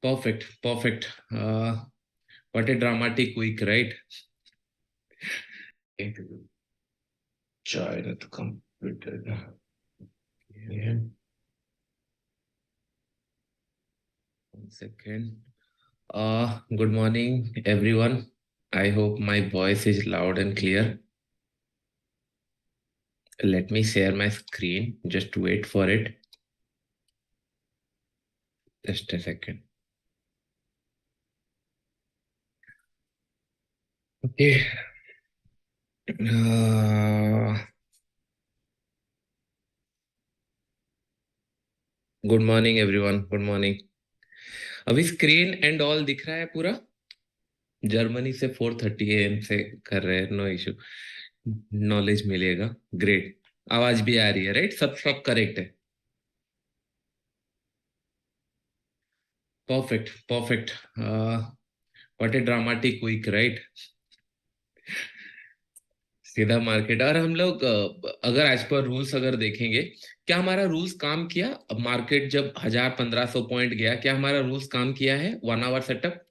Perfect, perfect. What a dramatic week, right? China to computer. Yeah. One second. Good morning, everyone. I hope my voice is loud and clear. Let me share my screen. Just wait for it. Just a second. Okay. Uh, Good morning, everyone. Good morning. अभी screen and all दिख रहा है पूरा? Germany से 4:30 AM से कर रहे हैं, नो इशू। नॉलेज मिलेगा। ग्रेट। आवाज भी आ रही है, राइट? सब सब करेक्ट है। Perfect, perfect. What a dramatic week, right? सीधा मार्केट। और हम लोग अगर एज पर रूल्स अगर देखेंगे, क्या हमारा रूल्स काम किया? मार्केट जब 1000-1500 पॉइंट गया, क्या हमारा रूल्स काम किया है? 1 आवर सेटअप।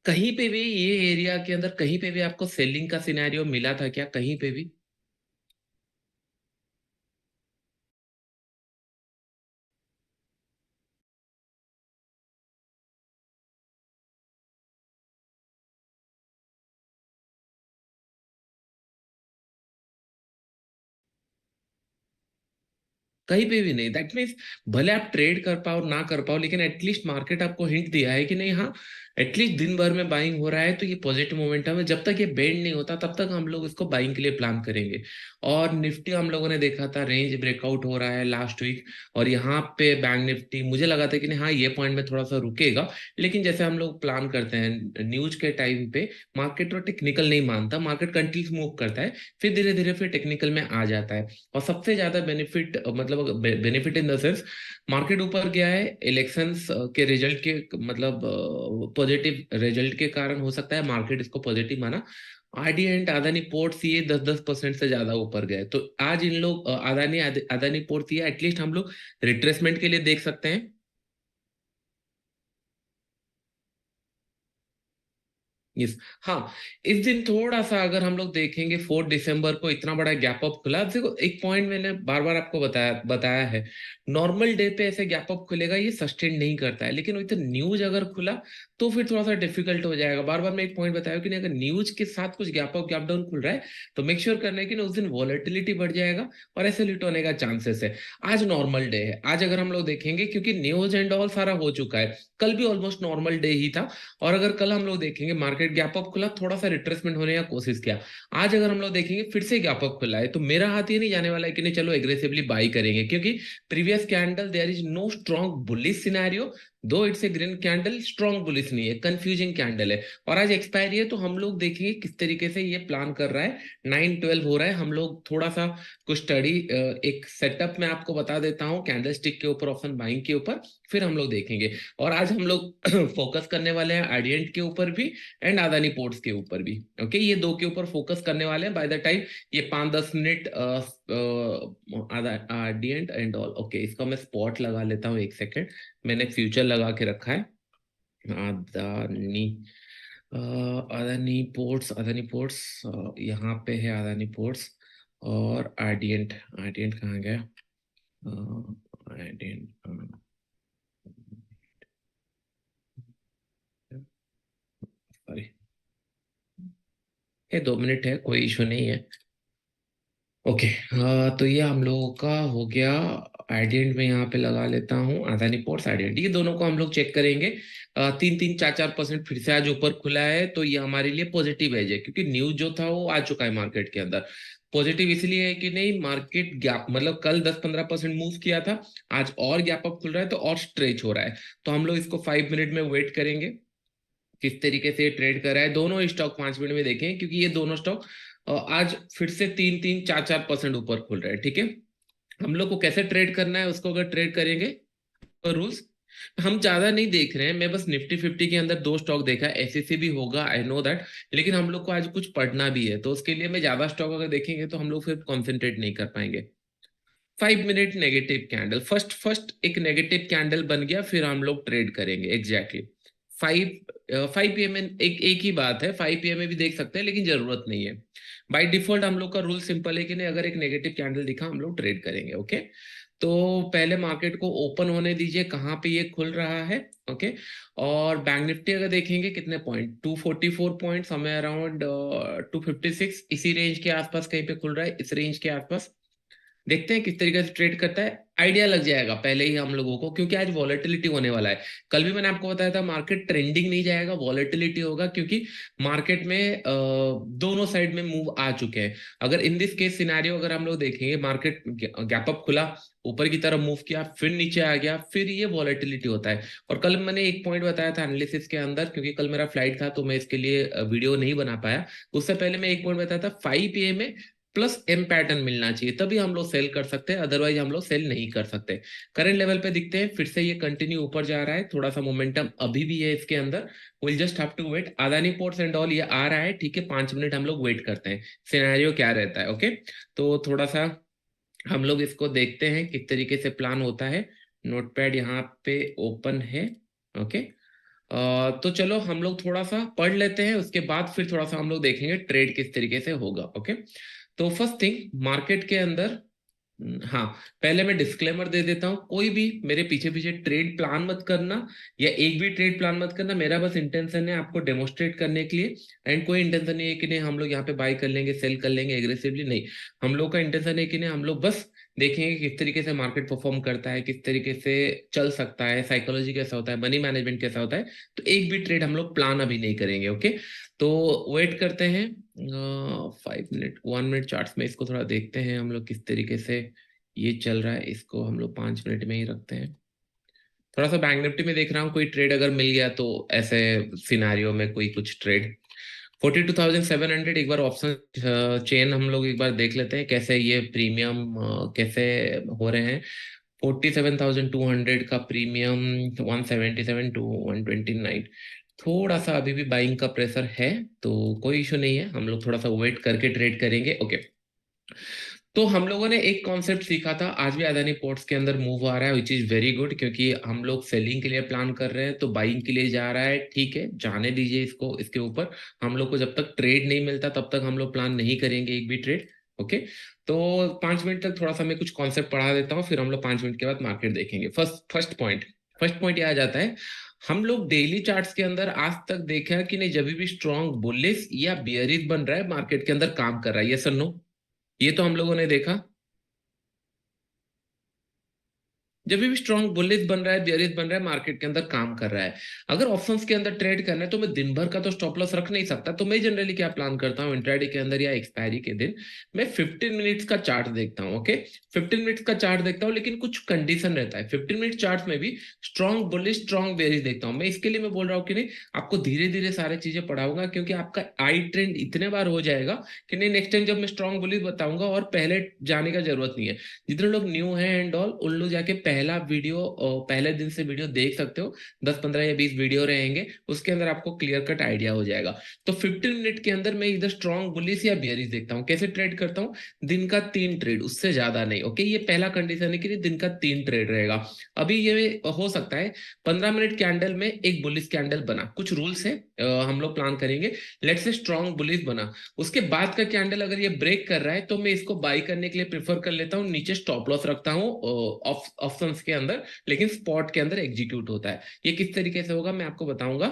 कहीं पे भी ये एरिया के अंदर कहीं पे भी आपको सेलिंग का सिनेरियो मिला था क्या? कहीं पे भी? कहीं पे भी नहीं। दैट मीन्स भले आप ट्रेड कर पाओ ना कर पाओ, लेकिन एटलीस्ट मार्केट आपको हिंट दिया है कि नहीं, हाँ, एटलीस्ट दिन भर में बाइंग हो रहा है तो ये पॉजिटिव मोमेंटम है। जब तक ये बेंड नहीं होता तब तक हम लोग इसको बाइंग के लिए प्लान करेंगे। और निफ्टी हम लोगों ने देखा था रेंज ब्रेकआउट हो रहा है लास्ट वीक। और यहाँ पे बैंक निफ्टी मुझे लगा था कि नहीं, हाँ, ये पॉइंट में थोड़ा सा रुकेगा। लेकिन जैसे हम लोग प्लान करते हैं न्यूज के टाइम पे, मार्केट तो टेक्निकल नहीं मानता, मार्केट कंटिन्यूस मूव करता है, फिर धीरे धीरे फिर टेक्निकल में आ जाता है। और सबसे ज्यादा बेनिफिट, मतलब benefit in the sense, market ऊपर गया है इलेक्शंस के रिजल्ट के, मतलब पॉजिटिव रिजल्ट के कारण हो सकता है मार्केट इसको पॉजिटिव माना। आरडी एंड अदानी पोर्ट्स ये 10-10% से ज्यादा ऊपर गए, तो आज इन लोग अदानी अदानी पोर्ट्स ये एटलीस्ट हम लोग रिट्रेसमेंट के लिए देख सकते हैं। यस। हाँ। इस दिन थोड़ा सा अगर हम लोग देखेंगे, 4 दिसंबर को इतना बड़ा गैप अप खुला। देखो, एक पॉइंट मैंने बार बार आपको बताया बताया है, नॉर्मल डे पे ऐसे गैप अप खुलेगा ये सस्टेन नहीं करता है, लेकिन विद न्यूज अगर खुला तो फिर थोड़ा सा डिफिकल्ट हो जाएगा। बार बार मैं एक पॉइंट बताया कि नहीं, अगर न्यूज के साथ कुछ गैप अप गैप डाउन खुल रहा है तो मेक श्योर करना है कि ना उस दिन वॉलेटिलिटी बढ़ जाएगा और ऐसे लिट होने का चांसेस है। आज नॉर्मल डे है। आज अगर हम लोग देखेंगे, क्योंकि न्यूज एंड ऑल सारा हो चुका है, कल भी ऑलमोस्ट नॉर्मल डे ही था। और अगर कल हम लोग देखेंगे मार्केट गैप अप खुला, थोड़ा सा रिट्रेसमेंट होने का कोशिश किया। आज अगर हम लोग देखेंगे फिर से गैप अप खुला है, तो मेरा हाथ ये नहीं जाने वाला है कि नहीं चलो एग्रेसिवली बाई करेंगे, क्योंकि previous candle there is no strong bullish scenario. Though it's a green candle, strong bullish नहीं है, कंफ्यूजिंग कैंडल है। और आज एक्सपायरी है, तो हम लोग देखेंगे किस तरीके से ये प्लान कर रहा है। 9:12 हो रहा है, हम लोग थोड़ा सा कुछ स्टडी, एक सेटअप में आपको बता देता हूँ कैंडल स्टिक के ऊपर, ऑप्शन बाइंग के ऊपर, फिर हम लोग देखेंगे। और आज हम लोग फोकस करने वाले हैं आडियंट के ऊपर भी एंड अदानी पोर्ट्स के ऊपर भी। ओके, ये दो के ऊपर फोकस करने वाले हैं बाय द टाइम ये 5-10 मिनट। आडियंट एंड ऑल, ओके, इसका मैं स्पॉट लगा लेता हूँ, एक सेकेंड। मैंने फ्यूचर लगा के रखा है। अदानी, अदानी पोर्ट्स, यहाँ पे है अदानी पोर्ट्स। और आडियंट, आडियंट कहाँ गया? आडियंट, सॉरी, ये 2 मिनट है, कोई इशू नहीं है। ओके। तो ये हम लोगों का हो गया आइडियंट में यहाँ पे लगा लेता हूँ, अदानी पोर्ट्स आइडियंट, ये दोनों को हम लोग चेक करेंगे। 3-3, 4-4% फिर से आज ऊपर खुला है, तो ये हमारे लिए पॉजिटिव एज है, क्योंकि न्यूज जो था वो आ चुका है मार्केट के अंदर। पॉजिटिव इसलिए है कि नहीं, मार्केट गैप मतलब कल 10-15% मूव किया था, आज और गैप अप खुल रहा है तो और स्ट्रेच हो रहा है। तो हम लोग इसको 5 मिनट में वेट करेंगे किस तरीके से ट्रेड कर रहा है। दोनों स्टॉक 5 मिनट में देखें, क्योंकि ये दोनों स्टॉक आज फिर से 3-3, 4-4% ऊपर खुल रहे हैं, ठीक है। हम लोग को कैसे ट्रेड करना है उसको अगर ट्रेड करेंगे तो रूल्स, हम ज्यादा नहीं देख रहे हैं। मैं बस निफ्टी 50 के अंदर दो स्टॉक देखा है, एसएससी भी होगा, आई नो दैट, लेकिन हम लोग को आज कुछ पढ़ना भी है, तो उसके लिए मैं ज्यादा स्टॉक अगर देखेंगे तो हम लोग फिर कॉन्सेंट्रेट नहीं कर पाएंगे। 5 minute negative candle, first first एक नेगेटिव कैंडल बन गया, फिर हम लोग ट्रेड करेंगे एग्जैक्टली 5 पीएम में। एक एक ही बात है, 5 पीएम में भी देख सकते हैं, लेकिन जरूरत नहीं है। बाय डिफॉल्ट हम लोग का रूल सिंपल है कि नहीं, अगर एक नेगेटिव कैंडल दिखा हम लोग ट्रेड करेंगे, ओके। तो पहले मार्केट को ओपन होने दीजिए, कहाँ पे ये खुल रहा है, ओके। और बैंक निफ्टी अगर देखेंगे कितने पॉइंट, 244 पॉइंट, समय अराउंड 256, इसी रेंज के आसपास कहीं पे खुल रहा है, इस रेंज के आसपास। देखते हैं किस तरीके से ट्रेड करता है, आइडिया लग जाएगा पहले ही हम लोगों को, क्योंकि आज वॉलेटिलिटी होने वाला है। कल भी मैंने आपको बताया था मार्केट ट्रेंडिंग नहीं जाएगा, वॉलेटिलिटी होगा, क्योंकि मार्केट में दोनों साइड में मूव आ चुके हैं। अगर इन दिस केस सिनेरियो अगर हम लोग देखेंगे, मार्केट गैप अप खुला, ऊपर की तरफ मूव किया, फिर नीचे आ गया, फिर ये वॉलेटिलिटी होता है। और कल मैंने एक पॉइंट बताया था एनालिसिस के अंदर, क्योंकि कल मेरा फ्लाइट था तो मैं इसके लिए वीडियो नहीं बना पाया। उससे पहले मैं एक पॉइंट बताया था, 5 पीएम में प्लस एम पैटर्न मिलना चाहिए, तभी हम लोग सेल कर सकते हैं, अदरवाइज हम लोग सेल नहीं कर सकते। करंट लेवल पे दिखते हैं, फिर से ये कंटिन्यू ऊपर जा रहा है, थोड़ा सा मोमेंटम अभी भी है इसके अंदर। Will just have to wait. Adani ports and all ये आ रहा है, ठीक है, 5 मिनट हम लोग वेट करते हैं, सिनेरियो क्या रहता है, ओके। तो थोड़ा सा हम लोग इसको देखते हैं किस तरीके से प्लान होता है। नोटपैड यहाँ पे ओपन है, ओके। तो चलो हम लोग थोड़ा सा पढ़ लेते हैं, उसके बाद फिर थोड़ा सा हम लोग देखेंगे ट्रेड किस तरीके से होगा, ओके। तो फर्स्ट थिंग मार्केट के अंदर, हाँ, पहले मैं डिस्क्लेमर दे देता हूँ, कोई भी मेरे पीछे पीछे ट्रेड प्लान मत करना, या एक भी ट्रेड प्लान मत करना। मेरा बस इंटेंशन है आपको डेमोस्ट्रेट करने के लिए, एंड कोई इंटेंशन नहीं है कि नहीं हम लोग यहाँ पे बाय कर लेंगे सेल कर लेंगे एग्रेसिवली, नहीं। हम लोग का इंटेंशन है कि नहीं, हम लोग बस देखेंगे किस तरीके से मार्केट परफॉर्म करता है, किस तरीके से चल सकता है, साइकोलॉजी कैसा होता है, मनी मैनेजमेंट कैसा होता है। तो एक भी ट्रेड हम लोग प्लान अभी नहीं करेंगे, ओके। तो वेट करते हैं 5 मिनट 1 मिनट चार्ट्स में, इसको थोड़ा देखते हैं हम लोग किस तरीके से ये चल रहा है। इसको हम लोग 5 मिनट में ही रखते हैं। थोड़ा सा बैंक निफ्टी में देख रहा हूँ कोई ट्रेड अगर मिल गया तो, ऐसे सिनारियो में कोई कुछ ट्रेड 42,700, एक बार ऑप्शन चेन हम लोग एक बार देख लेते हैं कैसे ये प्रीमियम कैसे हो रहे हैं। 47,200 का प्रीमियम, 177 to 129, थोड़ा सा अभी भी बाइंग का प्रेशर है, तो कोई इशू नहीं है, हम लोग थोड़ा सा वेट करके ट्रेड करेंगे, ओके। तो हम लोगों ने एक कॉन्सेप्ट सीखा था, आज भी अदानी पोर्ट्स के अंदर मूव आ रहा है, विच इज वेरी गुड, क्योंकि हम लोग सेलिंग के लिए प्लान कर रहे हैं, तो बाइंग के लिए जा रहा है, ठीक है, जाने दीजिए इसको। इसके ऊपर हम लोग को जब तक ट्रेड नहीं मिलता तब तक हम लोग प्लान नहीं करेंगे एक भी ट्रेड, ओके। तो 5 मिनट तक थोड़ा सा मैं कुछ कॉन्सेप्ट पढ़ा देता हूँ, फिर हम लोग 5 मिनट के बाद मार्केट देखेंगे। फर्स्ट पॉइंट ये आ जाता है, हम लोग डेली चार्ट्स के अंदर आज तक देखा कि नहीं, जब भी स्ट्रॉन्ग बुलिश या बियरिश बन रहा है मार्केट के अंदर काम कर रहा है, यस और नो, ये तो हम लोगों ने देखा। जब भी स्ट्रॉन्ग बुलिश बन रहा है, बियरिश बन रहा है, मार्केट के अंदर काम कर रहा है। अगर ऑप्शंस के अंदर ट्रेड करना है तो मैं दिन भर का तो स्टॉप लॉस रख नहीं सकता, तो मैं जनरली क्या प्लान करता हूँ इंट्राडे के अंदर या एक्सपायरी के दिन, मैं 15 मिनट्स का चार्ट देखता हूँ, ओके। 15 मिनट्स का चार्ट देखता हूँ, लेकिन कुछ कंडीशन रहता है 15 मिनट चार्ट में भी, स्ट्रॉन्ग बुलिश स्ट्रॉन्ग बेयरिश देखता हूँ मैं। इसके लिए मैं बोल रहा हूँ कि नहीं, आपको धीरे धीरे सारी चीजें पढ़ाऊंगा, क्योंकि आपका आई ट्रेंड इतने बार हो जाएगा कि नहीं, नेक्स्ट टाइम जब मैं स्ट्रॉन्ग बुलिश बताऊंगा और पहले जाने का जरूरत नहीं है। जितने लोग न्यू हैं एंड ऑल, उन लोग जाके पहला वीडियो पहले दिन से वीडियो देख सकते हो, 10-15 या 20 वीडियो रहेंगे, उसके अंदर आपको क्लियर कट आइडिया हो जाएगा। तो 15 मिनट के अंदर मैं इधर स्ट्रॉन्ग बुलिश या बियरिश देखता हूँ। कैसे ट्रेड करता हूँ, दिन का 3 ट्रेड, उससे ज्यादा नहीं, ओके। ये पहला कंडीशन है कि दिन का 3 ट्रेड रहेगा। अभी ये हो सकता है 15 मिनट कैंडल में एक बुलिश कैंडल बना, कुछ रूल्स है, हम लोग प्लान करेंगे। लेट्स से स्ट्रॉन्ग बुलिश बना, उसके बाद का कैंडल अगर ये ब्रेक कर रहा है तो मैं इसको बाई करने के लिए प्रेफर कर लेता हूँ, नीचे स्टॉप लॉस रखता हूँ ऑप्शंस के अंदर, लेकिन स्पॉट के अंदर एग्जीक्यूट होता है। ये किस तरीके से होगा मैं आपको बताऊंगा।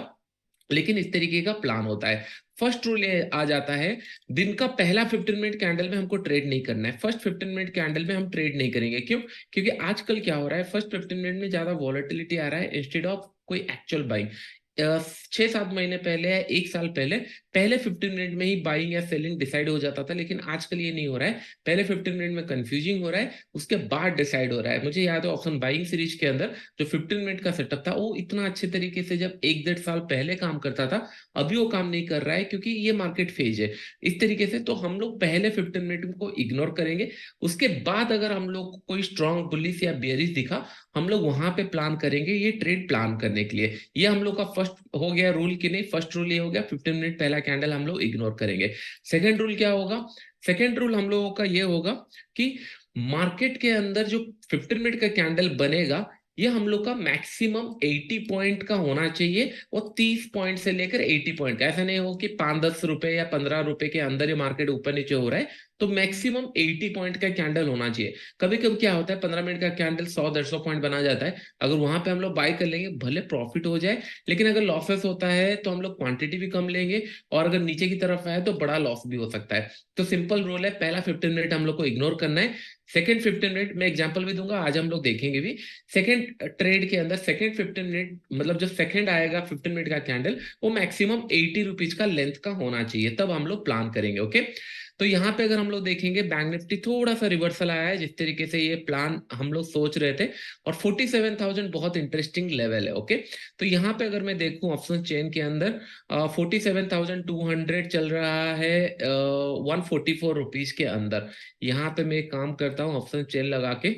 लेकिन इस तरीके का प्लान होता है। फर्स्ट रूल ये आ जाता है, दिन का पहला 15 मिनट कैंडल में हमको ट्रेड नहीं करना है। फर्स्ट 15 मिनट कैंडल में हम ट्रेड नहीं करेंगे। क्यों? क्योंकि आजकल क्या हो रहा है, फर्स्ट 15 मिनट में ज्यादा वॉलेटिलिटी आ रहा है इंस्टेड ऑफ कोई एक्चुअल बाइंग। 6-7 महीने पहले या 1 साल पहले पहले 15 मिनट में ही बाइंग या सेलिंग डिसाइड हो जाता था, लेकिन आजकल ये नहीं हो रहा है। पहले 15 मिनट में कंफ्यूजिंग हो रहा है, उसके बाद डिसाइड हो रहा है। मुझे याद है ऑप्शन बाइंग सीरीज के अंदर जो 15 मिनट का सेटअप था, वो इतना अच्छे तरीके से जब 1-1.5 साल पहले काम करता था, अभी वो काम नहीं कर रहा है, क्योंकि ये मार्केट फेज है इस तरीके से। तो हम लोग पहले 15 मिनट को इग्नोर करेंगे। उसके बाद अगर हम लोग को कोई स्ट्रॉन्ग बुलिश या बेयरिश दिखा, हम लोग वहां पे प्लान करेंगे ये ट्रेड प्लान करने के लिए। ये हम लोग का फर्स्ट हो गया रूल कि नहीं, फर्स्ट रूल ये हो गया 15 मिनट पहला कैंडल हम लोग इग्नोर करेंगे। सेकेंड रूल क्या होगा? सेकेंड रूल हम लोगों का ये होगा कि मार्केट के अंदर जो 15 मिनट का कैंडल बनेगा, ये हम लोग का मैक्सिमम 80 पॉइंट का होना चाहिए, और 30 पॉइंट से लेकर 80 पॉइंट का। ऐसा नहीं हो कि 5-10 रुपए या 15 रुपए के अंदर ये मार्केट ऊपर नीचे हो रहा है। तो मैक्सिमम 80 पॉइंट का कैंडल होना चाहिए। कभी कभी क्या होता है, 15 मिनट का कैंडल 100-150 पॉइंट बना जाता है। अगर वहां पे हम लोग बाय कर लेंगे, भले प्रॉफिट हो जाए, लेकिन अगर लॉसेस होता है तो हम लोग क्वांटिटी भी कम लेंगे, और अगर नीचे की तरफ आए तो बड़ा लॉस भी हो सकता है। तो सिंपल रूल है, पहला 15 मिनट हम लोग को इग्नोर करना है। सेकेंड 15 मिनट में एग्जांपल भी दूंगा, आज हम लोग देखेंगे भी। सेकेंड ट्रेड के अंदर सेकेंड 15 मिनट, मतलब जो सेकेंड आएगा 15 मिनट का कैंडल, वो मैक्सिमम 80 रुपीज का लेंथ का होना चाहिए, तब हम लोग प्लान करेंगे। ओके, तो यहाँ पे अगर हम लोग देखेंगे, बैंक निफ्टी थोड़ा सा रिवर्सल आया है जिस तरीके से ये प्लान हम लोग सोच रहे थे, और 47,000 बहुत इंटरेस्टिंग लेवल है। ओके, तो यहाँ पे अगर मैं देखूं ऑप्शन चेन के अंदर, 47,200 चल रहा है 144 रुपीज के अंदर। यहाँ पे मैं एक काम करता हूँ, ऑप्शन चेन लगा के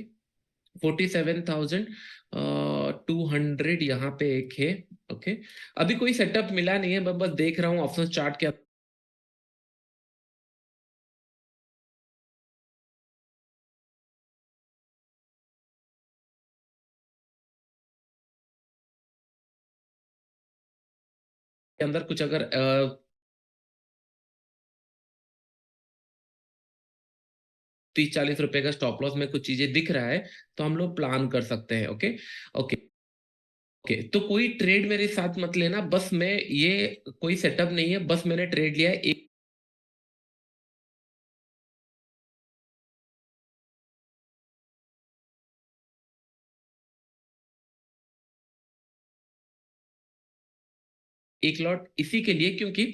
47,200 यहाँ पे एक है। ओके, अभी कोई सेटअप मिला नहीं है, मैं बस देख रहा हूँ ऑप्शन चार्ट के अंदर कुछ अगर 30-40 रुपए का स्टॉप लॉस में कुछ चीजें दिख रहा है, तो हम लोग प्लान कर सकते हैं। ओके, ओके, ओके, तो कोई ट्रेड मेरे साथ मत लेना, बस मैं ये कोई सेटअप नहीं है, बस मैंने ट्रेड लिया है एक। एक लॉट इसी के लिए, क्योंकि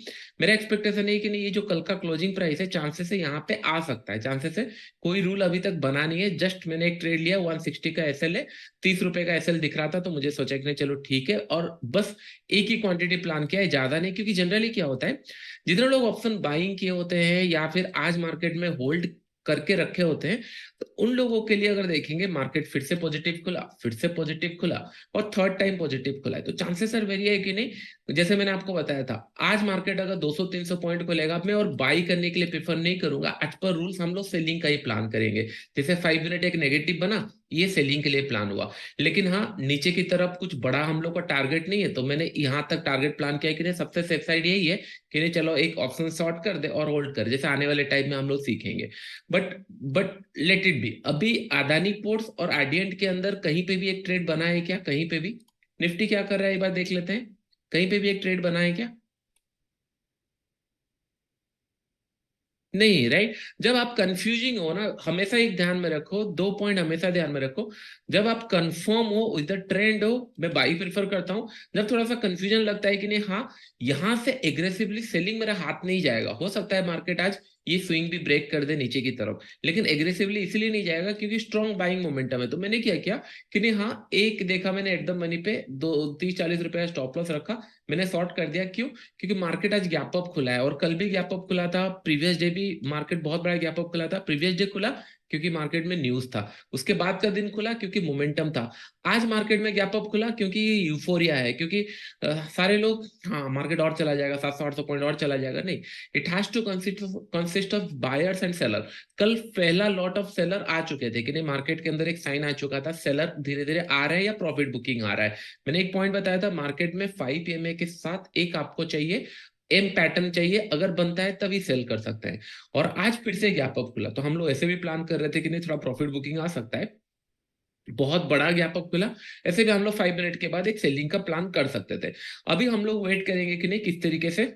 मेरा एक्सपेक्टेशन है कि नहीं, ये जो कल का क्लोजिंग प्राइस है, चांसेस है यहाँ पे आ सकता है, चांसेस है। कोई रूल अभी तक बना नहीं है, जस्ट मैंने एक ट्रेड लिया, 160 का एसएल है, 30 रुपए का एसएल दिख रहा था, तो मुझे सोचा कि नहीं चलो ठीक है, और बस एक ही क्वांटिटी प्लान किया है, ज्यादा नहीं। क्योंकि जनरली क्या होता है, जितने लोग ऑप्शन बाइंग किए होते हैं या फिर आज मार्केट में होल्ड करके रखे होते हैं, तो उन लोगों के लिए अगर देखेंगे, मार्केट फिर से पॉजिटिव खुला, फिर से पॉजिटिव खुला, और थर्ड टाइम पॉजिटिव खुला है, तो चांसेस आर वेरी है कि नहीं। जैसे मैंने आपको बताया था, आज मार्केट अगर 200-300 पॉइंट को लेगा, मैं और बाई करने के लिए प्रेफर नहीं करूंगा। एज पर रूल्स हम लोग सेलिंग का ही प्लान करेंगे। जैसे 5 मिनट एक नेगेटिव बना, ये सेलिंग के लिए प्लान हुआ। लेकिन हाँ, नीचे की तरफ कुछ बड़ा हम लोग का टारगेट नहीं है, तो मैंने यहाँ तक टारगेट प्लान किया कि नहीं, सबसे सेफ साइड यही है कि नहीं, चलो एक ऑप्शन शॉर्ट कर दे और होल्ड कर, जैसे आने वाले टाइम में हम लोग सीखेंगे। But but let it be. अभी अदानी पोर्ट्स और आडियंट के अंदर कहीं पे भी एक ट्रेड बना है क्या? कहीं पे भी? निफ्टी क्या कर रहा है, एक बार देख लेते हैं, कहीं पे भी एक ट्रेड बना है क्या? नहीं, राइट। जब आप कंफ्यूजिंग हो ना, हमेशा एक ध्यान में रखो, दो पॉइंट हमेशा ध्यान में रखो। जब आप कंफर्म हो, इधर ट्रेंड हो, मैं बाई प्रेफर करता हूं। जब थोड़ा सा कंफ्यूजन लगता है कि नहीं, हाँ, यहां से एग्रेसिवली सेलिंग मेरा हाथ नहीं जाएगा, हो सकता है मार्केट आज ये स्विंग भी ब्रेक कर दे नीचे की तरफ, लेकिन एग्रेसिवली इसलिए नहीं जाएगा क्योंकि स्ट्रॉन्ग बाइंग मोमेंटम है। तो मैंने क्या किया कि नहीं, हाँ, एक देखा मैंने एट द मनी पे, 2 30-40 रुपए का स्टॉप लॉस रखा, मैंने शॉर्ट कर दिया। क्यों? क्योंकि मार्केट आज गैप अप खुला है, और कल भी गैप अप खुला था, प्रीवियस डे भी मार्केट बहुत बड़ा गैप अप खुला था। प्रीवियस डे खुला क्योंकि मार्केट में न्यूज था, उसके बाद का दिन खुला क्योंकि मोमेंटम था। आज मार्केट में गैप अप खुला क्योंकि ये यूफोरिया है, क्योंकि सारे लोग, हाँ, मार्केट और चला जाएगा, 700-800 पॉइंट और चला जाएगा, नहीं। It has to consist of buyers and seller. कल पहला लॉट ऑफ सेलर आ चुके थे कि नहीं, मार्केट के अंदर एक साइन आ चुका था, सेलर धीरे धीरे आ रहे हैं या प्रॉफिट बुकिंग आ रहा है। मैंने एक पॉइंट बताया था, मार्केट में 5 EMA के साथ एक आपको चाहिए, एम पैटर्न चाहिए, अगर बनता है तभी सेल कर सकते हैं। और आज फिर से गैप अप खुला, तो हम लोग ऐसे भी प्लान कर रहे थे कि नहीं, थोड़ा प्रॉफिट बुकिंग आ सकता है। बहुत बड़ा गैप अप खुला, ऐसे भी हम लोग 5 मिनट के बाद एक सेलिंग का प्लान कर सकते थे। अभी हम लोग वेट करेंगे कि नहीं किस तरीके से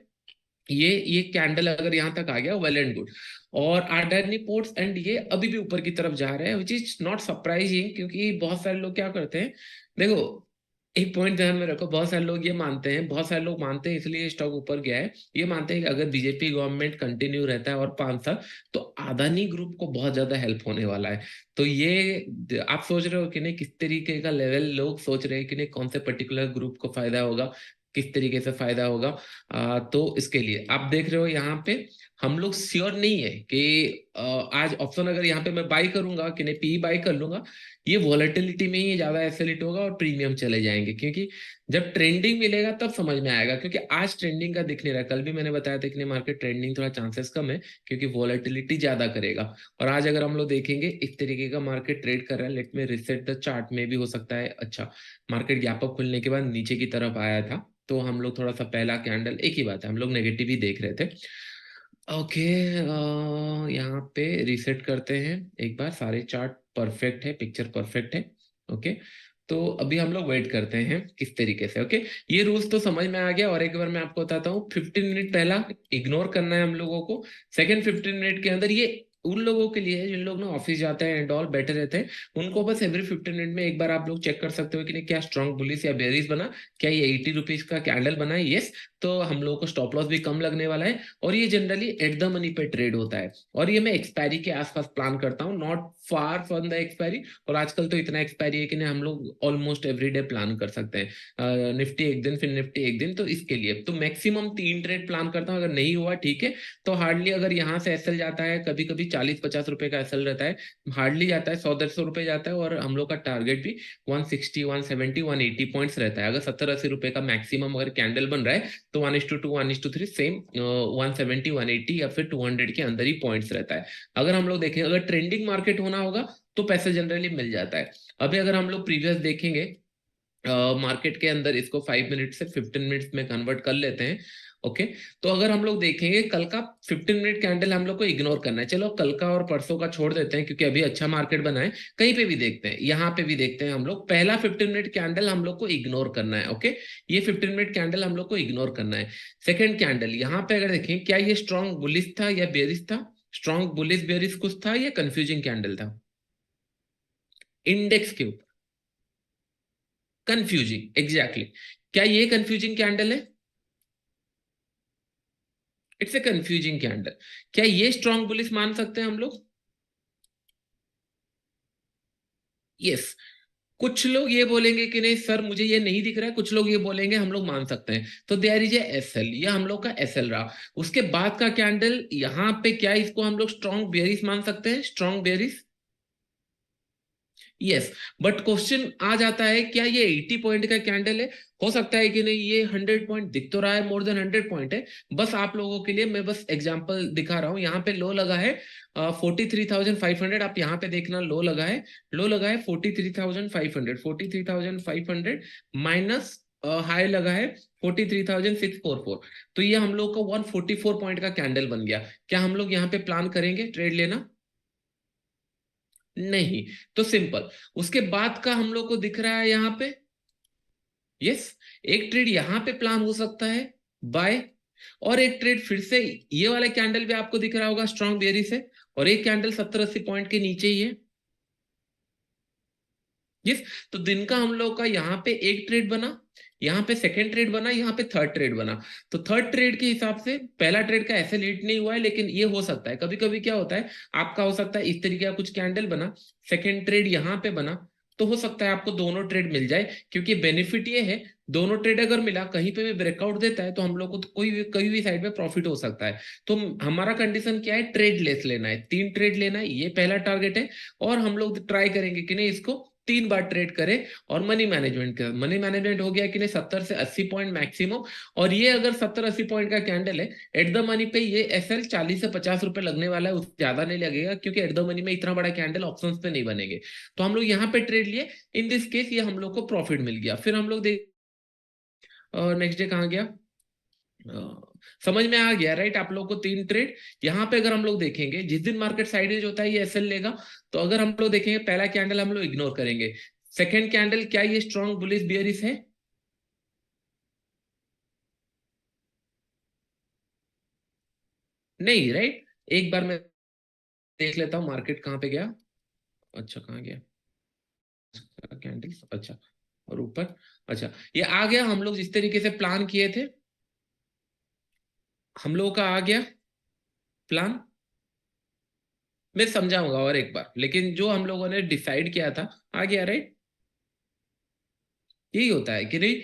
ये कैंडल अगर यहाँ तक आ गया, वेल एंड गुड। और अडानी पोर्ट्स एंड ये अभी भी ऊपर की तरफ जा रहे हैं, विच इज नॉट सरप्राइजिंग, क्योंकि बहुत सारे लोग क्या करते हैं, देखो एक पॉइंट ध्यान में रखो, बहुत सारे लोग ये मानते हैं, बहुत सारे लोग मानते हैं इसलिए स्टॉक ऊपर गया है, ये मानते हैं कि अगर बीजेपी गवर्नमेंट कंटिन्यू रहता है और 5 साल, तो अदानी ग्रुप को बहुत ज्यादा हेल्प होने वाला है। तो ये आप सोच रहे हो कि नहीं किस तरीके का लेवल लोग सोच रहे हैं कि नहीं कौन से पर्टिकुलर ग्रुप को फायदा होगा, किस तरीके से फायदा होगा। तो इसके लिए आप देख रहे हो यहाँ पे हम लोग श्योर नहीं है कि आज ऑप्शन अगर यहाँ पे मैं बाई करूंगा कि नहीं, पी बाई कर लूंगा, ये वॉलेटिलिटी में ही ज्यादा एसेलेट होगा और प्रीमियम चले जाएंगे, क्योंकि जब ट्रेंडिंग मिलेगा तब समझ में आएगा। क्योंकि आज ट्रेंडिंग का दिख नहीं रहा, कल भी मैंने बताया था कि मार्केट ट्रेंडिंग थोड़ा चांसेस कम है, क्योंकि वॉलेटिलिटी ज्यादा करेगा। और आज अगर हम लोग देखेंगे इस तरीके का मार्केट ट्रेड कर रहा है, लेट में रिसेट द चार्ट में भी हो सकता है। अच्छा, मार्केट गैप अप खुलने के बाद नीचे की तरफ आया था, तो हम लोग थोड़ा सा पहला कैंडल, एक ही बात है, हम लोग नेगेटिव ही देख रहे थे। ओके, यहाँ पे रीसेट करते हैं एक बार, सारे चार्ट परफेक्ट है, पिक्चर परफेक्ट है। ओके, तो अभी हम लोग वेट करते हैं किस तरीके से। ओके, ये रूल्स तो समझ में आ गया, और एक बार मैं आपको बताता हूँ, 15 मिनट पहला इग्नोर करना है हम लोगों को। सेकेंड 15 मिनट के अंदर, ये उन लोगों के लिए है जिन लोग ना ऑफिस जाते हैं एंड ऑल बैठे रहते हैं, उनको बस एवरी 15 मिनट में एक बार आप लोग चेक कर सकते हो कि नहीं क्या स्ट्रॉन्ग बुलिश या बेरिश बना, क्या ये 80 रुपीज का कैंडल बना है, यस, तो हम लोगों को स्टॉप लॉस भी कम लगने वाला है। और ये जनरली एट द मनी पे ट्रेड होता है, और ये मैं एक्सपायरी के आसपास प्लान करता हूँ, not far from the expiry. और आजकल तो इतना एक्सपायरी है कि नहीं हम लोग ऑलमोस्ट एवरीडे प्लान कर सकते हैं, निफ्टी एक दिन फिर निफ्टी एक दिन, तो इसके लिए तो मैक्सिमम 3 ट्रेड प्लान करता हूँ। अगर नहीं हुआ ठीक है, तो हार्डली अगर यहाँ से एसएल जाता है, कभी कभी 40-50 रुपए का एसएल रहता है, हार्डली जाता है 100-150 रुपए जाता है, और हम लोग का टारगेट भी 160 170 180 पॉइंट्स रहता है। अगर 70-80 रुपए का मैक्सिमम अगर कैंडल बन रहा है, तो 1:2 1:3 सेम 170 180 या फिर 200 के अंदर ही पॉइंट्स रहता है। अगर हम लोग देखें, अगर ट्रेंडिंग मार्केट होना होगा तो पैसे जनरली मिल जाता है। अभी अगर हम लोग प्रीवियस देखेंगे मार्केट के अंदर, इसको 5 मिनट से 15 मिनट्स में कन्वर्ट कर लेते हैं। ओके, तो अगर हम लोग देखेंगे कल का 15 मिनट कैंडल हम लोग को इग्नोर करना है, चलो कल का और परसों का छोड़ देते हैं, क्योंकि अभी अच्छा मार्केट बना है। कहीं पे भी देखते हैं, यहाँ पे भी देखते हैं हम लोग, पहला 15 मिनट कैंडल हम लोग को इग्नोर करना है। ओके, ये 15 मिनट कैंडल हम लोग को इग्नोर करना है। सेकेंड कैंडल यहाँ पे अगर देखें, क्या ये स्ट्रॉन्ग बुलिश था या बेरिश था, स्ट्रॉन्ग बुलिश बेरिश कुछ था या कंफ्यूजिंग कैंडल था इंडेक्स के ऊपर, कंफ्यूजिंग, एग्जैक्टली। क्या ये कंफ्यूजिंग कैंडल है? It's a confusing candle. क्या ये स्ट्रॉन्ग बुलिश मान सकते हैं हम लोग? यस। कुछ लोग ये बोलेंगे कि नहीं सर मुझे ये नहीं दिख रहा है, कुछ लोग ये बोलेंगे हम लोग मान सकते हैं, तो देयर इज ए एसएल, ये हम लोग का एसएल रहा। उसके बाद का कैंडल यहाँ पे, क्या इसको हम लोग स्ट्रॉन्ग बेरिश मान सकते हैं, strong bearish? Yes. But question आ जाता है, क्या ये 80 पॉइंट का कैंडल है? हो सकता है कि नहीं, ये 100 पॉइंट दिख तो रहा है, मोर देन 100 पॉइंट है। बस आप लोगों के लिए मैं बस एग्जांपल दिखा रहा हूं, यहाँ पे लो लगा है 43,500, आप यहाँ पे देखना, लो लगा है, लो लगा है 43,500, 43,500 माइनस हाई लगा है 43,644, तो ये हम लोग का 144 पॉइंट का कैंडल बन गया। क्या हम लोग यहाँ पे प्लान करेंगे ट्रेड लेना? नहीं। तो सिंपल, उसके बाद का हम लोग को दिख रहा है यहाँ पे, यस, एक ट्रेड यहाँ पे प्लान हो सकता है बाय, और एक ट्रेड फिर से ये वाला कैंडल भी आपको दिख रहा होगा स्ट्रॉन्ग बेयरिश से, और एक कैंडल 70-80 पॉइंट के नीचे ही है, यस। तो दिन का हम लोग का यहाँ पे एक ट्रेड बना, यहाँ पे सेकंड ट्रेड बना, यहाँ पे थर्ड ट्रेड बना। तो थर्ड ट्रेड के हिसाब से पहला ट्रेड का ऐसे लीड नहीं हुआ है, लेकिन ये हो सकता है, कभी कभी क्या होता है, आपका हो सकता है इस तरीके का कुछ कैंडल बना, सेकंड ट्रेड यहाँ पे बना, तो हो सकता है आपको दोनों ट्रेड मिल जाए, क्योंकि बेनिफिट ये है, दोनों ट्रेड अगर मिला, कहीं पे भी ब्रेकआउट देता है, तो हम लोग को तो कोई भी साइड में प्रॉफिट हो सकता है। तो हमारा कंडीशन क्या है, ट्रेड लेस लेना है, 3 ट्रेड लेना है, ये पहला टारगेट है। और हम लोग ट्राई करेंगे कि नहीं इसको 3 बार ट्रेड करें। और मनी मैनेजमेंट का, मनी मैनेजमेंट हो गया कि नहीं 70 से 80 पॉइंट मैक्सिमम। और ये अगर 70-80 पॉइंट का कैंडल है, एट द मनी पे ये एसएल 40 से 50 रुपए लगने वाला है, उससे ज्यादा नहीं लगेगा, क्योंकि एट द मनी में इतना बड़ा कैंडल ऑप्शंस पे नहीं बनेंगे। तो हम लोग यहाँ पे ट्रेड लिए, इन दिस केस ये हम लोग को प्रॉफिट मिल गया। फिर हम लोग देख, नेक्स्ट डे कहाँ गया, समझ में आ गया राइट आप लोग को 3 ट्रेड। यहाँ पे अगर हम लोग देखेंगे जिस दिन मार्केट साइडेज होता है ये एसएल लेगा। तो अगर हम लोग देखेंगे पहला कैंडल हम लोग इग्नोर करेंगे। सेकेंड कैंडल क्या ये स्ट्रॉन्ग बुलिश बियरिश है? नहीं राइट। एक बार मैं देख लेता हूँ मार्केट कहाँ पे गया। अच्छा कहाँ गया कैंडल? अच्छा और ऊपर। अच्छा ये आ गया हम लोग जिस तरीके से प्लान किए थे हम लोगों का आ गया प्लान। मैं समझाऊंगा और एक बार लेकिन जो हम लोगों ने डिसाइड किया था आ गया राइट। यही होता है कि नहीं।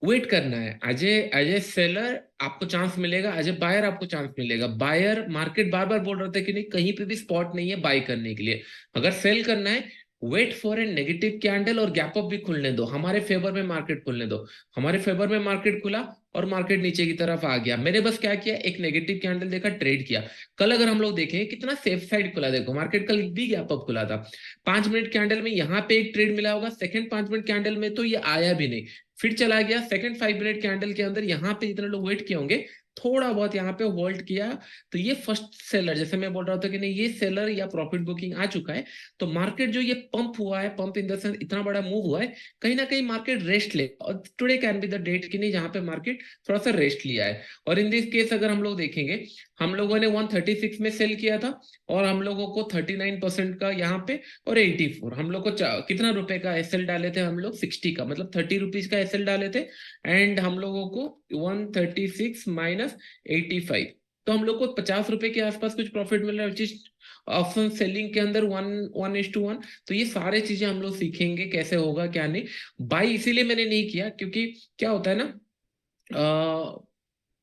वेट करना है अजय। एज सेलर आपको चांस मिलेगा, एज ए बायर आपको चांस मिलेगा। बायर मार्केट बार बार बोल रहे थे कि नहीं कहीं पे भी स्पॉट नहीं है बाई करने के लिए। अगर सेल करना है wait for a negative candle और गैप अप भी खुलने दो, हमारे फेवर में मार्केट खुलने दो। हमारे फेवर में मार्केट खुला और मार्केट नीचे की तरफ आ गया। मैंने बस क्या किया एक नेगेटिव कैंडल देखा ट्रेड किया। कल अगर हम लोग देखें कितना सेफ साइड खुला, देखो मार्केट कल भी गैप अप खुला था। 5 मिनट कैंडल में यहाँ पे एक ट्रेड मिला होगा, सेकंड 5 मिनट कैंडल में तो ये आया भी नहीं, फिर चला गया सेकंड 5 मिनट कैंडल के अंदर। यहाँ पे जितने लोग वेट किए होंगे थोड़ा बहुत यहाँ पे होल्ड किया। तो ये फर्स्ट सेलर जैसे मैं बोल रहा था कि नहीं ये सेलर या प्रॉफिट बुकिंग आ चुका है। तो मार्केट जो ये पंप हुआ है, पंप इन द सेंस इतना बड़ा मूव हुआ है, कहीं ना कहीं मार्केट रेस्ट ले। और today can be the date कि नहीं जहां पे मार्केट थोड़ा सा रेस्ट लिया है। और इन दिस केस अगर हम लोग देखेंगे हम लोगों ने 136 में सेल किया था और हम लोगों को 39% का यहाँ पे और 84 हम लोग को कितना रुपए का एसएल डाले थे हम लोग 60 का, मतलब 30 रुपीज का एसएल डाले थे। एंड हम लोगों को 136 माइनस 85, तो हम लोग को 50 रुपए के आसपास कुछ प्रॉफिट मिल रहा है, विच इज ऑप्शन सेलिंग के अंदर 1:1। तो ये सारे चीजें हम लोग सीखेंगे कैसे होगा क्या नहीं। बाई इसीलिए मैंने नहीं किया क्योंकि क्या होता है ना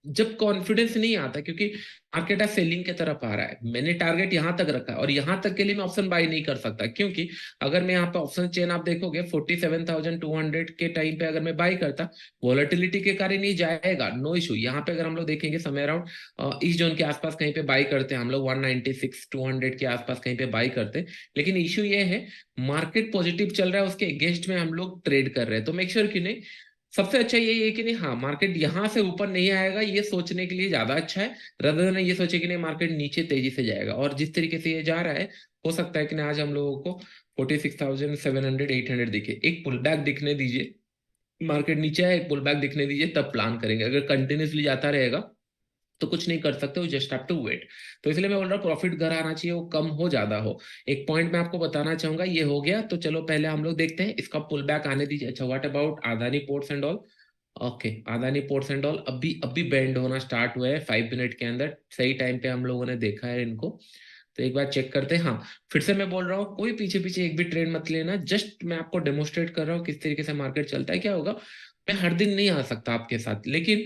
जब कॉन्फिडेंस नहीं आता, क्योंकि मार्केट आज सेलिंग की तरफ आ रहा है, मैंने टारगेट यहां तक रखा है और यहां तक के लिए मैं ऑप्शन बाई नहीं कर सकता। क्योंकि अगर मैं यहाँ पे ऑप्शन चेन आप देखोगे 47,200 के टाइम पे अगर मैं बाई करता वॉलेटिलिटी के कारण नहीं जाएगा, नो इशू। यहाँ पे अगर हम लोग देखेंगे समय अराउंड इस जोन के आसपास कहीं पे बाई करते हैं हम लोग 196,200 के आसपास कहीं पे बाई करते हैं। लेकिन इशू ये है मार्केट पॉजिटिव चल रहा है उसके अगेंस्ट में हम लोग ट्रेड कर रहे हैं। तो मेक श्योर कि नहीं सबसे अच्छा यही है कि नहीं हाँ मार्केट यहां से ऊपर नहीं आएगा ये सोचने के लिए ज्यादा अच्छा है, रदर देन ये सोचे कि नहीं मार्केट नीचे तेजी से जाएगा। और जिस तरीके से ये जा रहा है हो सकता है कि नहीं आज हम लोगों को 46,700 800 दिखे, एक पुल बैक दिखने दीजिए। मार्केट नीचे है एक पुल बैक दिखने दीजिए तब प्लान करेंगे। अगर कंटिन्यूसली जाता रहेगा तो कुछ नहीं कर सकते, जस्ट हैव टू वेट। तो इसलिए मैं बोल रहा हूँ प्रॉफिट घर आना चाहिए वो कम हो ज्यादा हो। एक पॉइंट मैं आपको बताना चाहूंगा ये हो गया तो चलो पहले हम लोग देखते हैं इसका पुल बैक आने दीजिए। अच्छा what about Adani ports and all? Okay Adani ports and all अभी अभी बैंड होना स्टार्ट हुआ है 5 मिनट के अंदर, सही टाइम पे हम लोगों ने देखा है इनको। तो एक बार चेक करते हैं। हाँ फिर से मैं बोल रहा हूँ कोई पीछे पीछे एक भी ट्रेड मत लेना, जस्ट मैं आपको डेमोस्ट्रेट कर रहा हूँ किस तरीके से मार्केट चलता है क्या होगा। मैं हर दिन नहीं आ सकता आपके साथ, लेकिन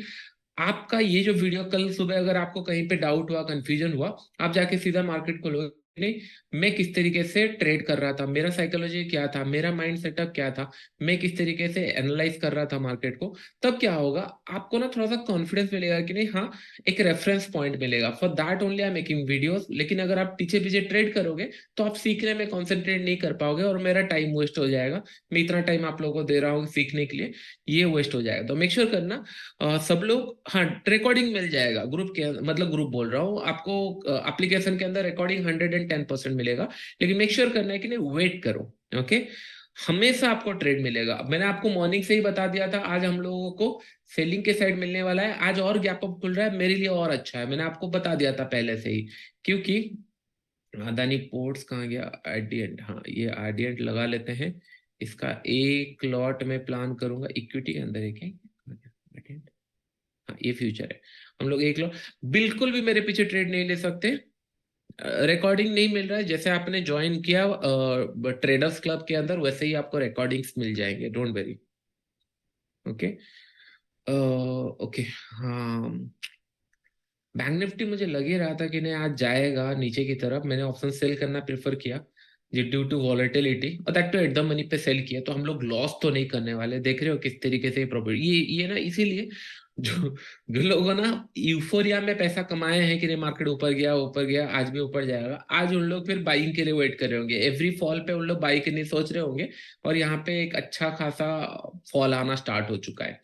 आपका ये जो वीडियो कल सुबह अगर आपको कहीं पे डाउट हुआ कंफ्यूजन हुआ आप जाके सीधा मार्केट खोलो नहीं मैं किस तरीके से ट्रेड कर रहा था, मेरा साइकोलॉजी क्या था, मेरा माइंड सेटअप क्या था, मैं किस तरीके से एनालाइज कर रहा था मार्केट को। तब क्या होगा आपको ना थोड़ा सा कॉन्फिडेंस मिलेगा कि नहीं हाँ एक रेफरेंस पॉइंट मिलेगा। For that only I making videos. लेकिन अगर आप पीछे पीछे ट्रेड करोगे तो आप सीखने में कॉन्सेंट्रेट नहीं कर पाओगे और मेरा टाइम वेस्ट हो जाएगा। मैं इतना टाइम आप लोगों को दे रहा हूँ सीखने के लिए, ये वेस्ट हो जाएगा। तो मेक श्योर करना सब लोग हाँ रिकॉर्डिंग मिल जाएगा ग्रुप के, मतलब ग्रुप बोल रहा हूँ आपको, एप्लीकेशन के अंदर रिकॉर्डिंग 110% मिलेगा। लेकिन मेक श्योर करना है कि नहीं वेट करो। ओके हमेशा आपको ट्रेड मिलेगा। मैंने आपको मॉर्निंग से ही बता दिया था आज हम लोगों को सेलिंग के साइड मिलने वाला है, आज और गैप अप खुल रहा है मेरे लिए और अच्छा है, मैंने आपको बता दिया था पहले से ही। क्योंकि अदानी पोर्ट्स कहाँ गया आरडीएंट, हाँ ये आरडीएंट लगा लेते हैं। इसका एक लॉट में प्लान करूंगा इक्विटी के अंदर एक है, हाँ ये फ्यूचर है। हम लोग एक लॉट बिल्कुल भी मेरे पीछे ट्रेड नहीं ले सकते। रिकॉर्डिंग नहीं मिल रहा है, जैसे आपने ज्वाइन किया ट्रेडर्स क्लब के अंदर वैसे ही आपको रिकॉर्डिंग्स मिल जाएंगे, डोंट वेरी। ओके ओके हाँ बैंक निफ्टी मुझे लग ही रहा था कि नहीं आज जाएगा नीचे की तरफ, मैंने ऑप्शन सेल करना प्रेफर किया जी ड्यू टू वॉलेटिलिटी और that too at the money पे सेल किया। तो हम लोग लॉस तो नहीं करने वाले, देख रहे हो किस तरीके से प्रॉफिट ये ना इसीलिए जो जो लोगों ना यूफोरिया में पैसा कमाए हैं कि नहीं मार्केट ऊपर गया आज भी ऊपर जाएगा, आज उन लोग फिर बाइंग के लिए वेट कर रहे होंगे। एवरी फॉल पे उन लोग बाई करने सोच रहे होंगे और यहाँ पे एक अच्छा खासा फॉल आना स्टार्ट हो चुका है।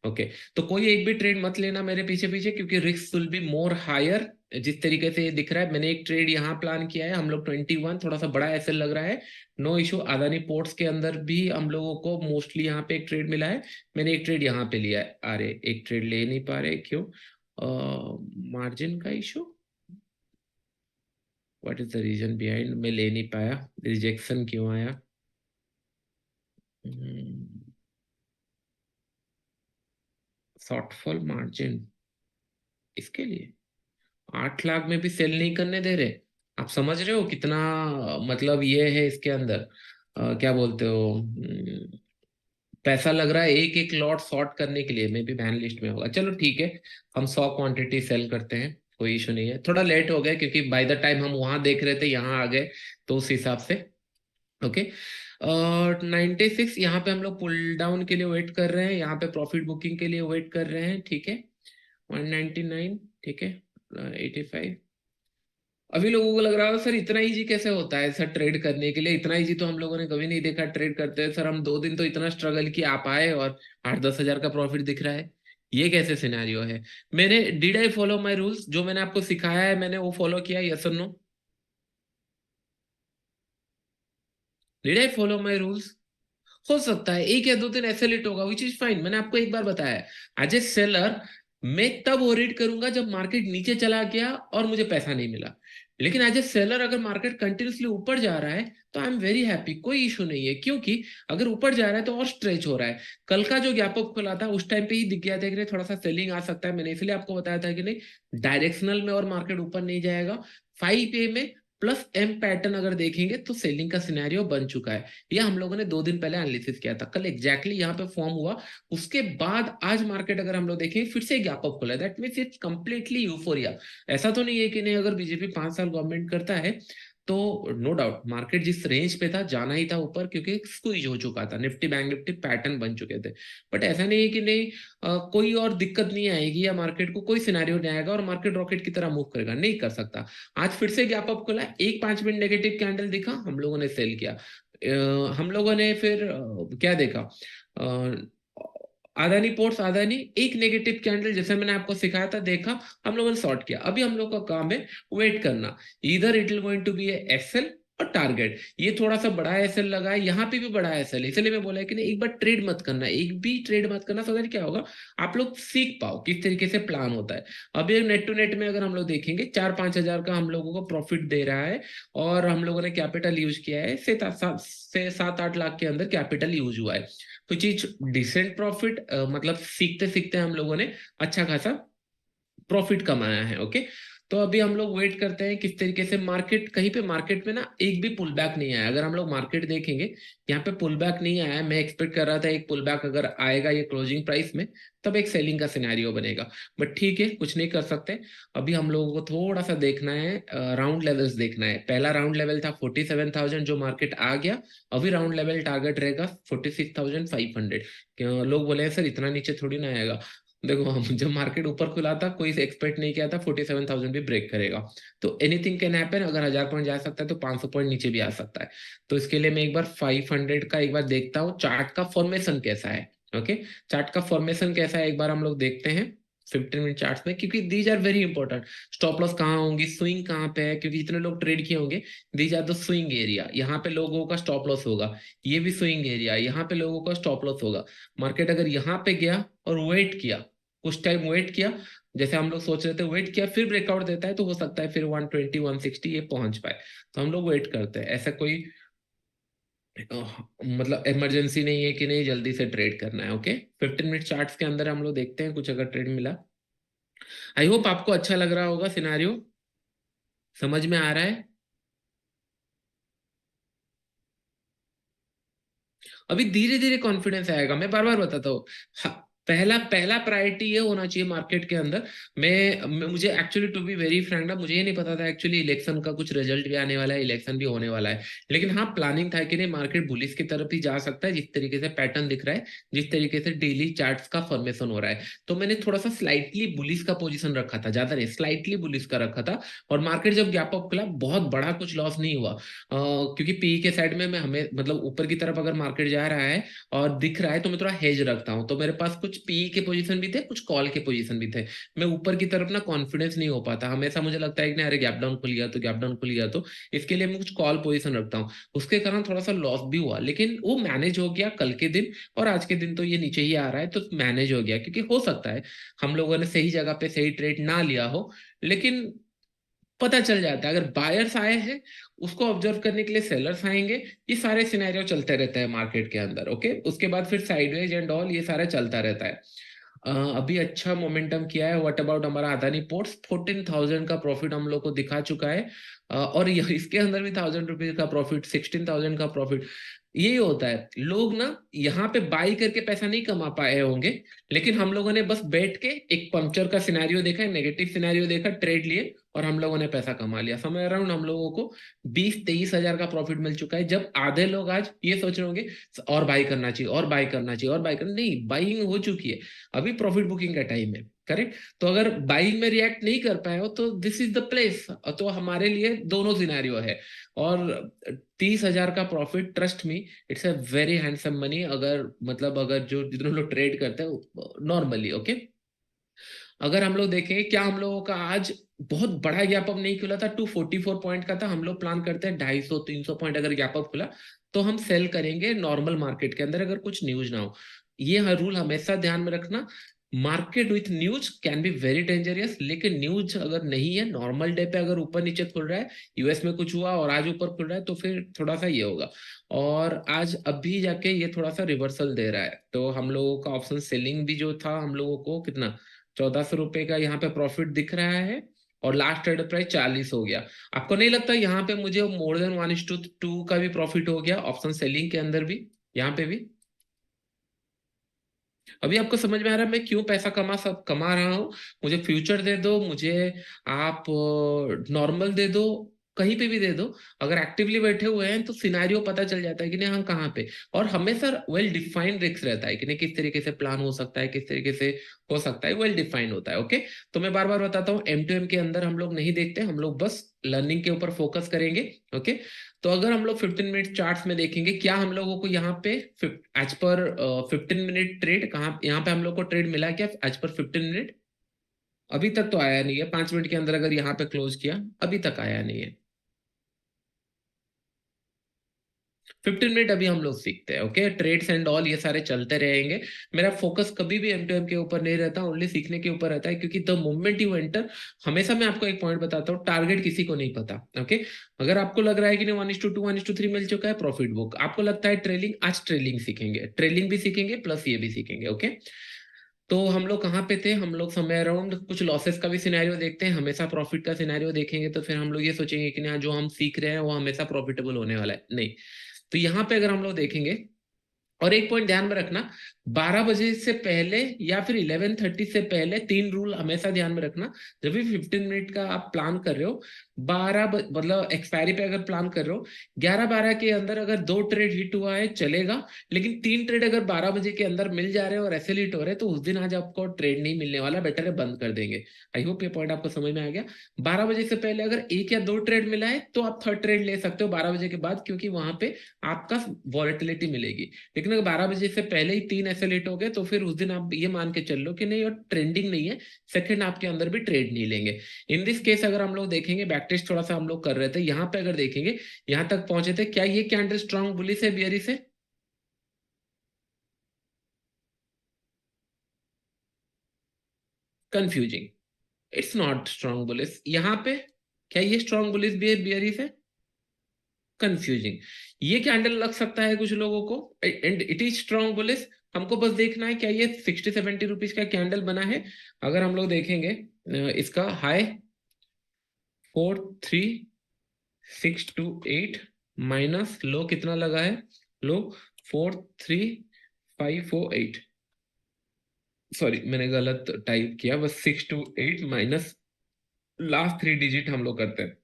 ओके, तो कोई एक भी ट्रेड मत लेना मेरे पीछे पीछे, क्योंकि risk will be more higher. जिस तरीके से ये दिख रहा है, मैंने एक ट्रेड यहाँ प्लान किया है, हम लोग 21 थोड़ा सा बड़ा एसएल लग रहा है, नो इशू। अदानी पोर्ट्स के अंदर भी हम लोगों को मोस्टली यहाँ पे एक ट्रेड मिला है, मैंने एक ट्रेड यहाँ पे लिया है। अरे एक ट्रेड ले नहीं पा रहे, क्यों? मार्जिन का issue, what is the reason behind, मैं ले नहीं पाया, रिजेक्शन क्यों आया? शॉर्टफॉल मार्जिन इसके लिए 8 लाख में भी सेल नहीं करने दे रहे। आप समझ रहे हो कितना मतलब ये है इसके अंदर, क्या बोलते हो, पैसा लग रहा है एक एक लॉट शॉर्ट करने के लिए, मे भी बैन लिस्ट में होगा। चलो ठीक है, हम 100 क्वांटिटी सेल करते हैं, कोई इशू नहीं है। थोड़ा लेट हो गया क्योंकि बाय द टाइम हम वहां देख रहे थे यहाँ आ गए, तो उस हिसाब से। ओके, 96 यहाँ पे हम लोग पुल डाउन के लिए वेट कर रहे हैं, यहाँ पे प्रॉफिट बुकिंग के लिए वेट कर रहे हैं, ठीक है। 199, ठीक है। 85, अभी लोगों को लग रहा है सर इतना इजी कैसे होता है सर ट्रेड करने के लिए, इतना इजी तो हम लोगों ने कभी नहीं देखा ट्रेड करते हैं सर, हम 2 दिन तो इतना स्ट्रगल किया, आप आए और 8-10 हजार का प्रॉफिट दिख रहा है, ये कैसे सिनेरियो है? मैंने did I follow my rules, जो मैंने आपको सिखाया है मैंने वो फॉलो किया, यस और no? Did I follow my rules? हो सकता है एक या 2 दिन ऐसे लेट होगा, विच इज फाइन, मैंने आपको एक बार बताया, एज ए सेलर मैं तब ओरिट करूंगा जब मार्केट नीचे चला गया और मुझे पैसा नहीं मिला। लेकिन एज ए सेलर अगर मार्केट कंटिन्यूसली ऊपर जा रहा है तो आई एम वेरी हैप्पी, कोई इशू नहीं है, क्योंकि अगर ऊपर जा रहा है तो और स्ट्रेच हो रहा है। कल का जो गैप अप खुला था उस टाइम पे ही दिख गया था कि नहीं थोड़ा सा सेलिंग आ सकता है, मैंने इसलिए आपको बताया था कि नहीं डायरेक्शनल में और मार्केट ऊपर नहीं जाएगा। 5 ए में प्लस एम पैटर्न अगर देखेंगे तो सेलिंग का सिनेरियो बन चुका है, ये हम लोगों ने 2 दिन पहले एनालिसिस किया था, कल एग्जैक्टली यहाँ पे फॉर्म हुआ। उसके बाद आज मार्केट अगर हम लोग देखें फिर से गैप अप खुला है, that means it's completely euphoria. ऐसा तो नहीं है कि नहीं, अगर बीजेपी 5 साल गवर्नमेंट करता है तो नो डाउट मार्केट जिस रेंज पे था जाना ही था ऊपर, क्योंकि स्क्वीज हो चुका था, निफ्टी बैंक निफ्टी पैटर्न बन चुके थे। बट ऐसा नहीं है कि नहीं कोई और दिक्कत नहीं आएगी या मार्केट को कोई सिनेरियो नहीं आएगा और मार्केट रॉकेट की तरह मूव करेगा, नहीं कर सकता। आज फिर से गैप अप खुला, एक 5 मिनट नेगेटिव कैंडल दिखा, हम लोगों ने सेल किया। हम लोगों ने फिर क्या देखा, अदानी पोर्ट्स, अदानी एक नेगेटिव कैंडल जैसे मैंने आपको सिखाया था देखा, हम लोगों ने शॉर्ट किया। अभी हम लोग का काम है वेट करना, इधर it will going to be SL और टारगेट। ये थोड़ा सा बड़ा एसएल लगा है, यहाँ पे भी बड़ा एसएल, इसलिए मैं बोला है कि नहीं एक बार ट्रेड मत करना, एक भी ट्रेड मत करना, सो दैट क्या होगा आप लोग सीख पाओ किस तरीके से प्लान होता है। अभी नेट टू नेट में अगर हम लोग देखेंगे 4-5 हजार का हम लोगों को प्रॉफिट दे रहा है, और हम लोगों ने कैपिटल यूज किया है से 7-8 लाख के अंदर कैपिटल यूज हुआ है, तो चीज डिसेंट प्रॉफिट, मतलब सीखते सीखते हम लोगों ने अच्छा खासा प्रॉफिट कमाया है। ओके, तो अभी हम लोग वेट करते हैं किस तरीके से मार्केट, कहीं पे मार्केट में ना एक भी पुल बैक नहीं आया, अगर हम लोग मार्केट देखेंगे यहाँ पे पुल बैक नहीं आया, मैं एक्सपेक्ट कर रहा था एक पुल बैक अगर आएगा ये क्लोजिंग प्राइस में तब एक सेलिंग का सिनेरियो बनेगा, बट ठीक है कुछ नहीं कर सकते। अभी हम लोगों को थोड़ा सा देखना है, राउंड लेवल्स देखना है। पहला राउंड लेवल था 47,000 जो मार्केट आ गया, अभी राउंड लेवल टारगेट रहेगा 46,500। लोग बोले हैं सर इतना नीचे थोड़ी ना आएगा, देखो हम जब मार्केट ऊपर खुला था कोई एक्सपेक्ट नहीं किया था 47,000 भी ब्रेक करेगा, तो एनीथिंग कैन हैपन, अगर 1000 पॉइंट जा सकता है तो 500 पॉइंट नीचे भी आ सकता है। तो इसके लिए मैं एक बार 500 का एक बार देखता हूँ चार्ट का फॉर्मेशन कैसा है। ओके, चार्ट का फॉर्मेशन कैसा है एक बार हम लोग देखते हैं 15 मिनट चार्ट में, क्योंकि these are very important. Stop loss कहाँ होंगी, स्विंग कहाँ पे है, क्योंकि जितने लोग ट्रेड किए होंगे these are the swing area, यहाँ पे लोगों का स्टॉप लॉस होगा, ये भी स्विंग एरिया, यहाँ पे लोगों का स्टॉप लॉस होगा। मार्केट अगर यहाँ पे गया और वेट किया, कुछ टाइम वेट किया, जैसे हम लोग सोच रहे थे वेट किया, फिर ब्रेकआउट देता है तो हो सकता है फिर 120-160 ये पहुंच पाए, तो हम लोग वेट करते हैं। ऐसा कोई मतलब इमरजेंसी नहीं है कि नहीं जल्दी से ट्रेड करना है। ओके, 15 मिनट चार्ट्स के अंदर हम लोग देखते हैं कुछ अगर ट्रेड मिला। आई होप आपको अच्छा लग रहा होगा सिनारियो, समझ में आ रहा है। अभी धीरे धीरे कॉन्फिडेंस आएगा, मैं बार बार बताता हूँ। पहला पहला प्रायोरिटी ये होना चाहिए मार्केट के अंदर। मुझे actually to be very frank ना, मुझे ये नहीं पता था एक्चुअली इलेक्शन का कुछ रिजल्ट भी आने वाला है, इलेक्शन भी होने वाला है, लेकिन हाँ प्लानिंग था कि नहीं मार्केट बुलिश की तरफ ही जा सकता है, जिस तरीके से पैटर्न दिख रहा है, जिस तरीके से डेली चार्ट्स का फॉर्मेशन हो रहा है। तो मैंने थोड़ा सा स्लाइटली बुलिश का पोजीशन रखा था, ज्यादा नहीं स्लाइटली बुलिश का रखा था, और मार्केट जब गैप अप खुला बहुत बड़ा कुछ लॉस नहीं हुआ, क्योंकि पी के साइड में मैं हमें मतलब ऊपर की तरफ अगर मार्केट जा रहा है और दिख रहा है तो मैं थोड़ा हेज रखता हूँ, तो मेरे पास कुछ कुछ पी के पोजीशन भी थे, कुछ कॉल के पोजीशन भी थे। मैं ऊपर की तरफ ना कॉन्फिडेंस नहीं हो पाता, हमेशा मुझे लगता है कि ना अरे गैप डाउन खुल गया तो गैप डाउन खुल गया, तो इसके लिए मैं कुछ कॉल पोजीशन रखता हूँ। उसके कारण थोड़ा सा लॉस भी हुआ, लेकिन वो मैनेज हो गया कल के दिन, और आज के दिन तो ये नीचे ही आ रहा है, तो मैनेज हो गया। क्योंकि हो सकता है हम लोगों ने सही जगह पे सही ट्रेड ना लिया हो, लेकिन पता चल जाता है अगर बायर्स आए हैं, उसको ऑब्जर्व करने के लिए सेलर्स आएंगे। ये सारे सिनेरियो चलते रहते हैं मार्केट के अंदर। ओके, उसके बाद फिर साइडवेज एंड ऑल ये सारा चलता रहता है। अभी अच्छा मोमेंटम किया है। व्हाट अबाउट हमारा अदानी पोर्ट्स, 14,000 का प्रॉफिट हम लोग को दिखा चुका है। और इसके अंदर भी 1,000 रुपीज का प्रॉफिट, 16,000 का प्रॉफिट। यही होता है, लोग ना यहाँ पे बाई करके पैसा नहीं कमा पाए होंगे, लेकिन हम लोगों ने बस बैठ के एक पंक्चर का सिनेरियो देखा, नेगेटिव सिनेरियो देखा, ट्रेड लिए और हम लोगों ने पैसा कमा लिया। समय अराउंड हम लोगों को 20-23 हजार का प्रॉफिट मिल चुका है। जब आधे लोग आज ये सोच रहे होंगे और बाई करना चाहिए, और बाई करना चाहिए, और बाई करना, नहीं, बाइंग हो चुकी है, अभी प्रॉफिट बुकिंग का टाइम है। करेक्ट। तो अगर बाइंग में रिएक्ट नहीं कर पाए हो तो दिस इज द प्लेस। तो हमारे लिए दोनों सिनेरियो है। और 30 हजार का profit, trust me, it's a very handsome money. अगर मतलब अगर जो जितने लोग ट्रेड करते हैं नॉर्मली। ओके, अगर हम लोग देखें क्या हम लोगों का आज बहुत बड़ा गैप अप नहीं खुला था, 244 पॉइंट का था। हम लोग प्लान करते हैं 250-300 पॉइंट अगर गैप अप खुला तो हम सेल करेंगे नॉर्मल मार्केट के अंदर, अगर कुछ न्यूज ना हो। ये हर रूल हमेशा ध्यान में रखना। Market with news can be very dangerous, लेकिन न्यूज अगर नहीं है, नॉर्मल डे पे अगर ऊपर नीचे खुल रहा है, यूएस में कुछ हुआ और आज ऊपर खुल रहा है, तो फिर थोड़ा सा ये होगा। और आज अभी जाके ये थोड़ा सा रिवर्सल दे रहा है, तो हम लोगों का ऑप्शन सेलिंग भी जो था, हम लोगों को कितना 1,400 रुपए का यहाँ पे प्रॉफिट दिख रहा है, और लास्ट ट्रेड प्राइस 40 हो गया। आपको नहीं लगता यहाँ पे मुझे मोर देन 1:2 का भी प्रॉफिट हो गया ऑप्शन सेलिंग के अंदर भी, यहाँ पे भी? अभी आपको समझ में आ रहा है मैं क्यों पैसा कमा रहा हूँ? मुझे फ्यूचर दे दो, मुझे आप नॉर्मल दे दो, कहीं पे भी दे दो, अगर एक्टिवली बैठे हुए हैं तो सिनारियो पता चल जाता है कि नहीं हम कहाँ पे। और हमेशा वेल डिफाइंड रिस्क रहता है कि नहीं किस तरीके से प्लान हो सकता है, किस तरीके से हो सकता है, वेल डिफाइंड होता है। ओके, तो मैं बार बार बताता हूँ, M2M के अंदर हम लोग नहीं देखते, हम लोग बस लर्निंग के ऊपर फोकस करेंगे। ओके, तो अगर हम लोग 15 मिनट चार्ट्स में देखेंगे, क्या हम लोगों को यहाँ पे एज पर 15 मिनट ट्रेड, कहाँ यहाँ पे हम लोग को ट्रेड मिला क्या एज पर 15 मिनट? अभी तक तो आया नहीं है। 5 मिनट के अंदर अगर यहाँ पे क्लोज किया, अभी तक आया नहीं है। 15 मिनट अभी हम लोग सीखते हैं। ओके, ट्रेड्स एंड ऑल ये सारे चलते रहेंगे। मेरा फोकस कभी भी M2M के ऊपर नहीं रहता, ओनली सीखने के ऊपर रहता है। क्योंकि द मोमेंट यू एंटर, हमेशा मैं आपको एक पॉइंट बताता हूँ, टारगेट किसी को नहीं पता। ओके, अगर आपको लग रहा है कि नहीं 1:2 1:3 मिल चुका है प्रॉफिट बुक, आपको लगता है ट्रेलिंग, आज ट्रेलिंग सीखेंगे, ट्रेलिंग भी सीखेंगे प्लस ये भी सीखेंगे। ओके, तो हम लोग कहाँ पे थे? हम लोग समय अराउंड कुछ लॉसेस का भी सिनेरियो देखते हैं, हमेशा प्रॉफिट का सिनेरियो देखेंगे तो फिर हम लोग ये सोचेंगे कि ना जो हम सीख रहे हैं वो हमेशा प्रॉफिटेबल होने वाला है, नहीं। तो यहाँ पे अगर हम लोग देखेंगे, और एक पॉइंट ध्यान में रखना, 12 बजे से पहले या फिर 11:30 से पहले, तीन रूल हमेशा ध्यान में रखना। जब भी 15 मिनट का आप प्लान कर रहे हो, मतलब एक्सपायरी पे अगर प्लान कर रहे हो, 11-12 के अंदर अगर दो ट्रेड हिट हुआ है चलेगा, लेकिन तीन ट्रेड अगर 12 बजे के अंदर मिल जा रहे हैं और ऐसे हिट हो रहे हैं, तो उस दिन आज आपको ट्रेड नहीं मिलने वाला, बेटर है बंद कर देंगे। आई होप ये पॉइंट आपको समझ में आ गया। 12 बजे से पहले अगर एक या दो ट्रेड मिला है तो आप थर्ड ट्रेड ले सकते हो 12 बजे के बाद, क्योंकि वहां पे आपका वॉलेटिलिटी मिलेगी। लेकिन अगर 12 बजे से पहले ही तीन ऐसे लेट हो गए, तो फिर उस दिन आप ये मान के चल लो कि नहीं, और ट्रेंडिंग नहीं है, सेकंड आपके अंदर भी ट्रेड नहीं लेंगे। इन दिस केस अगर हम लोग देखेंगे, बैक टेस्ट थोड़ा सा हम लोग कर रहे थे, यहाँ पे अगर देखेंगे यहाँ तक पहुंचे थे, क्या ये कैंडल स्ट्रॉन्ग बुलिश है बियरिश है? Confusing, it's not strong bullish. यहाँ पे क्या ये स्ट्रॉन्ग बुलिश भी है बियरिश है? कंफ्यूजिंग। ये कैंडल लग सकता है कुछ लोगों को, and it is strong bullish. हमको बस देखना है क्या ये 60-70 रुपीज का कैंडल बना है। अगर हम लोग देखेंगे इसका हाई 43,628 माइनस लो कितना लगा है, लो 43,548, सॉरी मैंने गलत टाइप किया, बस 628 माइनस लास्ट 3 डिजिट हम लोग करते हैं,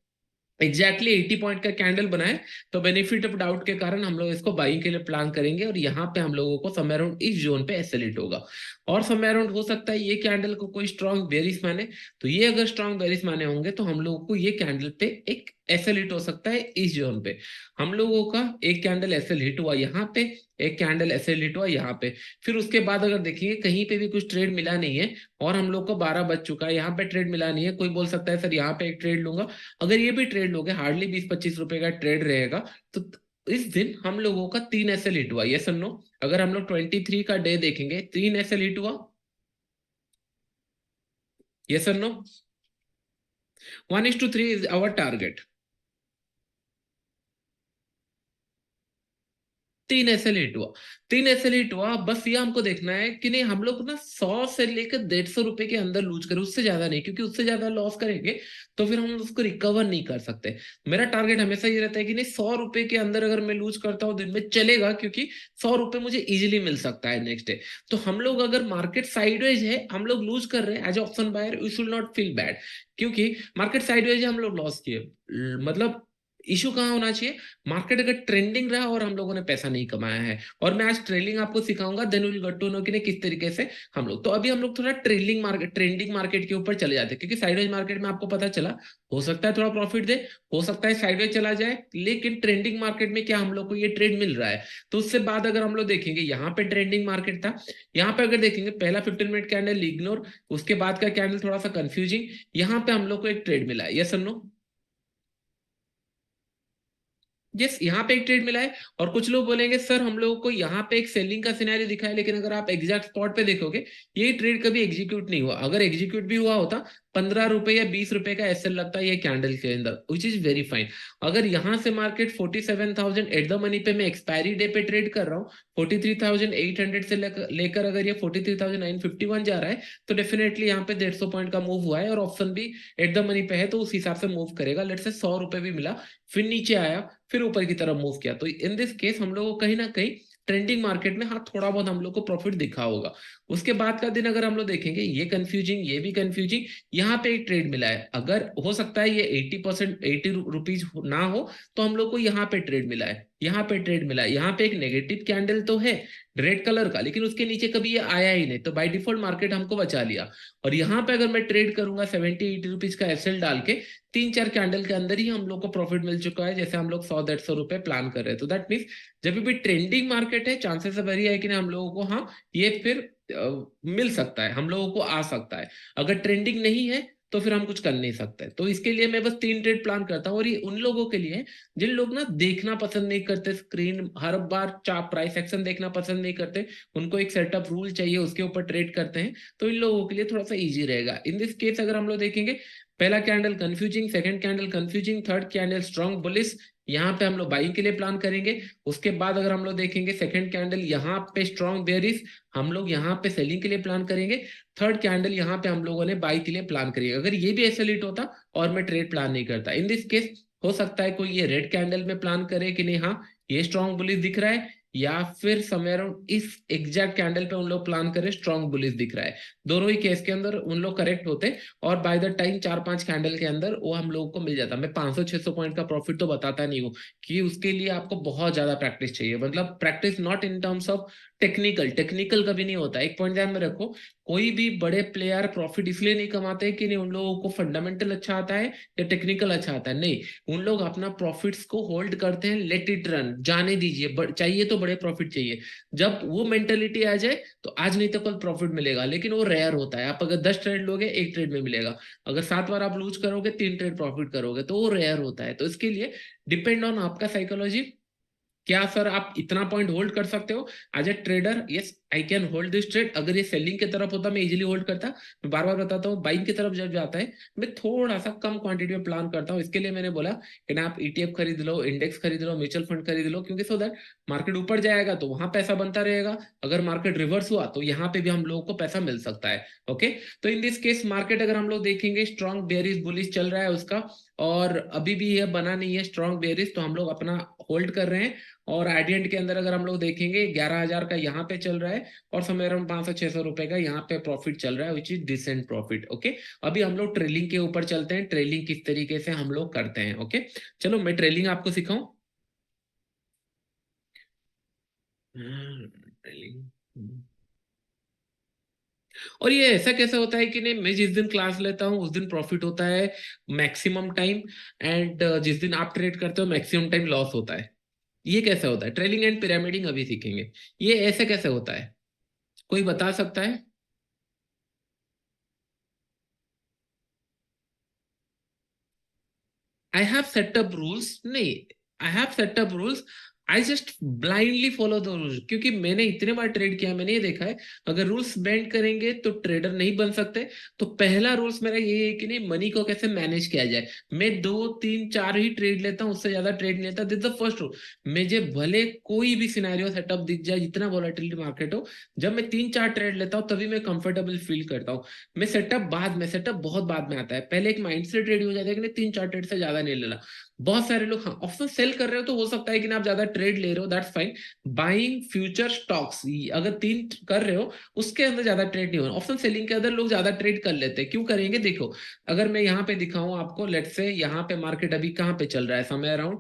एग्जैक्टली 80 पॉइंट का कैंडल बना है। तो बेनिफिट ऑफ डाउट के कारण हम लोग इसको बाइंग के लिए प्लान करेंगे, और यहाँ पे हम लोगों को समय अराउंड इस जोन पे एसएलिट होगा। और समय अराउंड हो सकता है ये कैंडल को कोई स्ट्रॉन्ग बेरिश माने, तो ये अगर स्ट्रॉन्ग बेरिश माने होंगे तो हम लोगों को ये कैंडल पे एक एसएल हिट हो सकता है इस जोन पे। हम लोगों का एक कैंडल एसएल हिट हुआ यहाँ पे, एक कैंडल एसएल हिट हुआ यहाँ पे, फिर उसके बाद अगर देखेंगे कहीं पे भी कुछ ट्रेड मिला नहीं है, और हम लोग को 12 बज चुका है, यहाँ पे ट्रेड मिला नहीं है। कोई बोल सकता है सर यहाँ पे एक ट्रेड लूंगा, अगर ये भी ट्रेड लोगे हार्डली 20-25 रुपए का ट्रेड रहेगा। तो इस दिन हम लोगों का 3 एसएल हिट हुआ, यस और नो? अगर हम लोग 23 का डे देखेंगे, 3 एसएल हिट हुआ, यस और no? 1:3 is our target. 3 SL hit हुआ, 3 एसएल हिट हुआ। बस ये हमको देखना है कि नहीं हम लोग ना 100 से लेकर 150 रुपए के अंदर लूज करें, उससे ज्यादा नहीं, क्योंकि उससे ज्यादा लॉस करेंगे तो फिर हम उसको रिकवर नहीं कर सकते। मेरा टारगेट हमेशा ये रहता है कि नहीं 100 रुपए के अंदर अगर मैं लूज करता हूँ दिन में चलेगा, क्योंकि 100 रुपए मुझे इजिली मिल सकता है नेक्स्ट डे। तो हम लोग अगर मार्केट साइडवेज है, हम लोग लूज कर रहे हैं as option buyer, we should not feel bad, क्योंकि मार्केट साइडवेज है, हम लोग लॉस किए। मतलब इशू कहाँ होना चाहिए, मार्केट अगर ट्रेंडिंग रहा और हम लोगों ने पैसा नहीं कमाया है, और मैं आज ट्रेलिंग आपको सिखाऊंगा, then will get to know कि नहीं किस तरीके से हम लोग। तो अभी हम लोग थोड़ा ट्रेंडिंग मार्केट के ऊपर चले जाते हैं, क्योंकि साइडवेज मार्केट में आपको पता चला हो सकता है थोड़ा प्रॉफिट दे, हो सकता है साइडवेज चला जाए, लेकिन ट्रेंडिंग मार्केट में क्या हम लोग को ये ट्रेड मिल रहा है। तो उससे बाद अगर हम लोग देखेंगे यहाँ पे ट्रेंडिंग मार्केट था, यहाँ पे अगर देखेंगे पहला 15 मिनट कैंडल इग्नोर, उसके बाद का कैंडल थोड़ा सा कंफ्यूजिंग, यहाँ पे हम लोग को एक ट्रेड मिला है, यस और नो? यस, यहाँ पे एक ट्रेड मिला है। और कुछ लोग बोलेंगे सर हम लोगों को यहाँ पे एक सेलिंग का सिनेरियो दिखा है, लेकिन अगर आप एग्जैक्ट स्पॉट पे देखोगे ये ट्रेड कभी एग्जीक्यूट नहीं हुआ। अगर एग्जीक्यूट भी हुआ होता 15 रुपए या 20 रुपए का एसएल लगता है ये कैंडल के अंदर, विच इज वेरी फाइन। अगर यहाँ से मार्केट 47,000 एट द मनी पे मैं एक्सपायरी डे पे ट्रेड कर रहा हूँ, 43,800 से लेकर अगर ये 43,951 जा रहा है, तो डेफिनेटली यहाँ पे 150 पॉइंट का मूव हुआ है, और ऑप्शन भी एट द मनी पे है, तो उस हिसाब से मूव करेगा। लेट से 100 रुपए भी मिला, फिर नीचे आया, फिर ऊपर की तरफ मूव किया, तो इन दिस केस हम लोग को कहीं ना कहीं ट्रेंडिंग मार्केट में हाँ थोड़ा बहुत हम लोग को प्रॉफिट दिखा होगा। उसके बाद का दिन अगर हम लोग देखेंगे, ये कंफ्यूजिंग, ये भी कंफ्यूजिंग, यहाँ पे एक ट्रेड मिला है, अगर हो सकता है ये 80%, 80 रुपीज ना हो, तो हम लोग को यहाँ पे ट्रेड मिला है, यहाँ पे ट्रेड मिला है। यहाँ पे एक नेगेटिव कैंडल तो है रेड कलर का, लेकिन उसके नीचे कभी ये आया ही नहीं, तो बाय डिफॉल्ट मार्केट हमको बचा लिया। और यहाँ पे अगर मैं ट्रेड करूंगा 70-80 रुपीज का एसएल डाल के, 3-4 कैंडल के अंदर ही हम लोग को प्रॉफिट मिल चुका है, जैसे हम लोग 100-150 रुपए प्लान कर रहे हैं। तो दैट मीन्स जब भी ट्रेंडिंग मार्केट है, चांसेस वेरी है कि ना हम लोगों को हाँ ये फिर मिल सकता है, हम लोगों को आ सकता है। अगर ट्रेंडिंग नहीं है तो फिर हम कुछ कर नहीं सकते। तो इसके लिए मैं बस 3 ट्रेड प्लान करता हूँ, और ये उन लोगों के लिए है जिन लोग ना देखना पसंद नहीं करते, स्क्रीन हर बार चाप प्राइस एक्शन देखना पसंद नहीं करते, उनको एक सेटअप रूल चाहिए, उसके ऊपर ट्रेड करते हैं, तो इन लोगों के लिए थोड़ा सा इजी रहेगा। इन दिस केस अगर हम लोग देखेंगे, पहला candle confusing, second candle confusing, third candle strong bullish, यहाँ पे हम लोग बाइंग के लिए प्लान करेंगे। उसके बाद अगर हम लोग देखेंगे सेकंड कैंडल यहाँ पे स्ट्रॉन्ग बेयरिश, हम लोग यहाँ पे सेलिंग के लिए प्लान करेंगे। थर्ड कैंडल यहाँ पे हम लोगों ने बाई के लिए प्लान करेंगे। अगर ये भी ऐसे लिट होता और मैं ट्रेड प्लान नहीं करता, इन दिस केस हो सकता है कोई ये रेड कैंडल में प्लान करे कि नहीं हाँ ये स्ट्रॉन्ग बुलिश दिख रहा है, या फिर समवेयर अराउंड इस एग्जैक्ट कैंडल पे उन लोग प्लान करें स्ट्रॉन्ग बुलिश दिख रहा है। दोनों ही केस के अंदर उन लोग करेक्ट होते, और बाय द टाइम 4-5 कैंडल के अंदर वो हम लोगों को मिल जाता। मैं 500-600 पॉइंट का प्रॉफिट तो बताता नहीं हूँ, कि उसके लिए आपको बहुत ज्यादा प्रैक्टिस चाहिए, मतलब practice not in terms of technical, technical कभी नहीं होता। एक पॉइंट ध्यान में रखो, कोई भी बड़े प्लेयर प्रॉफिट इसलिए नहीं कमाते कि नहीं उन लोगों को फंडामेंटल अच्छा आता है या टेक्निकल अच्छा आता है, नहीं, उन लोग अपना प्रॉफिट्स को होल्ड करते हैं, लेट इट रन, जाने दीजिए, चाहिए तो बड़े प्रॉफिट चाहिए। जब वो मेंटेलिटी आ जाए तो आज नहीं तो कल प्रॉफिट मिलेगा, लेकिन वो रेयर होता है। आप अगर 10 ट्रेड लोगे, एक ट्रेड में मिलेगा, अगर 7 बार आप लूज करोगे, 3 ट्रेड प्रॉफिट करोगे, तो वो रेयर होता है। तो इसके लिए डिपेंड ऑन आपका साइकोलॉजी, क्या सर आप इतना पॉइंट होल्ड कर सकते हो as a trader? Yes I can hold this trade. अगर ये सेलिंग की तरफ होता मैं इजीली होल्ड करता। मैं बार बार बताता हूँ, बाइंग की तरफ जब जाता है मैं थोड़ा सा कम क्वांटिटी में प्लान करता हूँ। इसके लिए मैंने बोला कि ना आप ईटीएफ खरीद लो, इंडेक्स खरीद लो, म्यूचुअल फंड खरीद लो, क्योंकि सो दैट मार्केट ऊपर जाएगा तो वहां पैसा बनता रहेगा, अगर मार्केट रिवर्स हुआ तो यहाँ पे भी हम लोगों को पैसा मिल सकता है। ओके, तो इन दिस केस मार्केट अगर हम लोग देखेंगे स्ट्रॉन्ग बेयरिश बुलिश चल रहा है उसका, और अभी भी ये बना नहीं है स्ट्रॉन्ग बेयरिश, तो हम लोग अपना होल्ड कर रहे हैं। और आइडियंट के अंदर अगर हम लोग देखेंगे 11,000 का यहाँ पे चल रहा है, और समय अराउंड 500-600 रुपए का यहाँ पे प्रॉफिट चल रहा है, which is decent profit. Okay, अभी हम लोग ट्रेलिंग के ऊपर चलते हैं, ट्रेलिंग किस तरीके से हम लोग करते हैं। ओके, चलो मैं ट्रेलिंग आपको सिखाऊं। ट्रेलिंग, और ये ऐसा कैसे होता है कि नहीं, मैं जिस दिन क्लास लेता हूँ उस दिन प्रॉफिट होता है मैक्सिमम टाइम, एंड जिस दिन आप ट्रेड करते हो मैक्सिमम टाइम लॉस होता है? ये कैसे होता है? ट्रेलिंग एंड पिरामिडिंग अभी सीखेंगे, ये ऐसे कैसे होता है? कोई बता सकता है? आई हैव सेटअप रूल्स नहीं, I have setup rules, I just blindly follow the rules, क्योंकि मैंने इतने बार ट्रेड किया, मैंने ये देखा है अगर रूल्स बेंड करेंगे तो ट्रेडर नहीं बन सकते। तो पहला रूल्स मेरा ये है कि नहीं, मनी को कैसे मैनेज किया जाए। मैं दो तीन चार ही ट्रेड लेता हूँ, उससे ज्यादा ट्रेड नहीं लेता, दिस द फर्स्ट रूल। मुझे भले कोई भी सिनेरियो सेटअप दिख जाए, जितना वॉलेटिलिटी मार्केट हो, जब मैं तीन चार ट्रेड लेता हूँ तभी मैं कंफर्टेबल फील करता हूँ। मैं सेटअप बाद में, सेटअप बहुत बाद में आता है, पहले एक माइंड से ट्रेड हो जाता है कि नहीं तीन चार ट्रेड से ज्यादा नहीं लेना। बहुत सारे लोग हाँ ऑप्शन सेल कर रहे हो तो हो सकता है कि ना आप ज्यादा ट्रेड ले रहे हो, that's fine. Buying future stocks अगर तीन कर रहे हो, उसके अंदर ज्यादा ट्रेड नहीं होना। ऑप्शन सेलिंग के अंदर लोग ज्यादा ट्रेड कर लेते हैं, क्यों करेंगे देखो। अगर मैं यहाँ पे दिखाऊं आपको, लेट से यहाँ पे मार्केट अभी कहाँ पे चल रहा है, समय अराउंड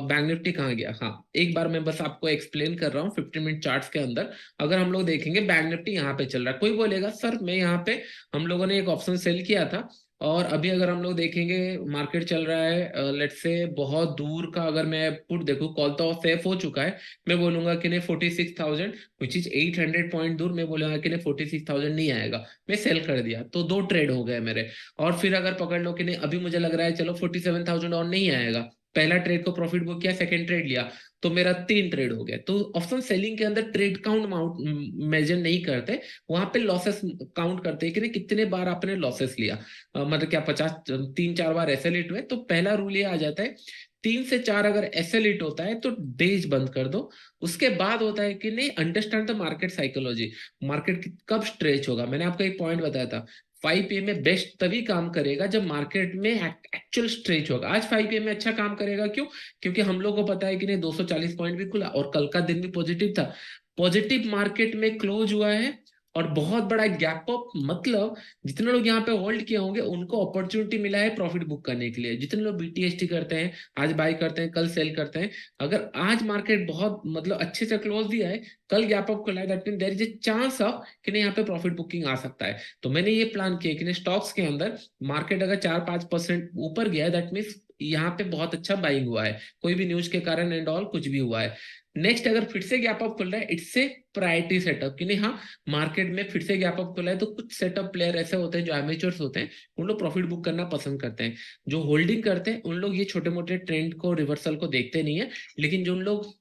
बैंक निफ्टी कहाँ गया, हाँ एक बार मैं बस आपको एक्सप्लेन कर रहा हूँ 15 मिनट चार्ट्स के अंदर। अगर हम लोग देखेंगे बैंक निफ्टी यहाँ पे चल रहा है, कोई बोलेगा सर मैं यहाँ पे, हम लोगों ने एक ऑप्शन सेल किया था, और अभी अगर हम लोग देखेंगे मार्केट चल रहा है लेट से बहुत दूर का, अगर मैं पुट देखूं, कॉल तो सेफ हो चुका है, मैं बोलूंगा कि नहीं 46,000 विच इज 800 पॉइंट दूर, मैं बोलूंगा कि नहीं 46,000 नहीं आएगा, मैं सेल कर दिया, तो दो ट्रेड हो गए मेरे। और फिर अगर पकड़ लो कि नहीं अभी मुझे लग रहा है चलो 47,000 और नहीं आएगा, पहला ट्रेड को प्रॉफिट बुक किया, सेकंड ट्रेड लिया, तो मेरा तीन ट्रेड हो गया। तो ऑप्शन सेलिंग के अंदर ट्रेड काउंट मेजर नहीं करते, वहां पे लॉसेस काउंट करते हैं कि नहीं कितने बार आपने लॉसेस लिया। मतलब क्या 50 तीन चार बार ऐसे लेट हुए, तो पहला रूल ये आ जाता है, तीन से चार अगर ऐसे लेट होता है तो डेज बंद कर दो। उसके बाद होता है कि नहीं understand the market psychology, market कब स्ट्रेच होगा। मैंने आपको एक पॉइंट बताया था, 5 PM में बेस्ट तभी काम करेगा जब मार्केट में एक्चुअल स्ट्रेच होगा। आज 5 PM में अच्छा काम करेगा, क्यों? क्योंकि हम लोग को पता है कि नहीं 240 पॉइंट भी खुला और कल का दिन भी पॉजिटिव था, पॉजिटिव मार्केट में क्लोज हुआ है, और बहुत बड़ा गैप अप, मतलब जितने लोग यहाँ पे होल्ड किए होंगे उनको अपॉर्चुनिटी मिला है प्रॉफिट बुक करने के लिए। जितने लोग बीटीएसटी करते हैं, आज बाय करते हैं कल सेल करते हैं, अगर आज मार्केट बहुत मतलब अच्छे से क्लोज दिया है, कल गैप अप खुला है, that mean there is a chance of कि नहीं यहाँ पे प्रॉफिट बुकिंग आ सकता है। तो मैंने ये प्लान किया कि नहीं स्टॉक्स के अंदर मार्केट अगर 4-5% ऊपर गया है, दैट मीन्स यहाँ पे बहुत अच्छा बाइंग हुआ है, कोई भी न्यूज के कारण एंड ऑल कुछ भी हुआ है। नेक्स्ट अगर फिर से गैप अप खुल रहा है, इट्स ए प्रायोरिटी सेटअप कि नहीं, हाँ मार्केट में फिर से गैप अप खुला है, तो कुछ सेटअप प्लेयर ऐसे होते हैं जो एमेचर्स होते हैं, उन लोग प्रॉफिट बुक करना पसंद करते हैं। जो होल्डिंग करते हैं उन लोग ये छोटे मोटे ट्रेंड को, रिवर्सल को देखते नहीं है। लेकिन जो उन लोग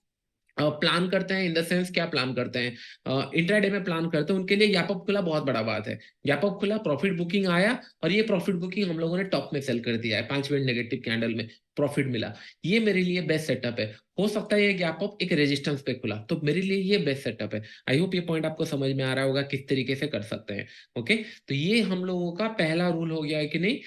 प्लान करते हैं, इन द सेंस क्या प्लान करते हैं, इंट्राडे में प्लान करते हैं, उनके लिए गैप अप खुला बहुत बड़ा बात है। गैप अप खुला, प्रॉफिट बुकिंग आया, और ये प्रॉफिट बुकिंग हम लोगों ने टॉप में सेल कर दिया है, 5 मिनट नेगेटिव कैंडल में प्रॉफिट मिला। ये मेरे लिए बेस्ट सेटअप है। हो सकता है ये गैप अप एक रेजिस्टेंस पे खुला, तो मेरे लिए ये बेस्ट सेटअप है। आई होप ये पॉइंट आपको समझ में आ रहा होगा किस तरीके से कर सकते हैं। ओके, तो ये हम लोगों का पहला रूल हो गया है कि नहीं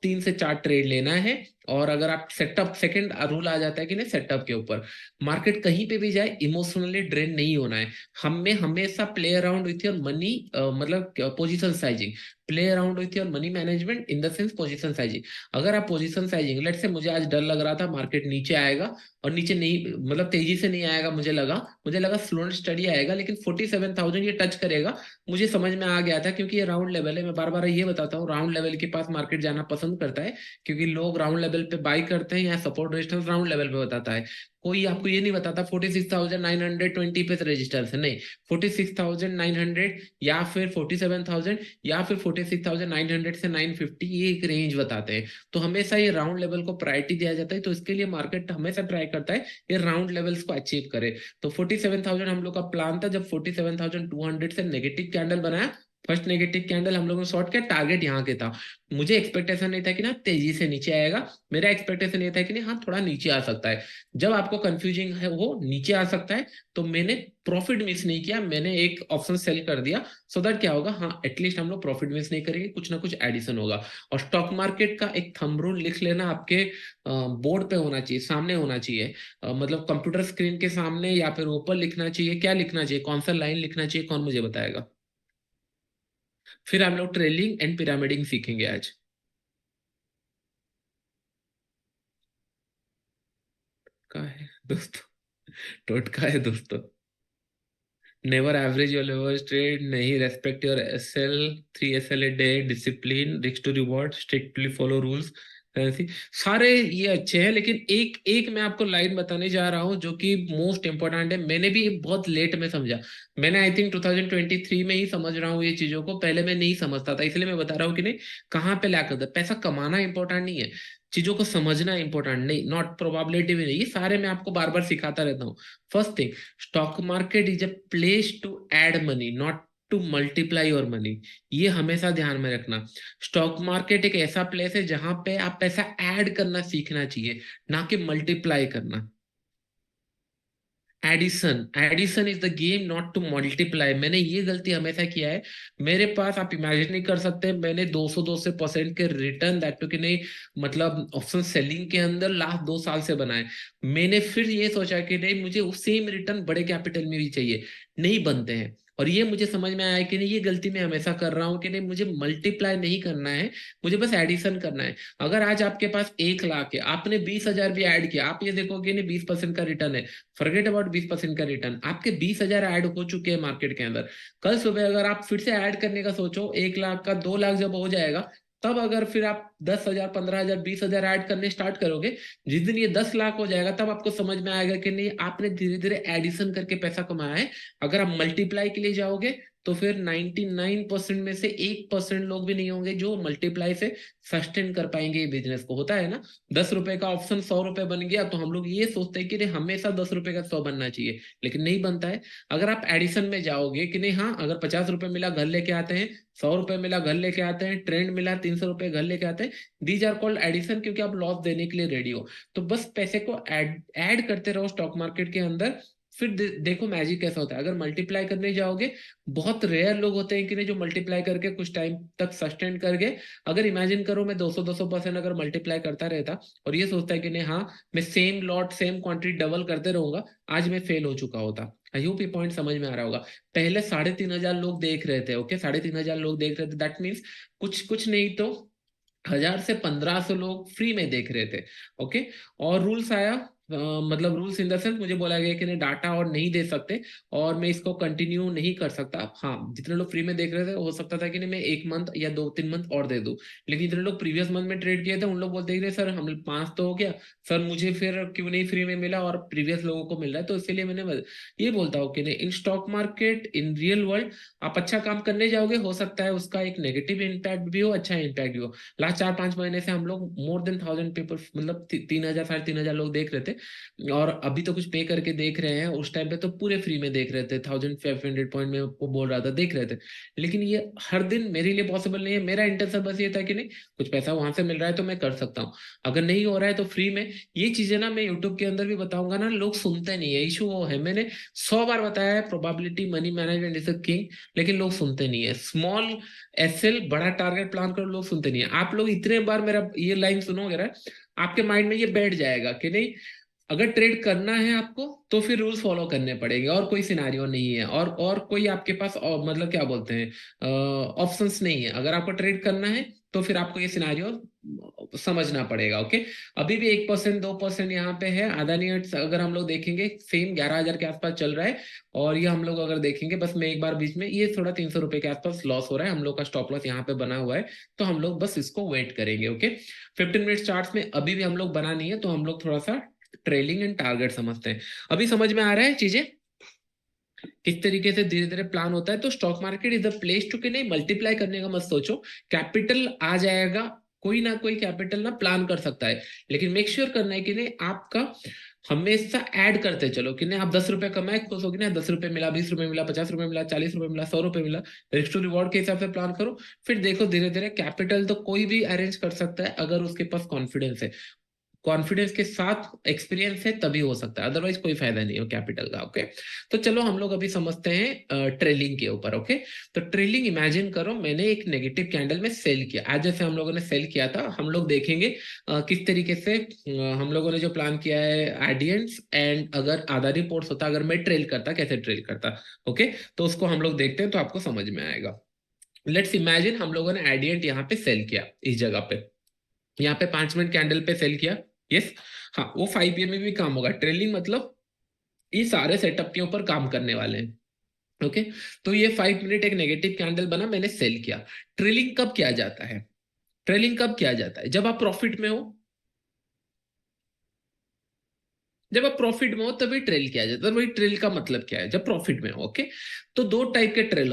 तीन से चार ट्रेड लेना है। और अगर आप सेटअप, सेकंड रूल आ जाता है कि नहीं सेटअप के ऊपर, मार्केट कहीं पे भी जाए इमोशनली ड्रेन नहीं होना है। हमें हमेशा play around with your money, मतलब position sizing, play around with your money management in the sense position sizing. अगर आप पोजीशन साइजिंग, लेट से मुझे आज डर लग रहा था मार्केट नीचे आएगा, और नीचे नहीं मतलब तेजी से नहीं आएगा, मुझे लगा स्लो एंड स्टडी आएगा, लेकिन 47,000 ये टच करेगा, मुझे समझ में आ गया था, क्योंकि ये राउंड लेवल है। मैं बार बार ये बताता हूँ, राउंड लेवल के पास मार्केट जाना पसंद करता है, क्योंकि लोग राउंड लेवल पे बाई करते हैं, या सपोर्ट रेजिस्टेंस राउंड लेवल पे बताता है। कोई आपको ये नहीं बताता 46,920 पे रजिस्टर्स है, नहीं, 46,900 या फिर 47,000 या फिर 46,900 से 950, ये एक रेंज बताते हैं। तो हमेशा ये राउंड लेवल को प्रायोरिटी दिया जाता है, तो इसके लिए मार्केट हमेशा ट्राई करता है ये राउंड लेवल्स को अचीव करे। तो 47,000 हम लोग का प्लान था, जब 47,200 से नेगेटिव कैंडल बनाया, फर्स्ट नेगेटिव कैंडल हम लोगों ने शॉर्ट किया, टारगेट यहाँ के था। मुझे एक्सपेक्टेशन नहीं था कि ना तेजी से नीचे आएगा, मेरा एक्सपेक्टेशन ये था कि नहीं हाँ थोड़ा नीचे आ सकता है। जब आपको कंफ्यूजिंग है वो नीचे आ सकता है, तो मैंने प्रॉफिट मिस नहीं किया, मैंने एक ऑप्शन सेल कर दिया, सो दैट क्या होगा, हाँ एटलीस्ट हम लोग प्रॉफिट मिस नहीं करेंगे, कुछ ना कुछ एडिशन होगा। और स्टॉक मार्केट का एक थंब रूल लिख लेना, आपके बोर्ड पे होना चाहिए, सामने होना चाहिए, मतलब कंप्यूटर स्क्रीन के सामने, या फिर ऊपर लिखना चाहिए। क्या लिखना चाहिए, कौन सा लाइन लिखना चाहिए, कौन मुझे बताएगा? फिर हम लोग ट्रेलिंग एंड पिरामिडिंग सीखेंगे आज। का है दोस्तों, टोटका है दोस्तों। Never average your levers trade, नहीं respect your SL, 3 SL a day, discipline, risk to reward, strictly follow rules, ऐसी सारे ये अच्छे हैं। लेकिन एक एक मैं आपको लाइन बताने जा रहा हूँ जो कि मोस्ट इंपॉर्टेंट है। मैंने भी बहुत लेट में समझा। मैंने आई थिंक 2023 में ही समझ रहा हूँ ये चीजों को, पहले मैं नहीं समझता था, इसलिए मैं बता रहा हूँ कि नहीं कहाँ पे लैक होता है। पैसा कमाना इंपॉर्टेंट नहीं है, चीजों को समझना इंपॉर्टेंट नहीं, नॉट प्रोबेबिलिटी भी नहीं, ये सारे मैं आपको बार बार सिखाता रहता हूँ। First thing, stock market is a place to add money, not to multiply your money. ये हमेशा ध्यान में रखना। स्टॉक मार्केट एक ऐसा प्लेस है जहां पे आप पैसा ऐड करना सीखना चाहिए, ना कि मल्टीप्लाई करना। Addition, addition is the game, not to multiply. मैंने ये गलती हमेशा किया है। मेरे पास आप इमेजिन नहीं कर सकते, मैंने 200 के रिटर्न दैट टू कि नहीं, मतलब ऑप्शन सेलिंग के अंदर लास्ट 2 साल से बनाए। मैंने फिर ये सोचा कि नहीं, मुझे उस सेम रिटर्न बड़े कैपिटल में भी चाहिए, नहीं बनते हैं। और ये मुझे समझ में आया कि नहीं, ये गलती मैं हमेशा कर रहा हूँ कि नहीं, मुझे मल्टीप्लाई नहीं करना है, मुझे बस एडिशन करना है। अगर आज आपके पास 1 लाख है, आपने 20,000 भी ऐड किया, आप ये देखोगे नहीं 20% का रिटर्न है। फॉरगेट अबाउट 20% का रिटर्न, आपके 20,000 ऐड हो चुके हैं मार्केट के अंदर। कल सुबह अगर आप फिर से ऐड करने का सोचो, 1 लाख का 2 लाख जब हो जाएगा, तब अगर फिर आप 10,000, 15,000, 20,000 ऐड करने स्टार्ट करोगे, जिस दिन ये 10 लाख हो जाएगा, तब आपको समझ में आएगा कि नहीं, आपने धीरे धीरे एडिशन करके पैसा कमाया है। अगर आप मल्टीप्लाई के लिए जाओगे तो फिर 99% में से 1% लोग भी नहीं होंगे जो मल्टीप्लाई से सस्टेन कर पाएंगे ये बिजनेस को। होता है ना, 10 रुपए का ऑप्शन 100 रुपए बन गया, तो हम लोग ये सोचते हैं कि नहीं, हमेशा 10 रुपए का 100 बनना चाहिए, लेकिन नहीं बनता है। अगर आप एडिशन में जाओगे कि नहीं, हाँ अगर 50 रुपए मिला घर लेके आते हैं, 100 रुपए मिला घर लेके आते हैं, ट्रेंड मिला 300 रुपए घर लेके आते हैं, दीज आर कॉल्ड एडिशन, क्योंकि आप लॉस देने के लिए रेडी हो। तो बस पैसे को ऐड ऐड करते रहो स्टॉक मार्केट के अंदर। फिर देखो मैजिक कैसा होता है। अगर मल्टीप्लाई करने जाओगे, बहुत रेयर लोग होते हैं कि नहीं जो मल्टीप्लाई करके कुछ टाइम तक सस्टेन कर गए। अगर इमेजिन करो मैं 200-200% अगर मल्टीप्लाई करता रहता और ये सोचता है कि नहीं हाँ मैं same lot same quantity double करते रहूंगा, आज मैं फेल हो चुका होता। आई होप ये पॉइंट समझ में आ रहा होगा। पहले 3,500 लोग देख रहे थे, ओके, 3,500 लोग देख रहे थे, दैट मीन्स कुछ कुछ नहीं तो 1,000 से 1,500 लोग फ्री में देख रहे थे। ओके, और रूल्स आया, मतलब रूल्स इन द सेंस मुझे बोला गया कि नहीं डाटा और नहीं दे सकते, और मैं इसको कंटिन्यू नहीं कर सकता। हाँ, जितने लोग फ्री में देख रहे थे हो सकता था कि नहीं मैं 1 मंथ या 2-3 मंथ और दे दूं, लेकिन जितने लोग प्रीवियस मंथ में ट्रेड किए थे उन लोग बोलते हैं सर हम 5 तो हो गया, सर मुझे फिर क्यों नहीं फ्री में मिला और प्रीवियस लोगों को मिल रहा है। तो इसीलिए मैंने ये बोलता हूँ कि नहीं, in stock market in real world आप अच्छा काम करने जाओगे, हो सकता है उसका एक नेगेटिव इम्पैक्ट भी हो, अच्छा इम्पैक्ट भी हो। लास्ट 4-5 महीने से हम लोग मोर देन 1,000 पीपल, मतलब 3,000 3,500 लोग देख रहे थे, और अभी तो कुछ पे करके देख रहे हैं। उस टाइम पे तो पूरे फ्री में देख रहे थे, 1,500 पॉइंट में वो बोल रहा था देख रहे थे। लेकिन ये हर दिन मेरे लिए पॉसिबल नहीं है। मेरा इंटेंशन बस ये था कि नहीं, कुछ पैसा वहां से मिल रहा है तो मैं कर सकता हूँ, अगर नहीं हो रहा है तो फ्री में। ये चीजें ना मैं यूट्यूब के अंदर भी बताऊंगा ना, लोग सुनते नहीं है। इशू वो है, मैंने 100 बार बताया है, probability money management is a king, लेकिन लोग सुनते नहीं है। स्मॉल एसएल बड़ा टारगेट प्लान करो, लोग सुनते नहीं है। आप लोग इतने बार मेरा ये लाइन सुनोगे ना, आपके माइंड में ये बैठ जाएगा कि नहीं, अगर ट्रेड करना है आपको तो फिर रूल्स फॉलो करने पड़ेंगे, और कोई सिनारियो नहीं है, और कोई आपके पास मतलब क्या बोलते हैं ऑप्शंस नहीं है। अगर आपको ट्रेड करना है तो फिर आपको ये सिनारियो समझना पड़ेगा। ओके, अभी भी 1%, 2% यहाँ पे है। अदानी एर्ट्स अगर हम लोग देखेंगे सेम 11,000 के आसपास चल रहा है, और ये हम लोग अगर देखेंगे, बस मैं एक बार बीच में, ये थोड़ा 300 रुपए के आसपास लॉस हो रहा है, हम लोग का स्टॉप लॉस यहाँ पे बना हुआ है, तो हम लोग बस इसको वेट करेंगे। ओके, 15 मिनट चार्ट में अभी भी हम लोग बना नहीं है, तो हम लोग थोड़ा सा ट्रेलिंग एंड टारगेट समझते हैं। अभी समझ में आ रहा है चीजें किस तरीके से धीरे धीरे प्लान होता है। तो stock market is the place to, कि नहीं मल्टीप्लाई करने का मत सोचो, कैपिटल आ जाएगा, कोई ना कोई कैपिटल ना प्लान कर सकता है, लेकिन मेक श्योर करना है कि नहीं आपका हमेशा ऐड करते चलो, कि नहीं आप 10 रुपए कमाए खुश हो, कि नहीं 10 रुपए मिला, 20 रुपए मिला, 50 रुपए मिला, 40 रुपए मिला, 100 रुपए मिला, रिस्क टू रिवॉर्ड के हिसाब से प्लान करो। फिर देखो धीरे धीरे कैपिटल तो कोई भी अरेंज कर सकता है अगर उसके पास कॉन्फिडेंस है, कॉन्फिडेंस के साथ एक्सपीरियंस है तभी हो सकता है, अदरवाइज कोई फायदा नहीं हो कैपिटल का। ओके, तो चलो हम लोग अभी समझते हैं ट्रेलिंग के ऊपर। ओके, तो ट्रेलिंग इमेजिन करो मैंने एक नेगेटिव कैंडल में सेल किया, आज जैसे हम लोगों ने सेल किया था, हम लोग देखेंगे किस तरीके से हम लोगों ने जो प्लान किया है एडियंट्स, एंड अगर आधा रिपोर्ट्स होता, अगर मैं ट्रेल करता कैसे ट्रेल करता। ओके, तो उसको हम लोग देखते हैं तो आपको समझ में आएगा। लेट्स इमेजिन हम लोगों ने एडियंट यहाँ पे सेल किया, इस जगह पे, यहाँ पे 5 मिनट कैंडल पे सेल किया। यस, हाँ वो 5 ईयर में भी काम होगा। ट्रेलिंग मतलब ये सारे सेटअप के ऊपर काम करने वाले हैं। ओके, तो ये 5 मिनट एक नेगेटिव कैंडल बना, मैंने सेल किया। ट्रेलिंग कब किया जाता है? ट्रेलिंग कब किया जाता है? जब आप प्रॉफिट में हो। जब आप प्रॉफिट में हो तभी ट्रेल किया जाता है। वही ट्रेल का मतलब क्या है? जब प्रॉफिट में हो। ओके, तो दो टाइप के ट्रेल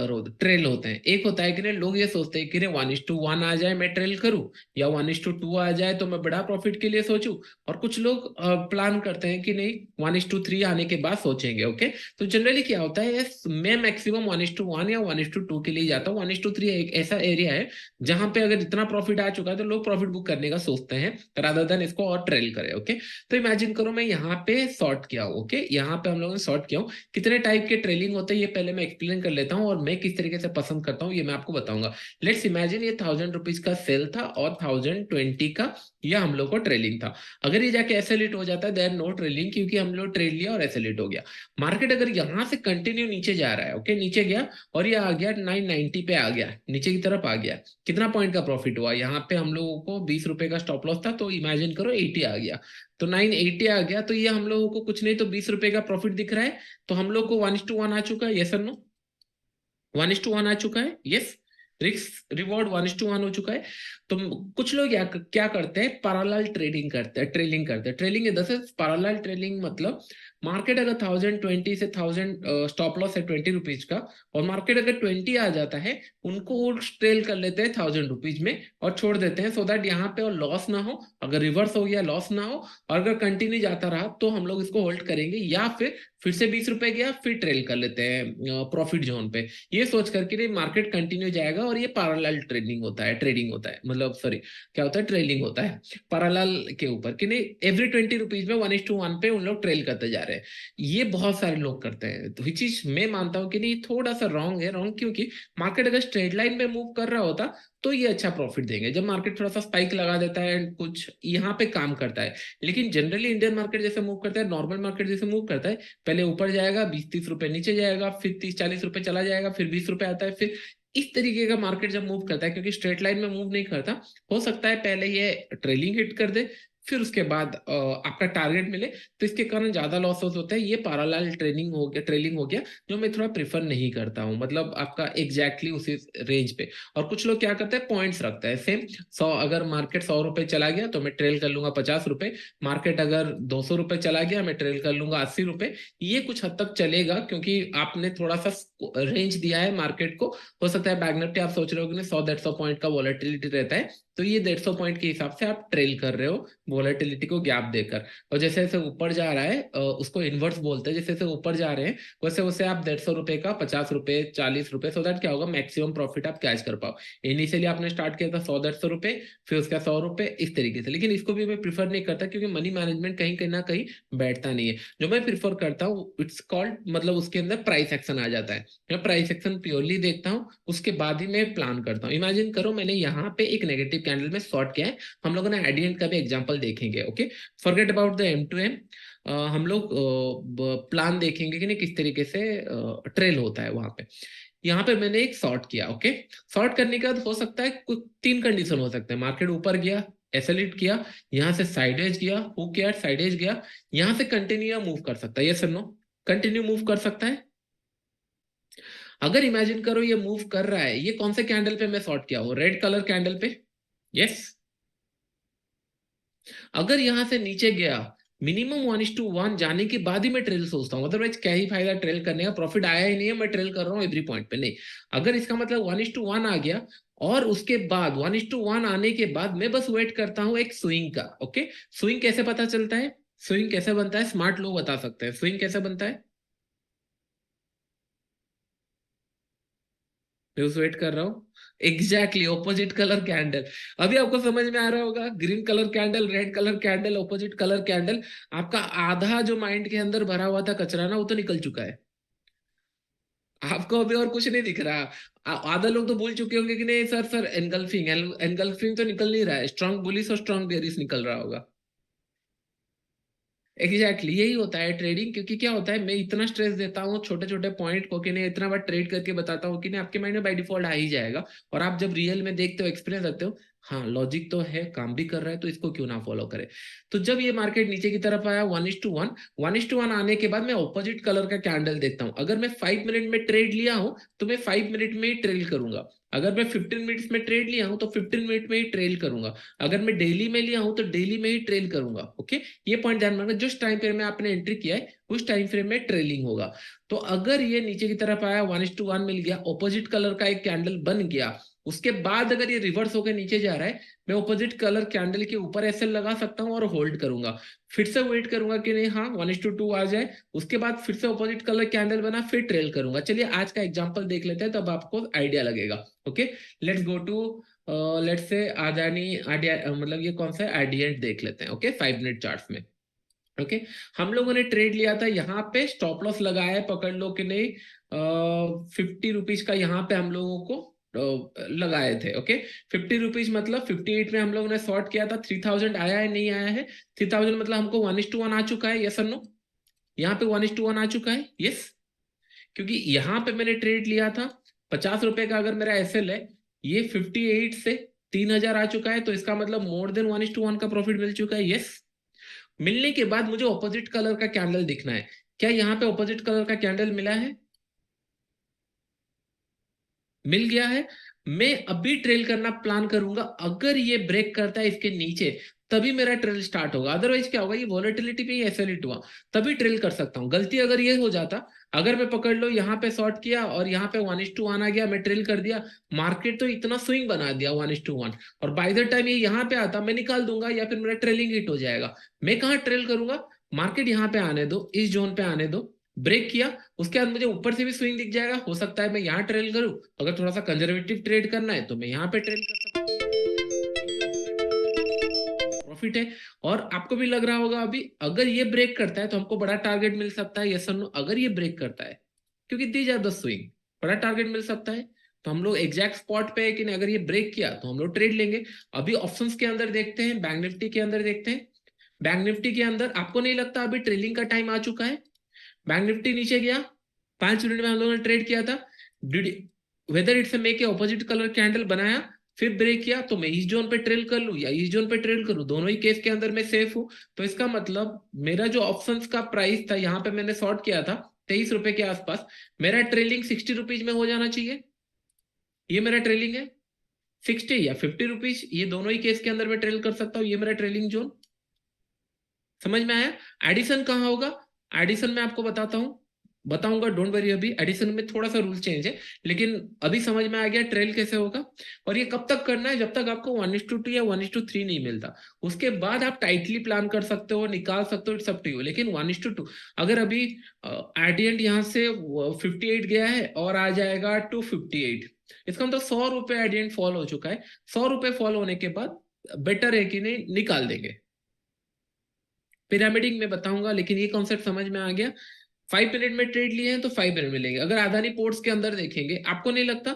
होते हैं। एक होता है कि नहीं, लोग ये सोचते हैं कि नहीं 1:1 आ जाए मैं ट्रेल करूं, या 1:2 आ जाए तो मैं बड़ा प्रॉफिट के लिए सोचूं। और कुछ लोग प्लान करते हैं कि नहीं 1:3 आने के बाद सोचेंगे। ओके, तो जनरली क्या होता है, मैं मैक्सिमम 1:1 या 1:2 के लिए जाता हूँ। 1:3 एक ऐसा एरिया है जहां पे अगर इतना प्रॉफिट आ चुका है तो लोग प्रॉफिट बुक करने का सोचते हैं, रादर देन इसको और ट्रेल करें। ओके, तो इमेजिन करो मैं यहाँ पे सॉर्ट किया हूँ। ओके, यहाँ पे हम लोगों ने सॉर्ट किया हूँ। कितने टाइप के ट्रेलिंग होते हैं ये पहले मैं एक्सप्लेन कर लेता हूँ, और मैं किस तरीके से पसंद करता हूँ ये मैं आपको बताऊंगा। लेट्स इमेजिन ये 1000 रुपीज का सेल था और 1020 का यह हम लोग को ट्रेलिंग था। अगर ये जाके एसएलिट हो जाता है देयर नो ट्रेलिंग, क्योंकि हम लोग ट्रेड लिया और एसएलिट हो गया। मार्केट अगर यहाँ से कंटिन्यू नीचे जा रहा है, ओके नीचे गया और ये आ गया 990 पे आ गया, नीचे की तरफ आ गया, कितना पॉइंट का प्रॉफिट हुआ? यहाँ पे हम लोगों को 20 रुपए का स्टॉप लॉस था, तो इमेजिन करो 80 आ गया। तो 980 आ गया, तो ये हम लोगों को कुछ नहीं तो 20 रुपए का प्रॉफिट दिख रहा है। तो हम लोग को 1:1 आ चुका है, यस और नो? 1:1 आ चुका है, यस। रिस्क रिवॉर्ड 1:1 हो चुका है। तो कुछ लोग क्या करते हैं, पैरेलल ट्रेडिंग करते हैं, ट्रेलिंग करते हैं। Trailing in the sense, parallel trailing मतलब मार्केट अगर 1020 से 1000 स्टॉप लॉस है 20 रुपीज का, और मार्केट अगर 20 आ जाता है, उनको वो ट्रेल कर लेते हैं 1000 रुपीज में और छोड़ देते हैं, सो दैट यहाँ पे और लॉस ना हो। अगर रिवर्स हो गया लॉस ना हो, और अगर कंटिन्यू जाता रहा तो हम लोग इसको होल्ड करेंगे, या फिर से 20 रुपए गया फिर ट्रेल कर लेते हैं प्रॉफिट जोन पे। ये सोच करके नहीं, मार्केट कंटिन्यू जाएगा, और ये पैरेलल ट्रेडिंग होता है, मतलब सॉरी, क्या होता है, ट्रेलिंग होता है पैरेलल के ऊपर, कि नहीं एवरी 20 रुपीज में 1:1 पे उन लोग ट्रेल करते जा रहे हैं। ये बहुत सारे लोग करते हैं, तो ये चीज मैं मानता हूँ कि नहीं थोड़ा सा रॉन्ग है। रॉन्ग क्योंकि मार्केट अगर स्ट्रेट लाइन में मूव कर रहा होता तो ये अच्छा प्रॉफिट देंगे। जब मार्केट थोड़ा सा स्पाइक लगा देता है कुछ यहाँ पे काम करता है, लेकिन जनरली इंडियन मार्केट जैसे मूव करता है, नॉर्मल मार्केट जैसे मूव करता है, पहले ऊपर जाएगा 20-30 रुपए, नीचे जाएगा फिर 30-40 रुपए चला जाएगा, फिर 20 रुपए आता है, फिर इस तरीके का मार्केट जब मूव करता है, क्योंकि स्ट्रेट लाइन में मूव नहीं करता, हो सकता है पहले ये ट्रेलिंग हिट कर दे, फिर उसके बाद आपका टारगेट मिले, तो इसके कारण ज्यादा लॉसेस होते हैं। ये पैरेलल ट्रेनिंग हो गया, ट्रेलिंग हो गया, जो मैं थोड़ा प्रेफर नहीं करता हूँ, मतलब आपका एग्जैक्टली उसी रेंज पे। और कुछ लोग क्या करते हैं, पॉइंट्स रखते हैं सेम। 100, अगर मार्केट 100 रुपए चला गया तो मैं ट्रेल कर लूंगा 50 रुपए। मार्केट अगर 200 रुपए चला गया मैं ट्रेल कर लूंगा 80 रुपए। ये कुछ हद तक चलेगा, क्योंकि आपने थोड़ा सा रेंज दिया है मार्केट को। हो सकता है बैक निफ्टी आप सोच रहे हो कि 100-150 पॉइंट का वॉलेटिलिटी रहता है, तो ये 150 पॉइंट के हिसाब से आप ट्रेल कर रहे हो वॉलेटिलिटी को गैप देकर। और जैसे जैसे ऊपर जा रहा है उसको इन्वर्स बोलते हैं, जैसे जैसे ऊपर जा रहे हैं वैसे वैसे आप 150 रुपए का 50 रुपए 40 रुपए, सो दैट क्या होगा, मैक्सिमम प्रॉफिट आप कैच कर पाओ। इनिशियली आपने स्टार्ट किया था 100-150 रुपए, फिर उसका 100 रुपए, इस तरीके से। लेकिन इसको भी मैं प्रीफर नहीं करता, क्योंकि मनी मैनेजमेंट कहीं कहीं ना कहीं बैठता नहीं है। जो मैं प्रीफर करता हूँ इट्स कॉल्ड, मतलब उसके अंदर प्राइस एक्शन आ जाता है। मैं प्राइस एक्शन प्योरली देखता हूँ, उसके बाद ही मैं प्लान करता हूँ। इमेजिन करो मैंने यहाँ पे एक नेगेटिव कैंडल में शॉर्ट किया है, हम लोगों ने एडियंट का भी एग्जांपल देखेंगे। Okay, forget about the M2M। हम लोग प्लान देखेंगे कि नहीं किस तरीके से ट्रेल होता है वहां पे। यहाँ पे मैंने एक शॉर्ट किया। ओके, शॉर्ट करने के बाद हो सकता है कुछ तीन कंडीशन हो सकते हैं। मार्केट ऊपर गया, एसएलिट किया, यहाँ से साइडेज गया, हुक किया, साइडेज गया, यहाँ से कंटिन्यू मूव कर सकता है, यस और नो? कंटिन्यू मूव कर सकता है। अगर इमेजिन करो ये मूव कर रहा है, ये कौन से कैंडल पे मैं शॉर्ट किया हूँ, रेड कलर कैंडल पे, यस। अगर यहां से नीचे गया, मिनिमम 1:1 जाने के बाद ही मैं ट्रेल सोचता हूँ, अदरवाइज क्या ही फायदा ट्रेल करने का, प्रॉफिट आया ही नहीं है, मैं ट्रेल कर रहा हूँ एवरी पॉइंट पे, नहीं। अगर इसका मतलब 1:1 आ गया, और उसके बाद 1:1 आने के बाद मैं बस वेट करता हूँ एक स्विंग का। ओके, स्विंग कैसे पता चलता है, स्विंग कैसे बनता है, स्मार्ट लोग बता सकते हैं स्विंग कैसे बनता है। मैं उस वेट कर रहा हूँ, एग्जैक्टली ऑपोजिट कलर कैंडल। अभी आपको समझ में आ रहा होगा, green colour candle, red colour candle, opposite colour candle. आपका आधा जो माइंड के अंदर भरा हुआ था कचरा ना, वो तो निकल चुका है। आपको अभी और कुछ नहीं दिख रहा। आधा लोग तो भूल चुके होंगे कि नहीं सर, सर एनगल्फिंग, एनगल्फिंग तो निकल नहीं रहा है, स्ट्रॉन्ग बुलिस और स्ट्रॉन्ग बेरिस निकल रहा होगा। एग्जैक्टली यही होता है ट्रेडिंग। क्योंकि क्या होता है, मैं इतना स्ट्रेस देता हूँ छोटे छोटे पॉइंट को, कि नहीं इतना बार ट्रेड करके बताता हूँ कि नहीं आपके माइंड में बाय डिफॉल्ट आ ही जाएगा। और आप जब रियल में देखते हो, एक्सपीरियंस रखते हो, हाँ लॉजिक तो है, काम भी कर रहा है, तो इसको क्यों ना फॉलो करे। तो जब ये मार्केट नीचे की तरफ आया 1:1, 1:1 आने के बाद मैं ऑपोजिट कलर का कैंडल देखता हूँ। अगर मैं 5 मिनट में ट्रेड लिया हूँ तो मैं 5 मिनट में ही ट्रेल करूंगा। अगर मैं 15 मिनट्स में ट्रेड लिया हूँ तो 15 मिनट में ही ट्रेल करूंगा। अगर मैं डेली में लिया हूँ तो डेली में ही ट्रेल करूंगा। ओके, ये पॉइंट ध्यान में रखना। जिस टाइम फ्रेम में आपने एंट्री किया है उस टाइम फ्रेम में ट्रेलिंग होगा। तो अगर ये नीचे की तरफ आया, 1:1 मिल गया, ऑपोजिट कलर का एक कैंडल बन गया, उसके बाद अगर ये रिवर्स होकर नीचे जा रहा है, मैं ऑपोजिट कलर कैंडल के ऊपर एसएल लगा सकता हूँ और होल्ड करूंगा। फिर से वेट करूंगा कि नहीं, हाँ 1:2 आ जाए, उसके बाद फिर से ऑपोजिट कलर कैंडल बना, फिर ट्रेल करूंगा। चलिए आज का एग्जांपल देख लेते हैं, तब आपको आइडिया लगेगा। Okay, let's go to let's say Adani मतलब ये कौन सा है, एडिएंट देख लेते हैं। ओके, 5 मिनट चार्ट में। ओके, हम लोगों ने ट्रेड लिया था यहाँ पे, स्टॉप लॉस लगाया है, पकड़ लो कि नहीं, 50 रुपीज का यहाँ पे हम लोगों को लगाए थे। ओके, 50 रुपीज मतलब 58 में हम लोगों ने शॉर्ट किया था। 3000 आया है, नहीं आया है? 3000 मतलब हमको 1:1 आ चुका है, यस और नो? यहाँ पे 1:1 आ चुका है, यस। क्योंकि यहाँ पे मैंने ट्रेड लिया था 50 रुपए का, अगर मेरा एसएल है, ये 58 से 3000 आ चुका है, तो इसका मतलब मोर देन 1:1 का प्रॉफिट मिल चुका है, यस। मिलने के बाद मुझे ऑपोजिट कलर का कैंडल दिखना है। क्या यहाँ पे ऑपोजिट कलर का कैंडल मिला है? मिल गया है। मैं अभी ट्रेल करना प्लान करूंगा। अगर ये ब्रेक करता है इसके नीचे, तभी मेरा ट्रेल स्टार्ट होगा। अदरवाइज क्या होगा, ये वॉलेटिलिटी पे ही ऐसे लिट हुआ, तभी ट्रेल कर सकता हूँ। गलती अगर ये हो जाता, अगर मैं पकड़ लो यहाँ पे शॉर्ट किया और यहाँ पे 1:1 आ गया, मैं ट्रेल कर दिया, मार्केट तो इतना स्विंग बना दिया 1:1, और बाय द टाइम ये यहाँ पे आता, मैं निकाल दूंगा या फिर मेरा ट्रेलिंग हिट हो जाएगा। मैं कहाँ ट्रेल करूंगा, मार्केट यहाँ पे आने दो, इस जोन पे आने दो, ब्रेक किया, उसके बाद मुझे ऊपर से भी स्विंग दिख जाएगा। हो सकता है मैं यहाँ ट्रेल करूं, अगर थोड़ा सा कंजर्वेटिव ट्रेड करना है तो मैं यहाँ पे ट्रेल कर सकता हूँ, प्रॉफिट है। और आपको भी लग रहा होगा अभी, अगर ये ब्रेक करता है तो हमको बड़ा टारगेट मिल सकता है, यस और नो? अगर ये ब्रेक करता है, क्योंकि दीज आर द स्विंग, बड़ा टारगेट मिल सकता है। तो हम लोग एग्जैक्ट स्पॉट पे है कि नहीं, अगर ये ब्रेक किया तो हम लोग ट्रेड लेंगे। अभी ऑप्शंस के अंदर देखते हैं, बैंक निफ्टी के अंदर देखते हैं। बैंक निफ्टी के अंदर आपको नहीं लगता अभी ट्रेलिंग का टाइम आ चुका है? बैंक निफ्टी नीचे गया, 5 मिनट में हम लोगों ने ट्रेड किया था, whether it's make a opposite colour candle बनाया, फिर ब्रेक किया, तो मैं इस जोन पे ट्रेल कर लूं या इस जोन पे ट्रेल करूं, दोनों ही केस के अंदर मैं सेफ हूं। तो इसका मतलब मेरा जो ऑप्शंस का प्राइस था, यहाँ पे मैंने शॉर्ट किया था 23 रुपए के आसपास, मेरा ट्रेलिंग 60 रुपीज में हो जाना चाहिए। ये मेरा ट्रेलिंग है 60 या 50 रुपीज, ये दोनों ही केस के अंदर मैं ट्रेल कर सकता हूँ, ये मेरा ट्रेलिंग जोन। समझ में आया? एडिशन कहाँ होगा? एडिशन में आपको बताता हूँ, बताऊंगा, डोंट वरी। अभी एडिशन में थोड़ा सा रूल चेंज है, लेकिन अभी समझ में आ गया ट्रेल कैसे होगा। और ये कब तक करना है, जब तक आपको 1:2 या 1:3 नहीं मिलता। उसके बाद आप टाइटली प्लान कर सकते हो, निकाल सकते हो, इट्स अप टू यू। लेकिन 1:2, अगर अभी एडियंट यहाँ से 58 गया है और आ जाएगा 258, इसका मतलब 100 रुपए एडियंट फॉल हो चुका है। 100 रुपए फॉल होने के बाद बेटर है कि नहीं, निकाल देंगे। पिरामिडिंग में बताऊंगा, लेकिन ये कॉन्सेप्ट समझ में आ गया। 5 मिनट में ट्रेड लिए हैं तो 5 मिनट मिलेंगे। अगर अदानी पोर्ट्स के अंदर देखेंगे, आपको नहीं लगता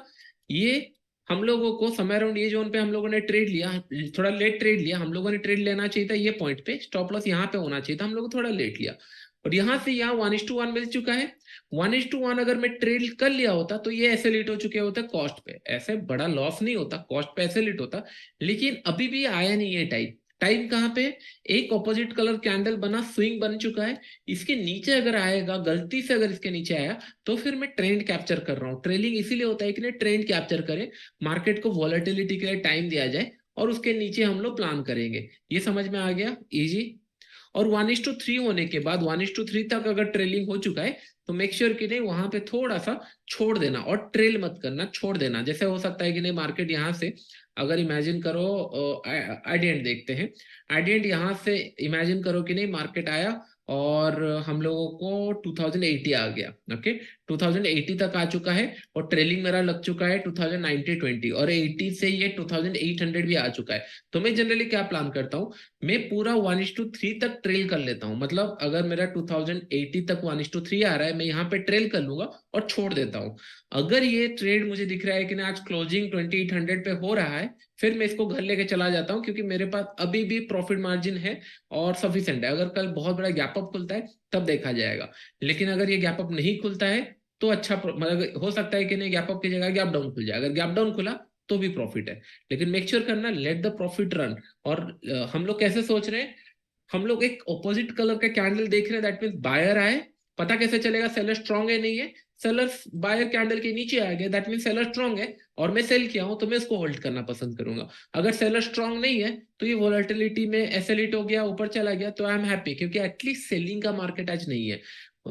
ये हम लोगों को समय अराउंड ये जोन पे हम लोगों ने ट्रेड लिया, थोड़ा लेट ट्रेड लिया, हम लोगों ने ट्रेड लेना चाहिए था ये पॉइंट पे, स्टॉप लॉस यहाँ पे होना चाहिए था, हम लोग थोड़ा लेट लिया, और यहाँ से यहाँ 1:1 मिल चुका है। 1:1 अगर मैं ट्रेड कर लिया होता तो ये ऐसे लेट हो चुके होते कॉस्ट पे, ऐसे बड़ा लॉस नहीं होता, कॉस्ट पे ऐसे लेट होता। लेकिन अभी भी आया नहीं है टाइम। टाइम कहाँ पे? एक ऑपोजिट कलर कैंडल बना, स्विंग बन चुका है, इसके नीचे अगर आएगा, गलती से अगर इसके नीचे आया, तो फिर मैं ट्रेंड कैप्चर कर रहा हूँ। ट्रेलिंग इसीलिए होता है कि नहीं, ट्रेंड कैप्चर करें, मार्केट को वॉलेटिलिटी के लिए टाइम दिया जाए, और उसके नीचे हम लोग प्लान करेंगे। ये समझ में आ गया? इजी। और 1:3 होने के बाद 1:3 तक अगर ट्रेलिंग हो चुका है, तो मेक श्योर कि नहीं वहां पे थोड़ा सा छोड़ देना, और ट्रेल मत करना, छोड़ देना। जैसे हो सकता है कि नहीं मार्केट यहाँ से, अगर इमेजिन करो, आइडियंट देखते हैं, आइडियंट यहाँ से इमेजिन करो कि नहीं मार्केट आया और हम लोगों को 2080 आ गया। ओके, 2080 तक आ चुका है, और ट्रेलिंग मेरा लग चुका है 2090-20, और 80 से ये 2800 भी आ चुका है। तो मैं जनरली क्या प्लान करता हूँ, मैं पूरा 1:3 तक ट्रेल कर लेता हूँ। मतलब अगर मेरा 2080 तक 1:3 आ रहा है, मैं यहाँ पे ट्रेल कर लूंगा और छोड़ देता हूँ। अगर ये ट्रेड मुझे दिख रहा है कि ना आज क्लोजिंग 2800 पे हो रहा है, फिर मैं इसको घर लेके चला जाता हूँ, क्योंकि मेरे पास अभी भी प्रॉफिट मार्जिन है और सफिशिएंट है। अगर कल बहुत बड़ा गैप अप खुलता है तब देखा जाएगा, लेकिन अगर ये गैप अप नहीं खुलता है तो अच्छा मतलब हो सकता है कि नहीं, गैप अप की जगह गैप डाउन खुल जाए। अगर गैप डाउन खुला तो भी प्रॉफिट है। लेकिन मेक श्योर करना लेट द प्रॉफिट रन। और हम लोग कैसे सोच रहे हैं, हम लोग एक ऑपोजिट कलर का कैंडल देख रहे हैं, दैट मीन्स बायर आए, पता कैसे चलेगा सेलर स्ट्रांग है नहीं है, सेलर बायर कैंडल के नीचे आ गया, दैट मीन्स सेलर स्ट्रांग है और मैं सेल किया हूं तो मैं इसको होल्ड करना पसंद करूंगा। अगर सेलर स्ट्रांग नहीं है तो ये वोलेटिलिटी में एसएलइट हो गया, ऊपर चला गया, तो आई एम हैप्पी, क्योंकि एटलीस्ट सेलिंग का मार्केट आज नहीं है।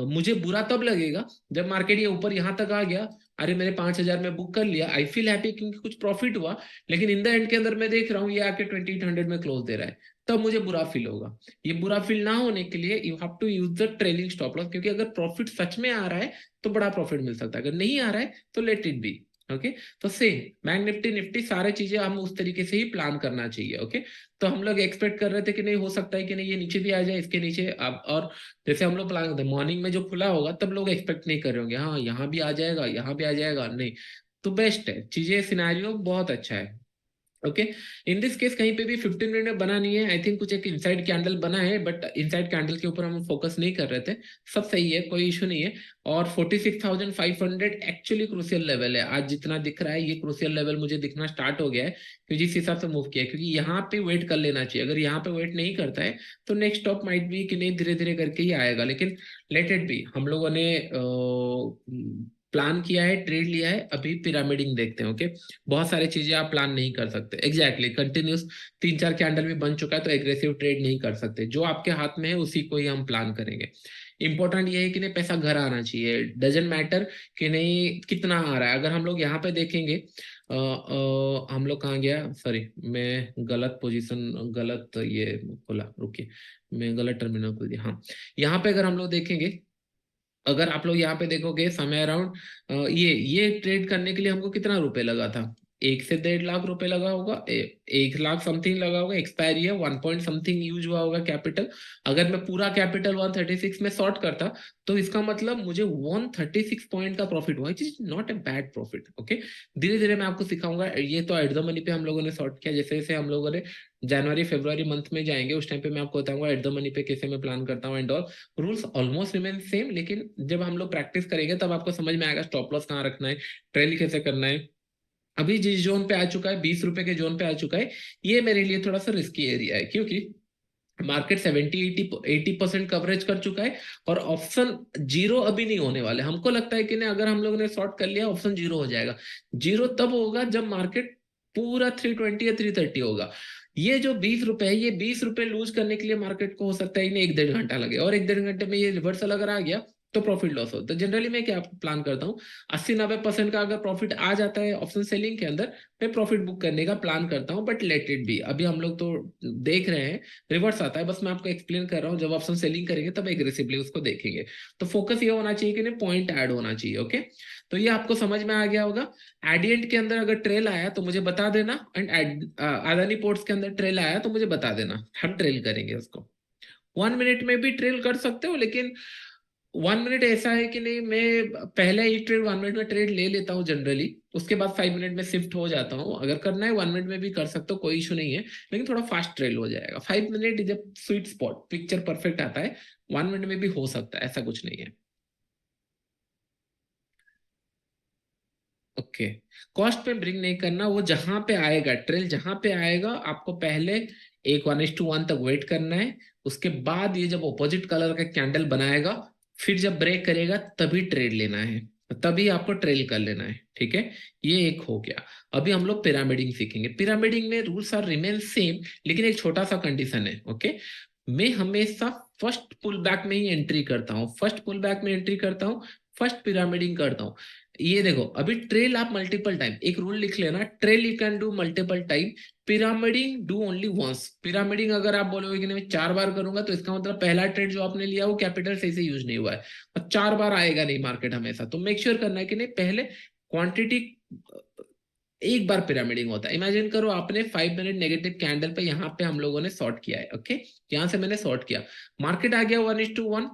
मुझे बुरा तब लगेगा जब मार्केट ये ऊपर यहां तक आ गया, अरे मैंने 5,000 में बुक कर लिया, आई फील हैप्पी क्योंकि कुछ प्रॉफिट हुआ, लेकिन इन द एंड के अंदर मैं देख रहा हूँ ये आके 2800 में क्लोज दे रहा है, तब मुझे बुरा फील होगा। ये बुरा फील ना होने के लिए you have to use the trailing stop loss, क्योंकि अगर प्रॉफिट सच में आ रहा है तो बड़ा प्रॉफिट मिल सकता है, अगर नहीं आ रहा है तो लेट इट बी। ओके, तो सेम बैंक निफ्टी निफ्टी सारे चीजें हम उस तरीके से ही प्लान करना चाहिए। ओके, तो हम लोग एक्सपेक्ट कर रहे थे कि नहीं हो सकता है कि नहीं ये नीचे भी आ जाए, इसके नीचे अब, और जैसे हम लोग प्लान करते हैं मॉर्निंग में जो खुला होगा तब लोग एक्सपेक्ट नहीं कर रहे होंगे, हाँ यहाँ भी आ जाएगा यहाँ भी आ जाएगा, नहीं। तो बेस्ट है चीजें, सिनेरियो बहुत अच्छा है। ओके, इन दिस केस कहीं पे भी 15 मिनट में बना नहीं है, आई थिंक कुछ एक इनसाइड कैंडल बना है, बट इनसाइड कैंडल के ऊपर हम फोकस नहीं कर रहे थे, सब सही है, कोई इशू नहीं है। और 46,500 एक्चुअली क्रूशियल लेवल है, आज जितना दिख रहा है ये क्रूशियल लेवल मुझे दिखना स्टार्ट हो गया है, क्योंकि जिस हिसाब से मूव किया है, क्योंकि यहाँ पे वेट कर लेना चाहिए, अगर यहाँ पे वेट नहीं करता है तो नेक्स्ट स्टॉप माइट भी कि नहीं धीरे धीरे करके ही आएगा, लेकिन लेट इट बी। हम लोगों ने प्लान किया है, ट्रेड लिया है, अभी पिरामिडिंग देखते हैं। ओके, बहुत सारी चीजें आप प्लान नहीं कर सकते, एग्जैक्टली कंटिन्यूस 3-4 कैंडल भी बन चुका है तो एग्रेसिव ट्रेड नहीं कर सकते, जो आपके हाथ में है उसी को ही हम प्लान करेंगे। इंपॉर्टेंट ये है कि नहीं पैसा घर आना चाहिए, डजेंट मैटर कि नहीं कितना आ रहा है। अगर हम लोग यहाँ पे देखेंगे, हम लोग कहाँ गया, सॉरी मैं गलत पोजीशन, गलत ये खोला, रुकिए मैं गलत टर्मिनल खोल दिया। हाँ, यहाँ पे अगर हम लोग देखेंगे, अगर आप लोग यहाँ पे देखोगे समय अराउंड ये ट्रेड करने के लिए हमको कितना रुपए लगा था, 1 से 1.5 लाख रुपए लगा होगा, 1 लाख समथिंग लगा होगा, एक्सपायरी है 1 पॉइंट समथिंग यूज हुआ होगा कैपिटल। अगर मैं पूरा कैपिटल 136 में सॉर्ट करता तो इसका मतलब मुझे 136 पॉइंट का प्रॉफिट हुआ, it is not a bad profit. Okay, धीरे धीरे मैं आपको सिखाऊंगा, ये तो एट द मनी पे हम लोगों ने सॉर्ट किया, जैसे जैसे हम लोगों ने जनवरी फरवरी मंथ में जाएंगे उस टाइम पे मैं आपको बताऊंगा एट द मनी पे कैसे मैं प्लान करता हूँ and all. Rules almost remain same, लेकिन जब हम लोग प्रैक्टिस करेंगे तब आपको समझ में आएगा स्टॉप लॉस कहाँ रखना है, ट्रेल कैसे करना है। अभी जिस जोन पे आ चुका है, 20 रुपए के जोन पे आ चुका है, ये मेरे लिए थोड़ा सा रिस्की एरिया है, क्योंकि मार्केट 70-80% कवरेज कर चुका है और ऑप्शन जीरो अभी नहीं होने वाले। हमको लगता है कि नहीं अगर हम लोगों ने शॉर्ट कर लिया ऑप्शन जीरो हो जाएगा, जीरो तब होगा जब मार्केट पूरा 320 या 330 होगा। ये जो 20 रुपए है, ये 20 रुपए लूज करने के लिए मार्केट को हो सकता है इन्हें 1-1.5 घंटा लगे, और 1-1.5 घंटे में ये रिवर्सल अगर आ गया तो प्रॉफिट लॉस हो। तो जनरली मैं क्या प्लान करता हूँ, 80-90% का अगर प्रॉफिट आ जाता है ऑप्शन सेलिंग के अंदर, मैं प्रॉफिट बुक करने का प्लान करता हूँ, बट लेट इट बी। अभी हम लोग तो देख रहे हैं रिवर्स आता है, बस मैं आपको एक्सप्लेन कर रहा हूँ, जब ऑप्शन सेलिंग करेंगे तब एग्रेसिवली उसको देखेंगे। तो फोकस ये होना चाहिए कि नहीं पॉइंट ऐड होना चाहिए। ओके, तो ये आपको समझ में आ गया होगा। एडियंट के अंदर अगर ट्रेल आया तो मुझे बता देना, एंड अदानी पोर्ट्स के अंदर ट्रेल आया तो मुझे बता देना, हम ट्रेल करेंगे उसको। 1 मिनट में भी ट्रेल कर सकते हो, लेकिन 1 मिनट ऐसा है कि नहीं मैं पहले ही ट्रेड 1 मिनट में ट्रेड ले लेता हूँ जनरली, उसके बाद 5 मिनट में शिफ्ट हो जाता हूँ। अगर करना है 1 मिनट में भी कर सकते हो, कोई इशू नहीं है, लेकिन थोड़ा फास्ट ट्रेल हो जाएगा। 5 मिनट जब स्वीट स्पॉट पिक्चर परफेक्ट आता है, 1 मिनट में भी हो सकता है, ऐसा कुछ नहीं है। ओके, कॉस्ट पे ब्रिंग नहीं करना, वो जहां पे आएगा ट्रेल जहां पे आएगा आपको पहले एक 1:1 तक वेट करना है, उसके बाद ये जब ऑपोजिट कलर का कैंडल बनाएगा फिर जब ब्रेक करेगा तभी ट्रेड लेना है, तभी आपको ट्रेल कर लेना है। ठीक है, ये एक हो गया। अभी हम लोग पिरामिडिंग सीखेंगे। पिरामिडिंग में रूल्स आर रिमेन सेम, लेकिन एक छोटा सा कंडीशन है। ओके, मैं हमेशा फर्स्ट पुल बैक में ही एंट्री करता हूँ, फर्स्ट पुल बैक में एंट्री करता हूँ, फर्स्ट पिरामिडिंग करता हूँ। ये देखो अभी ट्रेल आप मल्टीपल टाइम, एक रूल लिख लेना, trail you can do multiple time, pyramiding do only once. Pyramiding अगर आप बोलोगे कि नहीं मैं 4 बार करूंगा, तो इसका मतलब पहला ट्रेड जो आपने लिया वो कैपिटल सही से यूज नहीं हुआ है, और 4 बार आएगा नहीं मार्केट हमेशा। तो मेक श्योर करना है कि नहीं पहले क्वांटिटी, एक बार पिरामिडिंग होता है। इमेजिन करो आपने 5 मिनट नेगेटिव कैंडल पे यहाँ पे हम लोगों ने शॉर्ट किया है। ओके, यहाँ से मैंने शॉर्ट किया, मार्केट आ गया 1:1।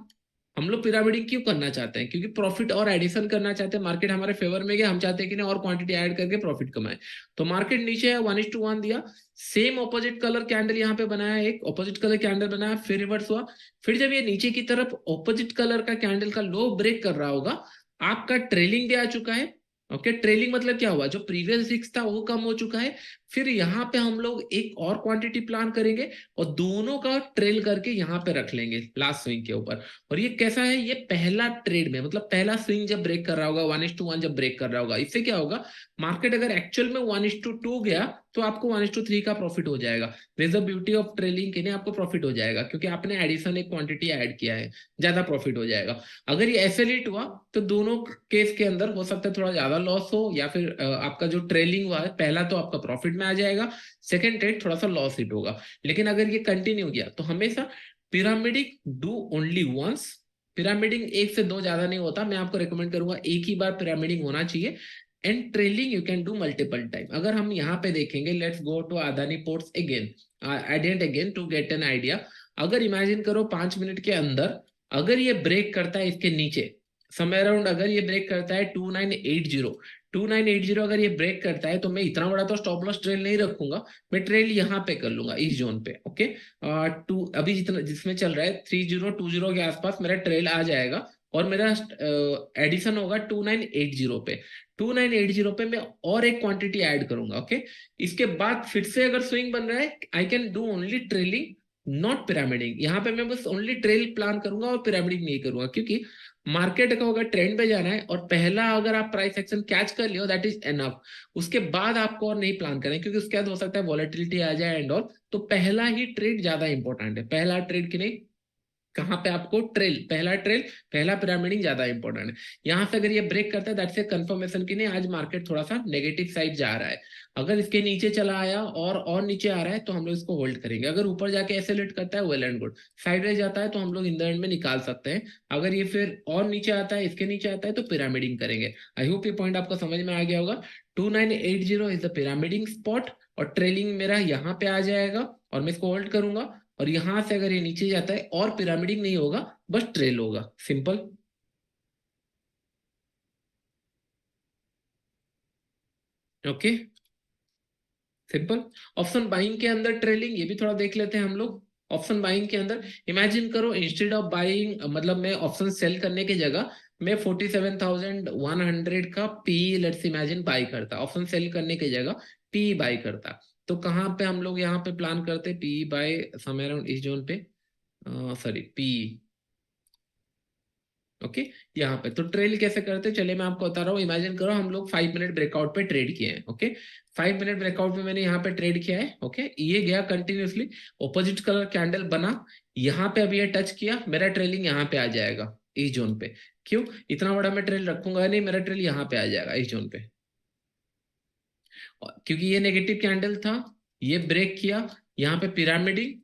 हम लोग पिरामिडिंग क्यों करना चाहते हैं, क्योंकि प्रॉफिट और एडिशन करना चाहते हैं, मार्केट हमारे फेवर में गया, हम चाहते हैं कि नहीं और क्वांटिटी ऐड करके प्रॉफिट कमाए। तो मार्केट नीचे है, 1:1 दिया, सेम ऑपोजिट कलर कैंडल यहाँ पे बनाया, एक ऑपोजिट कलर कैंडल बनाया, फिर रिवर्स हुआ। फिर जब ये नीचे की तरफ ऑपोजिट कलर का कैंडल का लो ब्रेक कर रहा होगा, आपका ट्रेलिंग भी आ चुका है, ओके, ट्रेलिंग मतलब क्या हुआ, जो प्रीवियस रिस्क था वो कम हो चुका है। फिर यहाँ पे हम लोग एक और क्वांटिटी प्लान करेंगे और दोनों का ट्रेल करके यहाँ पे रख लेंगे लास्ट स्विंग के ऊपर। और ये कैसा है, ये पहला ट्रेड में, मतलब पहला स्विंग जब ब्रेक कर रहा होगा, 1:1 जब ब्रेक कर रहा होगा, इससे क्या होगा, मार्केट अगर एक्चुअल में 1:2 गया तो आपको 1:3 का प्रॉफिट हो जाएगा। This the beauty of trailing, कि नहीं आपको प्रॉफिट हो जाएगा क्योंकि आपने एडिशन एक क्वांटिटी ऐड किया है, ज्यादा प्रॉफिट हो जाएगा। अगर ये एसेलेट हुआ तो दोनों केस के अंदर हो सकता है थोड़ा ज्यादा लॉस हो, या फिर आपका जो ट्रेलिंग हुआ है पहला तो आपका प्रॉफिट में आ जाएगा, सेकंड ट्रेड थोड़ा सा लॉस हिट होगा। लेकिन अगर ये कंटिन्यू किया तो हमेशा पिरामिडिक डू ओनली वंस। पिरामिडिंग एक से दो ज्यादा नहीं होता, मैं आपको रिकमेंड करूंगा एक ही बार पिरामिडिंग होना चाहिए। And trailing you can do multiple time. अगर हम यहाँ पे देखेंगे, let's go to Adani ports again, एडेंट again to get an idea. अगर इमेजिन करो 5 मिनट के अंदर अगर ये ब्रेक करता है इसके नीचे समय अराउंड, अगर ये ब्रेक करता है 2980 अगर ये ब्रेक करता है तो मैं इतना बड़ा तो स्टॉप लॉस ट्रेल नहीं रखूंगा, मैं ट्रेल यहाँ पे कर लूंगा इस जोन पे। ओके, टू अभी जितना जिसमें चल रहा है 3020 के आसपास मेरा ट्रेल आ जाएगा और मेरा एडिशन होगा 2980 पे। 2980 पे मैं और एक क्वांटिटी ऐड करूंगा। ओके, इसके बाद फिर से अगर स्विंग बन रहा है I can do only trailing, not pyramiding. यहाँ पे मैं बस ओनली ट्रेल प्लान करूंगा और पिरामिडिंग नहीं करूंगा, क्योंकि मार्केट का अगर ट्रेंड पे जाना है और पहला अगर आप प्राइस एक्शन कैच कर लियो दैट इज एनफ। उसके बाद आपको और नहीं प्लान करें, क्योंकि उसके बाद हो सकता है वॉलेटिलिटी आ जाए एंड ऑल। तो पहला ही ट्रेड ज्यादा इंपॉर्टेंट है, पहला ट्रेड की नहीं, कहाँ पे आपको ट्रेल, पहला ट्रेल, पहला पिरामिडिंग ज्यादा इंपॉर्टेंट है। यहां से अगर ये ब्रेक करता है दैट्स ए कंफर्मेशन की नहीं आज मार्केट थोड़ा सा नेगेटिव साइड जा रहा है। अगर इसके नीचे चला आया और नीचे आ रहा है तो हम लोग इसको होल्ड करेंगे। अगर ऊपर जाके एसेलेट करता है वेल एंड गुड, साइडवेज जाता है तो हम लोग इन द एंड में निकाल सकते हैं। अगर ये फिर और नीचे आता है, इसके नीचे आता है तो पिरामिडिंग करेंगे। आई होप ये पॉइंट आपको समझ में आ गया होगा। 2980 इज द पिरामिडिंग स्पॉट और ट्रेलिंग मेरा यहाँ पे आ जाएगा और मैं इसको होल्ड करूंगा। और यहां से अगर ये नीचे जाता है और पिरामिडिंग नहीं होगा, बस ट्रेल होगा, simple. Okay, simple. Option buying के अंदर ट्रेलिंग ये भी थोड़ा देख लेते हैं हम लोग। ऑप्शन बाइंग के अंदर इमेजिन करो इंस्टेड ऑफ बाइंग, मतलब मैं ऑप्शन सेल करने की जगह मैं 47,100 का पी लेट्स इमेजिन बाई करता, ऑप्शन सेल करने की जगह पी बाई करता। तो कहाँ पे हम लोग यहाँ पे प्लान करते पी बाय समय अराउंड इस जोन पे, सॉरी पी। ओके, यहाँ पे तो ट्रेल कैसे करते हैं चलिए मैं आपको बता रहा हूँ। इमेजिन करो हम लोग 5 मिनट ब्रेकआउट पे ट्रेड किए हैं। ओके, 5 मिनट ब्रेकआउट में मैंने यहाँ पे ट्रेड किया है। ओके, ये गया कंटिन्यूसली, ऑपोजिट कलर कैंडल बना, यहाँ पे अभी ये टच किया, मेरा ट्रेलिंग यहाँ पे आ जाएगा इस जोन पे। क्यों, इतना बड़ा मैं ट्रेल रखूंगा नहीं, मेरा ट्रेल यहाँ पे आ जाएगा इस जोन पे। क्योंकि ये नेगेटिव कैंडल था, ये ब्रेक किया, यहाँ पे पिरामिडिंग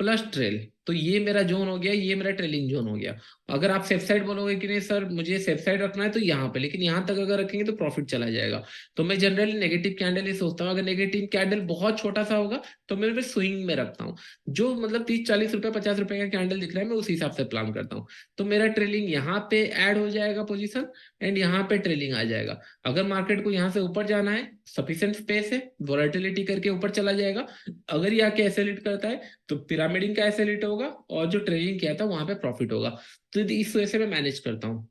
प्लस ट्रेल, तो ये मेरा जोन हो गया, ये मेरा ट्रेलिंग जोन हो गया। अगर आप सेफ साइड बोलोगे कि नहीं सर मुझे सेफ साइड रखना है तो यहाँ पे, लेकिन यहाँ तक अगर रखेंगे तो प्रॉफिट चला जाएगा। तो मैं जनरली नेगेटिव कैंडल ही सोचता हूँ, अगर नेगेटिव कैंडल बहुत छोटा सा होगा तो मैं स्विंग में रखता हूँ। जो मतलब 30-40 रुपए 50 रुपए का कैंडल दिख रहा है मैं उस हिसाब से प्लान करता हूँ। तो मेरा ट्रेलिंग यहाँ पे ऐड हो जाएगा पोजिशन, एंड यहाँ पे ट्रेलिंग आ जाएगा। अगर मार्केट को यहाँ से ऊपर जाना है, सफिशिएंट स्पेस है, वोलेटिलिटी करके ऊपर चला जाएगा। अगर ये आके एसेलेट करता है तो पिरामिडिंग का एसेलेट होगा और जो ट्रेडिंग किया था वहां पे प्रॉफिट होगा। तो इस वजह से मैं मैनेज करता हूँ।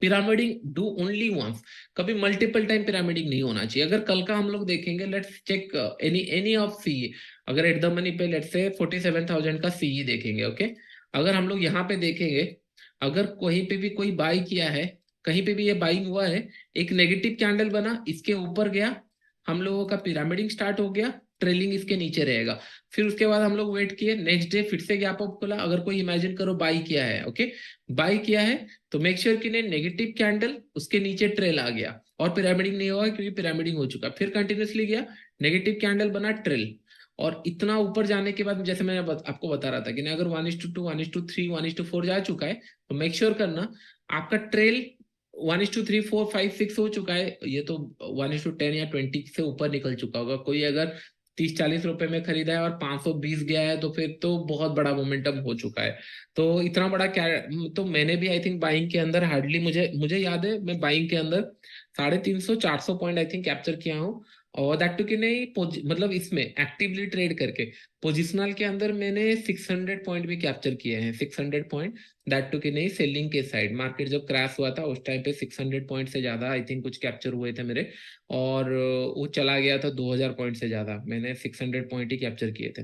पिरामिडिंग डू ओनली वंस, कभी मल्टीपल टाइम पिरामिडिंग नहीं होना चाहिए। अगर कल का हम लोग देखेंगे, let's check any any of see, अगर एट द मनी पे लेट्स से 47,000 का सीई देखेंगे। ओके, अगर हम लोग यहाँ पे देखेंगे, अगर कहीं पे भी कोई बाई किया है, कहीं पे भी ये बाइंग हुआ है, एक नेगेटिव कैंडल बना, इसके ऊपर गया, हम लोगों का पिरामिडिंग स्टार्ट हो गया, ट्रेलिंग इसके नीचे रहेगा। फिर उसके बाद हम लोग वेट किए, नेक्स्ट डे फिर से गैप अप खुला, अगर कोई इमेजिन करो बाई किया है। ओके, बाई किया है तो मेक श्योर कि ने नेगेटिव कैंडल उसके नीचे ट्रेल आ गया और पिरामिडिंग नहीं होगा क्योंकि पिरामिडिंग हो चुका। फिर कंटिन्यूसली गया, नेगेटिव कैंडल बना, ट्रेल, और इतना ऊपर जाने के बाद जैसे मैं आपको बता रहा था कि नहीं, अगर 1:2 1:3 1:4 जा चुका है तो मेक श्योर करना आपका ट्रेल 1:3 4 5 6 हो चुका है, ये तो 1:10 या 20 से ऊपर निकल चुका होगा। कोई अगर 30-40 रुपए में खरीदा है और 520 गया है तो फिर तो बहुत बड़ा मोमेंटम हो चुका है। तो इतना बड़ा क्या, तो मैंने भी आई थिंक बाइंग के अंदर हार्डली, मुझे मुझे याद है मैं बाइंग के अंदर 350-400 पॉइंट आई थिंक कैप्चर किया हूँ। और दैट टू कि नहीं मतलब इसमें एक्टिवली ट्रेड करके पोजिशनल के अंदर मैंने 600 पॉइंट भी कैप्चर किए हैं, 600 पॉइंट। दैट टू कि नहीं सेलिंग के साइड, मार्केट जब क्रैश हुआ था उस टाइम पे 600 पॉइंट से ज्यादा आई थिंक कुछ कैप्चर हुए थे मेरे। और वो चला गया था 2000 पॉइंट से ज्यादा, मैंने 600 पॉइंट ही कैप्चर किए थे।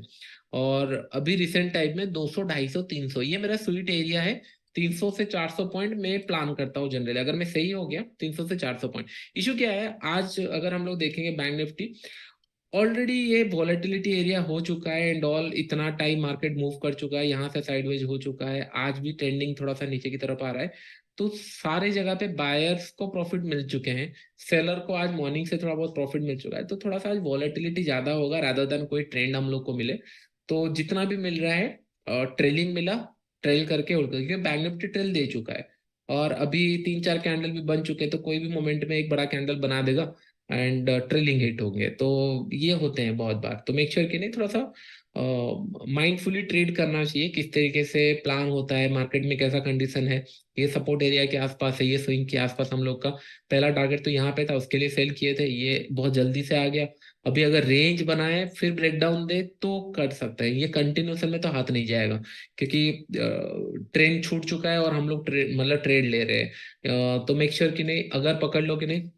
और अभी रिसेंट टाइम में 200, 250, 300 ये मेरा स्वीट एरिया है। 300 से 400 पॉइंट मैं प्लान करता हूँ जनरली, अगर मैं सही हो गया 300 से 400 पॉइंट। इशू क्या है, आज अगर हम लोग देखेंगे बैंक निफ्टी, ऑलरेडी ये वॉलेटिलिटी एरिया हो चुका है एंड ऑल, इतना टाइम मार्केट मूव कर चुका है, यहाँ से साइडवेज हो चुका है, आज भी ट्रेंडिंग थोड़ा सा नीचे की तरफ आ रहा है। तो सारे जगह पे बायर्स को प्रॉफिट मिल चुके हैं, सेलर को आज मॉर्निंग से थोड़ा बहुत प्रॉफिट मिल चुका है, तो थोड़ा सा आज वॉलेटिलिटी ज्यादा होगा रादर देन कोई ट्रेंड हम लोग को मिले। तो जितना भी मिल रहा है ट्रेलिंग मिला, ट्रेल करके उड़ करके, क्योंकि बैंक निफ्टी ट्रेल दे चुका है और अभी 3-4 कैंडल भी बन चुके हैं, तो कोई भी मोमेंट में एक बड़ा कैंडल बना देगा एंड ट्रेलिंग हिट होंगे। तो ये होते हैं बहुत बार, तो मेक श्योर कि नहीं थोड़ा सा माइंडफुली ट्रेड करना चाहिए, किस तरीके से प्लान होता है, मार्केट में कैसा कंडीशन है, ये सपोर्ट एरिया के आसपास है, ये स्विंग के आसपास हम लोग का पहला टारगेट तो यहाँ पे था, उसके लिए सेल किए थे, ये बहुत जल्दी से आ गया। अभी अगर रेंज बनाए फिर ब्रेकडाउन दे तो कर सकते हैं, ये कंटिन्यूसन में तो हाथ नहीं जाएगा, क्योंकि ट्रेंड छूट चुका है और हम लोग मतलब ट्रेड ले रहे हैं। तो मेक श्योर कि नहीं, अगर पकड़ लो कि नहीं,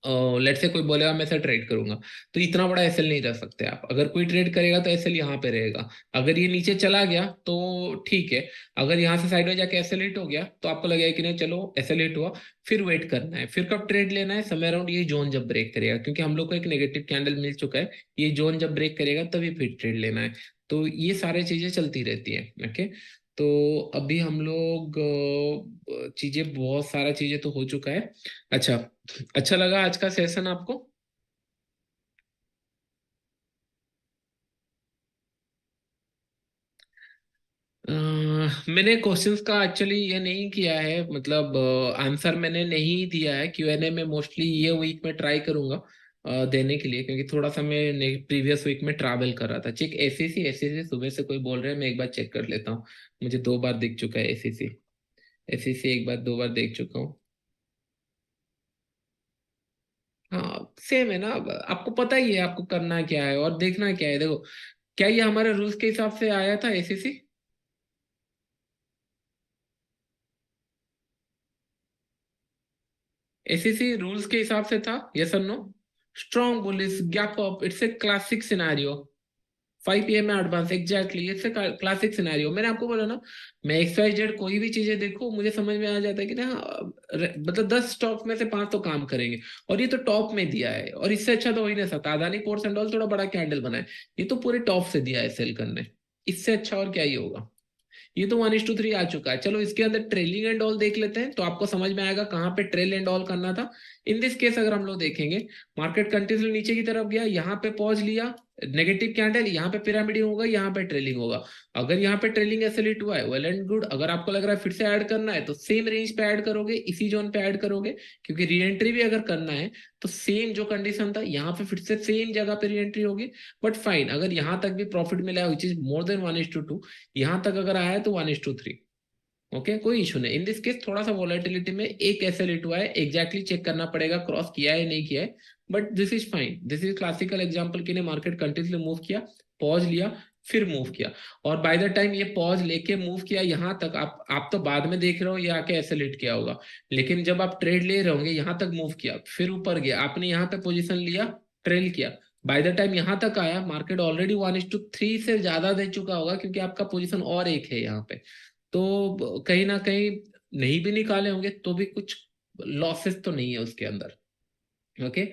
लेट से कोई बोलेगा मैं सर ट्रेड करूंगा, तो इतना बड़ा एसएल नहीं रख सकते आप। अगर कोई ट्रेड करेगा तो एसएल यहाँ पे रहेगा, अगर ये नीचे चला गया तो ठीक है, अगर यहाँ से साइड में जाके एसएल हिट हो गया तो आपको लगेगा कि नहीं चलो एसएल हिट हुआ, फिर वेट करना है, फिर कब ट्रेड लेना है, समय अराउंड ये जोन जब ब्रेक करेगा, क्योंकि हम लोग को एक नेगेटिव कैंडल मिल चुका है, ये जोन जब ब्रेक करेगा तभी फिर ट्रेड लेना है। तो ये सारी चीजें चलती रहती है, ओके। तो अभी हम लोग चीजें, बहुत सारा चीजें तो हो चुका है। अच्छा, अच्छा लगा आज का सेशन आपको? मैंने क्वेश्चंस का एक्चुअली ये नहीं किया है, मतलब आंसर मैंने नहीं दिया है क्यूएनए में, मोस्टली ये वीक में ट्राई करूंगा देने के लिए, क्योंकि थोड़ा सा मैं प्रीवियस वीक में ट्रैवल कर रहा था। चेक एसीसी, एसीसी सुबह से कोई बोल रहे हैं, मैं एक बार चेक कर लेता हूँ। मुझे 2 बार दिख चुका है एसीसी, एसीसी एक बार 2 बार देख चुका हूँ। हाँ सेम है ना, अब आपको पता ही है आपको करना क्या है और देखना क्या है। देखो, क्या ये हमारे रूल्स के हिसाब से आया था एसीसी? एसीसी रूल्स के हिसाब से था, यस और no? Strong bullish gap up, it's a classic scenario. 5 PM में advance, exactly it's a classic scenario. मैंने आपको बोला ना, मैं एक्स वाई जेड कोई भी चीजें देखो मुझे समझ में आ जाता है कि ना, मतलब 10 स्टॉक में से 5 तो काम करेंगे, और ये तो टॉप में दिया है, और इससे अच्छा तो हो ही नहीं सकता। अदानी पोर्ट्स एंड ऑल थोड़ा बड़ा कैंडल बना है, ये तो पूरे टॉप से दिया है सेल करने, इससे अच्छा और क्या ही होगा। ये तो 1:3 आ चुका है। चलो इसके अंदर ट्रेलिंग एंड ऑल देख लेते हैं, तो आपको समझ में आएगा कहाँ पे ट्रेल एंड ऑल करना था। इन दिस केस अगर हम लोग देखेंगे, मार्केट कंटिन्यू नीचे की तरफ गया, यहाँ पे पॉज लिया, नेगेटिव कैंडल, यहाँ पे पिरामिडिंग होगा, यहाँ पे ट्रेलिंग होगा। अगर यहाँ पे ट्रेलिंग एसएलइट हुआ है, वेल एंड गुड। अगर आपको लग रहा है फिर से ऐड करना है, तो सेम रेंज पे ऐड करोगे, इसी जोन पे ऐड करोगे, क्योंकि री एंट्री भी अगर करना है तो सेम जो कंडीशन था यहाँ पे फिर से सेम जगह पे री एंट्री होगी। बट फाइन, अगर यहाँ तक भी प्रॉफिट मिला है विच इज मोर देन 1:2, यहाँ तक अगर आया है तो 1:3, ओके, कोई इशू नहीं। इन दिस केस थोड़ा सा वॉलेटिलिटी में एक ऐसे लिट हुआ है, एग्जैक्टली चेक करना पड़ेगा क्रॉस किया है नहीं किया है, but this is fine. This is classical example कि ने मार्केट कंटिन्यूसली मूव किया, पॉज लिया, फिर मूव किया, और बाय द टाइम ये पॉज लेके मूव किया यहाँ तक, आप तो बाद में देख रहे हो ये आके ऐसे लिट किया होगा, लेकिन जब आप ट्रेड ले रहे होंगे यहाँ तक मूव किया, फिर ऊपर गया, आपने यहाँ पे पोजिशन लिया, ट्रेल किया, बाय द टाइम यहाँ तक आया, मार्केट ऑलरेडी 1:3 से ज्यादा दे चुका होगा, क्योंकि आपका पोजीशन और एक है यहाँ पे। तो कहीं ना कहीं नहीं भी निकाले होंगे तो भी कुछ लॉसेस तो नहीं है उसके अंदर, ओके।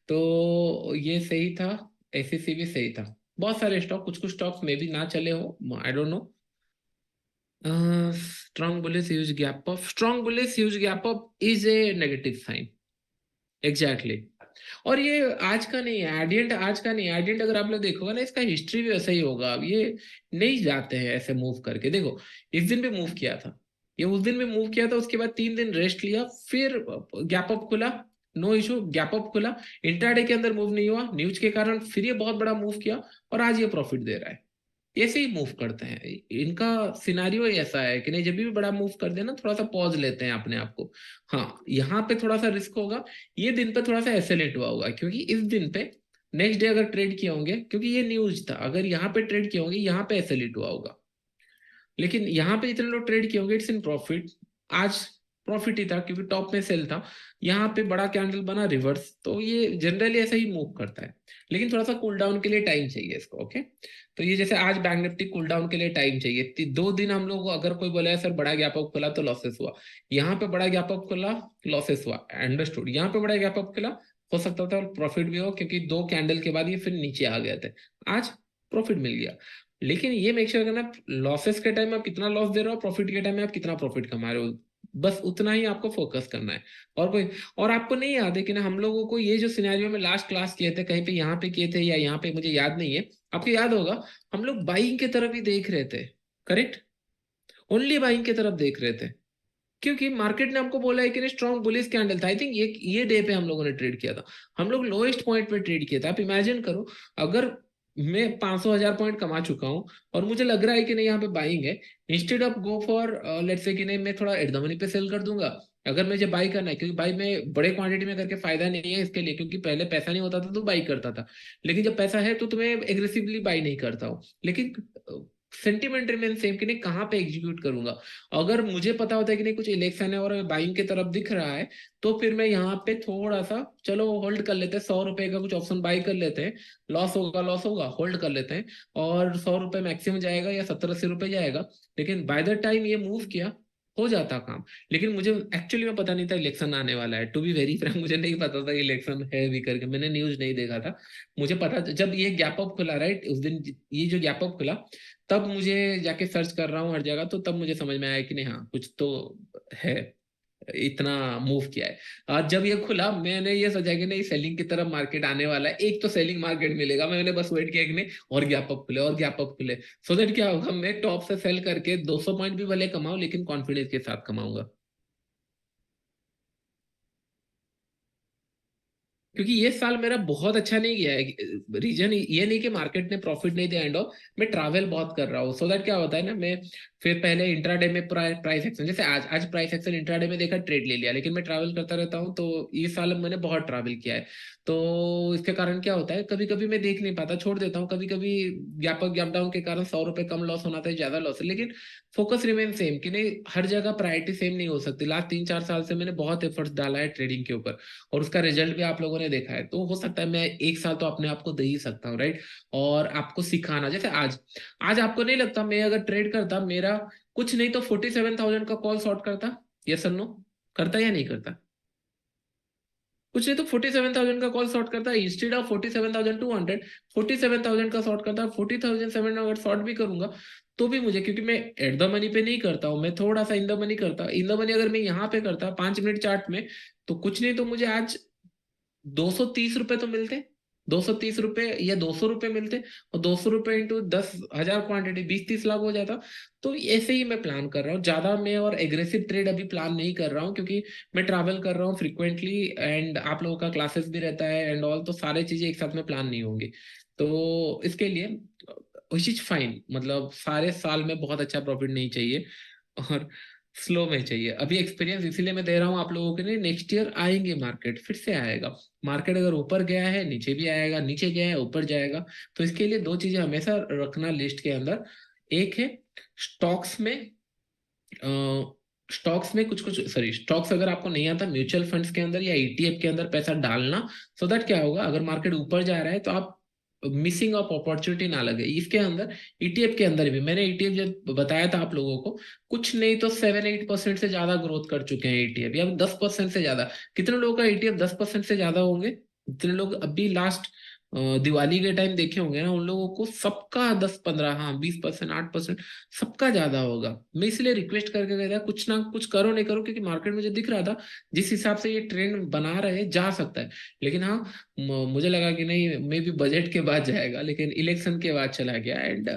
तो ये सही था, एसीसी भी सही था। बहुत सारे स्टॉक, कुछ कुछ स्टॉक्स में भी ना चले हो, I don't know. Strong bullish huge gap up, strong bullish huge gap up is a negative sign, exactly. और ये आज का नहीं है एडियंट, आज का नहीं है एडियंट, अगर आप लोग देखोगे ना इसका हिस्ट्री भी वैसा ही होगा। अब ये नहीं जाते हैं ऐसे मूव करके, देखो इस दिन भी मूव किया था, ये उस दिन भी मूव किया था, उसके बाद 3 दिन रेस्ट लिया, फिर गैप अप खुला, नो इशू, गैप अप खुला, इंट्राडे के अंदर मूव नहीं हुआ न्यूज के कारण, फिर ये बहुत बड़ा मूव किया और आज ये प्रॉफिट दे रहा है। ऐसे ही मूव करते हैं। इनका सिनारियो ही ऐसा है कि नहीं, जब भी बड़ा मूव कर देना थोड़ा सा पॉज लेते हैं अपने आप को। हाँ, यहाँ पे थोड़ा सा रिस्क होगा, ये दिन पे थोड़ा सा एसेलेट हुआ होगा, क्योंकि इस दिन पे नेक्स्ट डे अगर ट्रेड किए होंगे, क्योंकि ये न्यूज था, अगर यहाँ पे ट्रेड किए होंगे यहाँ पे एसेलेट हुआ होगा, लेकिन यहाँ पे जितने लोग ट्रेड किए होंगे इट्स इन प्रॉफिट। आज प्रॉफिट ही था क्योंकि टॉप में सेल था, यहाँ पे बड़ा कैंडल बना रिवर्स, तो ये जनरली ऐसा ही मूव करता है। लेकिन थोड़ा सा कूल डाउन के लिए टाइम चाहिए इसको, ओके। तो ये जैसे आज बैंक निफ्टी कूल डाउन के लिए टाइम चाहिए, 2 दिन हम लोग को अगर कोई बोला है सर बड़ा गैप अप खुला तो लॉसेस हुआ, यहाँ पे बड़ा गैप अप खुला लॉसेस हुआ, अंडरस्टूड। यहाँ पे बड़ा गैप अप खुला, हो सकता था प्रॉफिट भी हो, क्योंकि 2 कैंडल के बाद ये फिर नीचे आ गए थे, आज प्रॉफिट मिल गया। लेकिन ये मेक श्योर करना, लॉसेस के टाइम में आप कितना लॉस दे रहे हो, प्रॉफिट के टाइम में आप कितना प्रॉफिट कमा रहे हो, बस उतना ही आपको फोकस करना है। और कोई, और आपको नहीं याद है कि ना हम लोगों को ये जो सिनेरियो में लास्ट क्लास किए थे, कहीं पे यहाँ पे किए थे या यहाँ पे, मुझे याद नहीं है, आपको याद होगा, हम लोग बाइंग की तरफ ही देख रहे थे, करेक्ट, ओनली बाइंग की तरफ देख रहे थे, क्योंकि मार्केट ने हमको बोला है कि स्ट्रॉन्ग बुलिश कैंडल था। आई थिंक ये डे पे हम लोगों ने ट्रेड किया था, हम लोग लोएस्ट पॉइंट पे ट्रेड किया था। आप इमेजिन करो, अगर मैं 500,000 पॉइंट कमा चुका हूं और मुझे लग रहा है कि नहीं यहाँ पे बाइंग है, instead of go for let's say कि नहीं मैं थोड़ा एट द मनी पे सेल कर दूंगा, अगर मुझे बाई करना है, क्योंकि बाई में बड़े क्वांटिटी में करके फायदा नहीं है इसके लिए, क्योंकि पहले पैसा नहीं होता था तो बाई करता था, लेकिन जब पैसा है तो तुम्हें एग्रेसिवली बाई नहीं करता हूँ, लेकिन सेंटिमेंट रिमेन सेम कि नहीं कहाँ पे एग्जीक्यूट करूंगा। अगर मुझे पता होता है कि नहीं कुछ इलेक्शन है और बाइंग की तरफ दिख रहा है, तो फिर मैं यहाँ पे थोड़ा सा चलो होल्ड कर लेते हैं, 100 रुपए का कुछ ऑप्शन बाई कर लेते हैं, लॉस होगा होल्ड कर लेते हैं, और 100 रुपए मैक्सिमम जाएगा या 70-80 रुपए जाएगा, लेकिन बाय द टाइम ये मूव किया हो जाता काम। लेकिन मुझे एक्चुअली में पता नहीं था इलेक्शन आने वाला है, टू बी वेरी फ्रैंक, मुझे नहीं पता था इलेक्शन है भी करके, मैंने न्यूज नहीं देखा था। मुझे पता जब ये गैप अप खुला, राइट, उस दिन ये जो गैप अप खुला, तब मुझे जाके सर्च कर रहा हूँ हर जगह, तो तब मुझे समझ में आया कि नहीं हाँ कुछ तो है, इतना मूव किया है। आज जब ये खुला मैंने ये सोचा कि नहीं सेलिंग की तरफ मार्केट आने वाला है, एक तो सेलिंग मार्केट मिलेगा, मैंने बस वेट किया कि नहीं और गैप अप खुले और गैप अप खुले, सो दैट क्या होगा, मैं टॉप से सेल करके 200 पॉइंट भी भले कमाऊं लेकिन कॉन्फिडेंस के साथ कमाऊंगा। क्योंकि ये साल मेरा बहुत अच्छा नहीं गया है, रीजन ये नहीं कि मार्केट ने प्रॉफिट नहीं दिया एंड ऑफ, मैं ट्रैवल बहुत कर रहा हूँ, सो दैट क्या होता है ना, मैं फिर पहले इंट्राडे में प्राइस एक्शन, जैसे आज आज प्राइस एक्शन इंट्राडे में देखा ट्रेड ले लिया, लेकिन मैं ट्रैवल करता रहता हूँ, तो ये साल मैंने बहुत ट्रैवल किया है, तो इसके कारण क्या होता है, कभी कभी मैं देख नहीं पाता, छोड़ देता हूँ, कभी कभी गैप अप गैप डाउन के कारण 100 रुपए कम लॉस होना था, ज्यादा लॉस है, लेकिन फोकस रिमेन सेम कि नहीं, हर जगह प्रायोरिटी सेम नहीं हो सकती। लास्ट 3-4 साल से मैंने बहुत एफर्ट्स डाला है ट्रेडिंग के ऊपर, और उसका रिजल्ट भी आप लोगों ने देखा है, तो हो सकता है मैं एक साल तो अपने आप को दे ही सकता हूँ, राइट। और आपको सिखाना, जैसे आज आज आपको नहीं लगता मैं अगर ट्रेड करता, मेरा कुछ नहीं तो 47,000 का कॉल सॉर्ट करता, यस और नो, करता या नहीं करता, कुछ नहीं तो 47,000 का कॉल सॉर्ट करता है, इंस्टेड ऑफ 47,200 47,000 का सॉर्ट करता है, 40,700 अगर सॉर्ट भी करूंगा तो भी मुझे, क्योंकि मैं एट द मनी पे नहीं करता हूँ, मैं थोड़ा सा इन द मनी करता, इन द मनी अगर मैं यहाँ पे करता 5 मिनट चार्ट में, तो कुछ नहीं तो मुझे आज 230 रुपए तो मिलते, 230 रुपए या 200 रुपए मिलते, और 200 रुपए इंटू 10,000 क्वांटिटी 20-30 लाख हो जाता। तो ऐसे ही मैं प्लान कर रहा हूँ, ज्यादा मैं और एग्रेसिव ट्रेड अभी प्लान नहीं कर रहा हूँ, क्योंकि मैं ट्रैवल कर रहा हूँ फ्रिक्वेंटली, एंड आप लोगों का क्लासेस भी रहता है एंड ऑल, तो सारे चीजें एक साथ में प्लान नहीं होंगी, तो इसके लिए विच इज फाइन, मतलब सारे साल में बहुत अच्छा प्रॉफिट नहीं चाहिए, और स्लो में चाहिए। अभी एक्सपीरियंस इसीलिए मैं दे रहा हूँ आप लोगों के लिए, नेक्स्ट ईयर आएंगे, मार्केट फिर से आएगा, मार्केट अगर ऊपर गया है नीचे भी आएगा, नीचे गया है ऊपर जाएगा, तो इसके लिए 2 चीजें हमेशा रखना लिस्ट के अंदर। एक है स्टॉक्स में, स्टॉक्स में कुछ कुछ, सॉरी स्टॉक्स अगर आपको नहीं आता, म्यूचुअल फंड्स के अंदर या ईटीएफ के अंदर पैसा डालना, सो दैट क्या होगा, अगर मार्केट ऊपर जा रहा है तो आप मिसिंग ऑफ अपॉर्चुनिटी ना लगे। इसके अंदर ईटीएफ के अंदर भी मैंने ईटीएफ जब बताया था आप लोगों को, कुछ नहीं तो 7-8% से ज्यादा ग्रोथ कर चुके हैं ईटीएफ, या 10% से ज्यादा। कितने लोगों का ईटीएफ 10% से ज्यादा होंगे, जितने लोग अभी लास्ट दिवाली के टाइम देखे होंगे ना, उन लोगों को सबका 10-15, हाँ 20%, 8%, सबका ज्यादा होगा। मैं इसलिए रिक्वेस्ट करके गया था कुछ ना कुछ करो, नहीं करो, क्योंकि मार्केट मुझे दिख रहा था जिस हिसाब से ये ट्रेंड बना रहे जा सकता है, लेकिन हाँ मुझे लगा कि नहीं मे भी बजट के बाद जाएगा, लेकिन इलेक्शन के बाद चला गया, एंड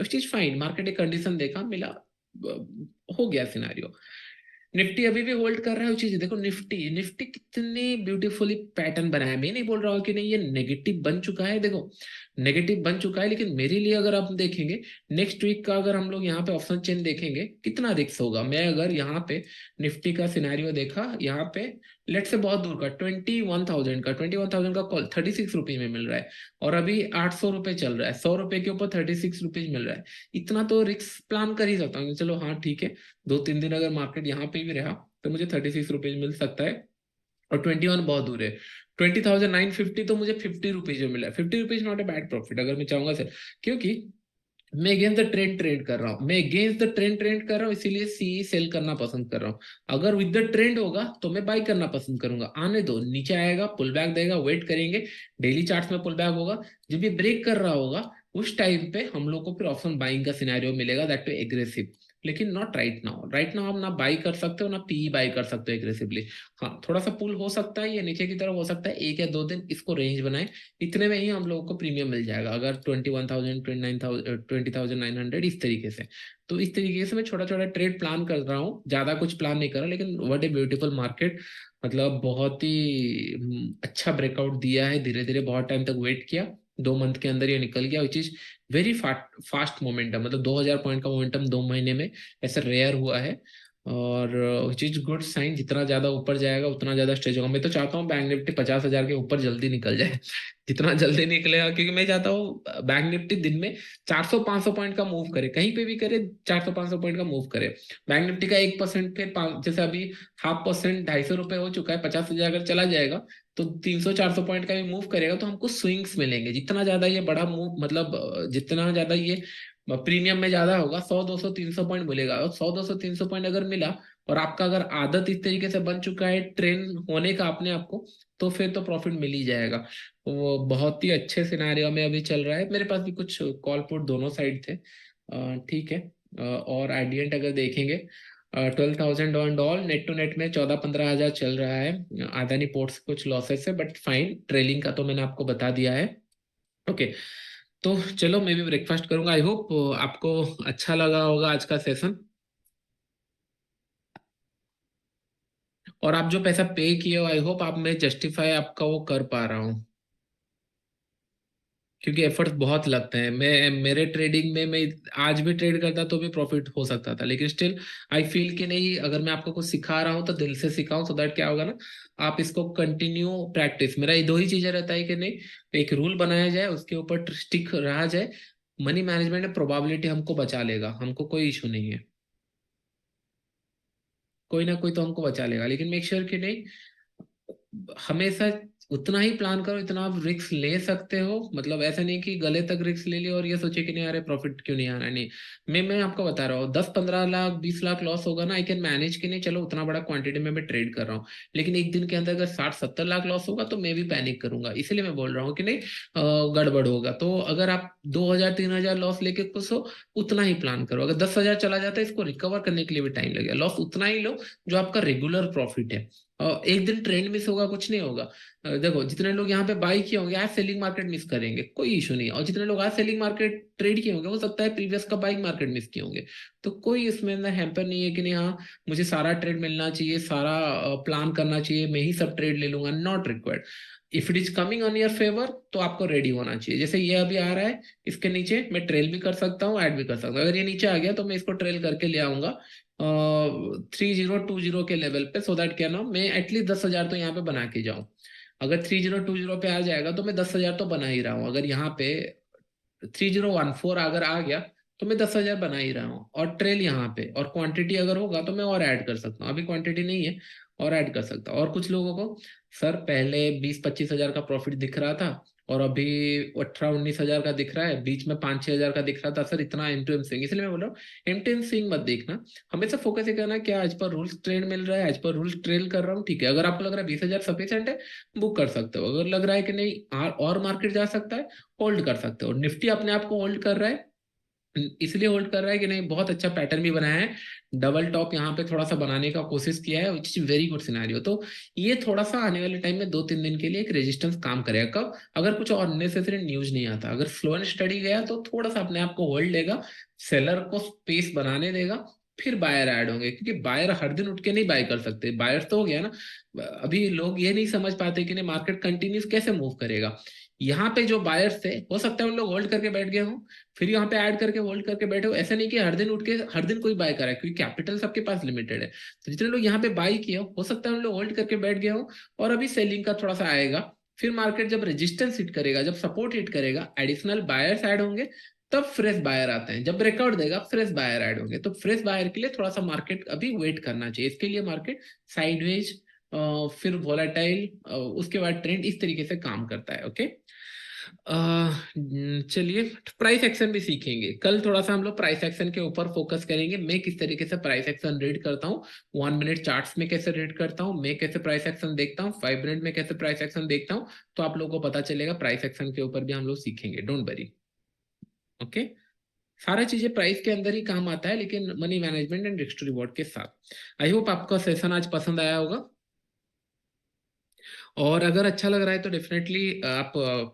चीज फाइन, मार्केट एक कंडीशन देखा मिला, हो गया सिनारियो। निफ्टी अभी भी होल्ड कर रहा है वो चीज। देखो निफ्टी निफ्टी कितनी ब्यूटीफुली पैटर्न बनाया है। मैं नहीं बोल रहा हूँ कि नहीं ये नेगेटिव बन चुका है, देखो नेगेटिव बन चुका है, लेकिन मेरे लिए अगर आप देखेंगे नेक्स्ट वीक का, अगर हम लोग यहाँ पे ऑप्शन चेन देखेंगे कितना रिस्क होगा। मैं अगर यहाँ पे निफ्टी का सिनेरियो देखा, यहाँ पे लेट से बहुत दूर का 21,000 का कॉल 36 रुपीज में मिल रहा है, और अभी 800 रुपये चल रहा है, 100 रुपये के ऊपर 36 रुपीज मिल रहा है। इतना तो रिस्क प्लान कर ही सकता हूँ, चलो हाँ ठीक है, 2-3 दिन अगर मार्केट यहाँ पे भी रहा तो मुझे 36 रुपीज मिल सकता है, और 21 बहुत दूर है। 20,950 तो मुझे 50 रुपीज में मिला है। 50 rupees not a bad profit अगर मैं चाहूंगा सर, क्योंकि मैं अगेंस्ट द ट्रेंड ट्रेड कर रहा हूँ, मैं अगेंस्ट द ट्रेंड ट्रेड कर रहा हूँ, इसीलिए सी सेल करना पसंद कर रहा हूँ। अगर विद द ट्रेंड होगा तो मैं बाई करना पसंद करूंगा। आने दो, नीचे आएगा, पुल बैक देगा, वेट करेंगे, डेली चार्ट्स में पुल बैक होगा, जब ये ब्रेक कर रहा होगा उस टाइम पे हम लोग को फिर ऑप्शन बाइंग का सिनेरियो मिलेगा, दैट टू एग्रेसिव। लेकिन not right now, right now आप ना बाई कर सकते हो ना पी बाई कर सकते हो एग्रेसिवली। हाँ थोड़ा सा पुल हो सकता है, ये नीचे की तरफ हो सकता है, 1 या 2 दिन इसको रेंज बनाए, इतने में ही हम लोगों को प्रीमियम मिल जाएगा। अगर 21,000, 29,000, 20,900 इस तरीके से, तो इस तरीके से मैं छोटा छोटा ट्रेड प्लान कर रहा हूँ, ज्यादा कुछ प्लान नहीं कर रहा। लेकिन व्हाट ए ब्यूटीफुल मार्केट, मतलब बहुत ही अच्छा ब्रेकआउट दिया है, धीरे धीरे बहुत टाइम तक वेट किया, 2 मंथ के अंदर ये निकल गया, which is very fast momentum. मतलब 2,000 पॉइंट का मोमेंटम 2 महीने में ऐसा रेयर हुआ है, और विच इज गुड साइन। जितना ज्यादा ऊपर जाएगा उतना ज्यादा स्टेज होगा। मैं तो चाहता हूँ बैंक निफ्टी 50,000 के ऊपर जल्दी निकल जाए, जितना जल्दी निकलेगा, क्योंकि मैं चाहता हूँ बैंक निफ्टी दिन में 400-500 पॉइंट का मूव करे, कहीं पे भी करे 400-500 पॉइंट का मूव करे। बैंक निफ्टी का 1%, फिर जैसे अभी 0.5%, 250 रुपये हो चुका है, 50,000 अगर चला जाएगा तो 300-400 पॉइंट का भी मूव करेगा, तो हमको स्विंग्स मिलेंगे। जितना ज्यादा ये बड़ा मूव, मतलब जितना ज्यादा ये प्रीमियम में ज्यादा होगा, 100, 200, 300 पॉइंट मिलेगा, और 100, 200, 300 पॉइंट अगर मिला, और आपका अगर आदत इस तरीके से बन चुका है ट्रेन होने का अपने आप को, तो फिर तो प्रॉफिट मिल ही जाएगा। वो बहुत ही अच्छे सिनारियो में अभी चल रहा है। मेरे पास भी कुछ कॉल पुट दोनों साइड थे, ठीक है। और आइडियंट अगर देखेंगे 12,000 on all, net to net में 14-15 हजार चल रहा है। अदानी पोर्ट्स कुछ लॉसेस है, बट फाइन, ट्रेलिंग का तो मैंने आपको बता दिया है। ओके, तो चलो मैं भी ब्रेकफास्ट करूंगा। आई होप आपको अच्छा लगा होगा आज का सेशन, और आप जो पैसा पे किए हो, आई होप आप, मैं जस्टिफाई आपका वो कर पा रहा हूँ, क्योंकि एफर्ट्स बहुत लगते हैं। मैं मेरे ट्रेडिंग में, मैं आज भी ट्रेड करता तो भी प्रॉफिट हो सकता था, लेकिन स्टिल आई फील कि नहीं, अगर मैं आपको कुछ सिखा रहा हूँ तो दिल से सिखाऊं, सो दैट क्या होगा ना, आप इसको कंटिन्यू प्रैक्टिस, मेरा ये दो ही चीजें रहता है कि नहीं, एक रूल बनाया जाए, उसके ऊपर स्टिक रहा जाए। मनी मैनेजमेंट में प्रोबेबिलिटी हमको बचा लेगा, हमको कोई इशू नहीं है, कोई ना कोई तो हमको बचा लेगा, लेकिन मेक श्योर कि नहीं, हमेशा उतना ही प्लान करो इतना आप रिस्क ले सकते हो। मतलब ऐसा नहीं कि गले तक रिस्क ले लिया और ये सोचे कि नहीं अरे प्रॉफिट क्यों नहीं आ रहा है। नहीं, मैं आपको बता रहा हूँ, 10-15 लाख 20 लाख लॉस होगा ना, आई कैन मैनेज, कि नहीं चलो उतना बड़ा क्वांटिटी में मैं ट्रेड कर रहा हूँ। लेकिन एक दिन के अंदर अगर 60-70 लाख लॉस होगा तो मैं भी पैनिक करूंगा। इसलिए मैं बोल रहा हूँ कि नहीं, गड़बड़ होगा। तो अगर आप 2,000-3,000 लॉस लेके खुश हो, उतना ही प्लान करो। अगर 10,000 चला जाता है, इसको रिकवर करने के लिए भी टाइम लगेगा, लॉस उतना ही लो जो आपका रेगुलर प्रॉफिट है। और एक दिन ट्रेंड मिस होगा, कुछ नहीं होगा। देखो जितने लोग यहाँ पे बाई किए होंगे आज सेलिंग मार्केट मिस करेंगे, कोई इशू नहीं है, और जितने लोग आज सेलिंग मार्केट ट्रेड किए होंगे, हो सकता है प्रीवियस का बाइंग मार्केट मिस किए होंगे। तो कोई इसमें ना हैम्पर नहीं है कि नहीं हाँ मुझे सारा ट्रेड मिलना चाहिए, सारा प्लान करना चाहिए, मैं ही सब ट्रेड ले लूंगा, not required. If it is coming on your favour तो आपको रेडी होना चाहिए। जैसे ये अभी आ रहा है, इसके नीचे मैं ट्रेल भी कर सकता हूँ, ऐड भी कर सकता हूँ। अगर ये नीचे आ गया तो मैं इसको ट्रेल करके ले आऊंगा 3020 के लेवल पे, सो दैट क्या ना मैं एटलीस्ट 10,000 तो यहाँ पे बना के जाऊं। अगर 3020 पे आ जाएगा तो मैं 10,000 तो बना ही रहा हूँ। अगर यहाँ पे 3014 अगर आ गया तो मैं 10,000 बना ही रहा हूँ, और ट्रेल यहाँ पे, और क्वांटिटी अगर होगा तो मैं और ऐड कर सकता हूँ। अभी क्वांटिटी नहीं है, और ऐड कर सकता हूँ। और कुछ लोगों को सर पहले 20-25 हजार का प्रॉफिट दिख रहा था, और अभी 18-19 हजार का दिख रहा है, बीच में 5-6 हजार का दिख रहा था, सर इतना एम टू एम स्विंग। इसलिए मैं बोल रहा हूँ एम टू एम स्विंग मत देखना, हमेशा फोकस ये करना क्या आज पर रूल्स ट्रेड मिल रहा है, आज पर रूल्स ट्रेल कर रहा हूँ, ठीक है। अगर आपको लग रहा है 20,000 सफिशिएंट है, बुक कर सकते हो। अगर लग रहा है कि नहीं और मार्केट जा सकता है, होल्ड कर सकते हो। निफ्टी अपने आप को होल्ड कर रहा है, इसलिए होल्ड कर रहा है कि नहीं, बहुत अच्छा पैटर्न भी बनाया है, डबल टॉप यहाँ पे थोड़ा सा बनाने का कोशिश किया है, which is very good scenario. तो ये थोड़ा सा आने वाले टाइम में 2-3 दिन के लिए एक रेजिस्टेंस काम करेगा। कब? अगर कुछ और अननेसेसरी न्यूज नहीं आता, अगर स्लो एंड स्टडी गया तो थोड़ा सा अपने आप को होल्ड लेगा, सेलर को स्पेस बनाने देगा, फिर बायर ऐड होंगे, क्योंकि बायर हर दिन उठ के नहीं बाय कर सकते। बायर तो हो गया ना, अभी लोग ये नहीं समझ पाते कि नहीं मार्केट कंटिन्यूस कैसे मूव करेगा। यहाँ पे जो बायर्स थे हो सकता है उन लोग होल्ड करके बैठ गए हो, फिर यहाँ पे ऐड करके होल्ड करके बैठे हो। ऐसा नहीं कि हर दिन उठ के हर दिन कोई बाय करा है, क्योंकि कैपिटल सबके पास लिमिटेड है। तो जितने लोग यहाँ पे बाई किए हो सकता है उन लोग होल्ड करके बैठ गए हो, और अभी सेलिंग का थोड़ा सा आएगा। फिर मार्केट जब रेजिस्टेंस हिट करेगा, जब सपोर्ट हिट करेगा, एडिशनल बायर्स ऐड होंगे, तब फ्रेश बायर आते हैं। जब ब्रेकआउट देगा फ्रेश बायर ऐड होंगे। तो फ्रेश बायर के लिए थोड़ा सा मार्केट अभी वेट करना चाहिए। इसके लिए मार्केट साइडवेज, फिर वोलाटाइल, उसके बाद ट्रेंड, इस तरीके से काम करता है। ओके, चलिए प्राइस एक्शन भी सीखेंगे कल। थोड़ा सा हम लोग प्राइस एक्शन के ऊपर फोकस करेंगे। मैं किस तरीके से प्राइस एक्शन रीड करता हूँ, 1 मिनट चार्ट्स में कैसे रीड करता हूँ, मैं कैसे प्राइस एक्शन देखता हूँ, 5 मिनट में कैसे प्राइस एक्शन देखता हूँ। तो आप लोगों को पता चलेगा, प्राइस एक्शन के ऊपर भी हम लोग सीखेंगे, डोंट वरी। ओके, सारा चीजें प्राइस के अंदर ही काम आता है, लेकिन money management and risk to reward के साथ। आई होप आपका सेशन आज पसंद आया होगा, और अगर अच्छा लग रहा है तो डेफिनेटली आप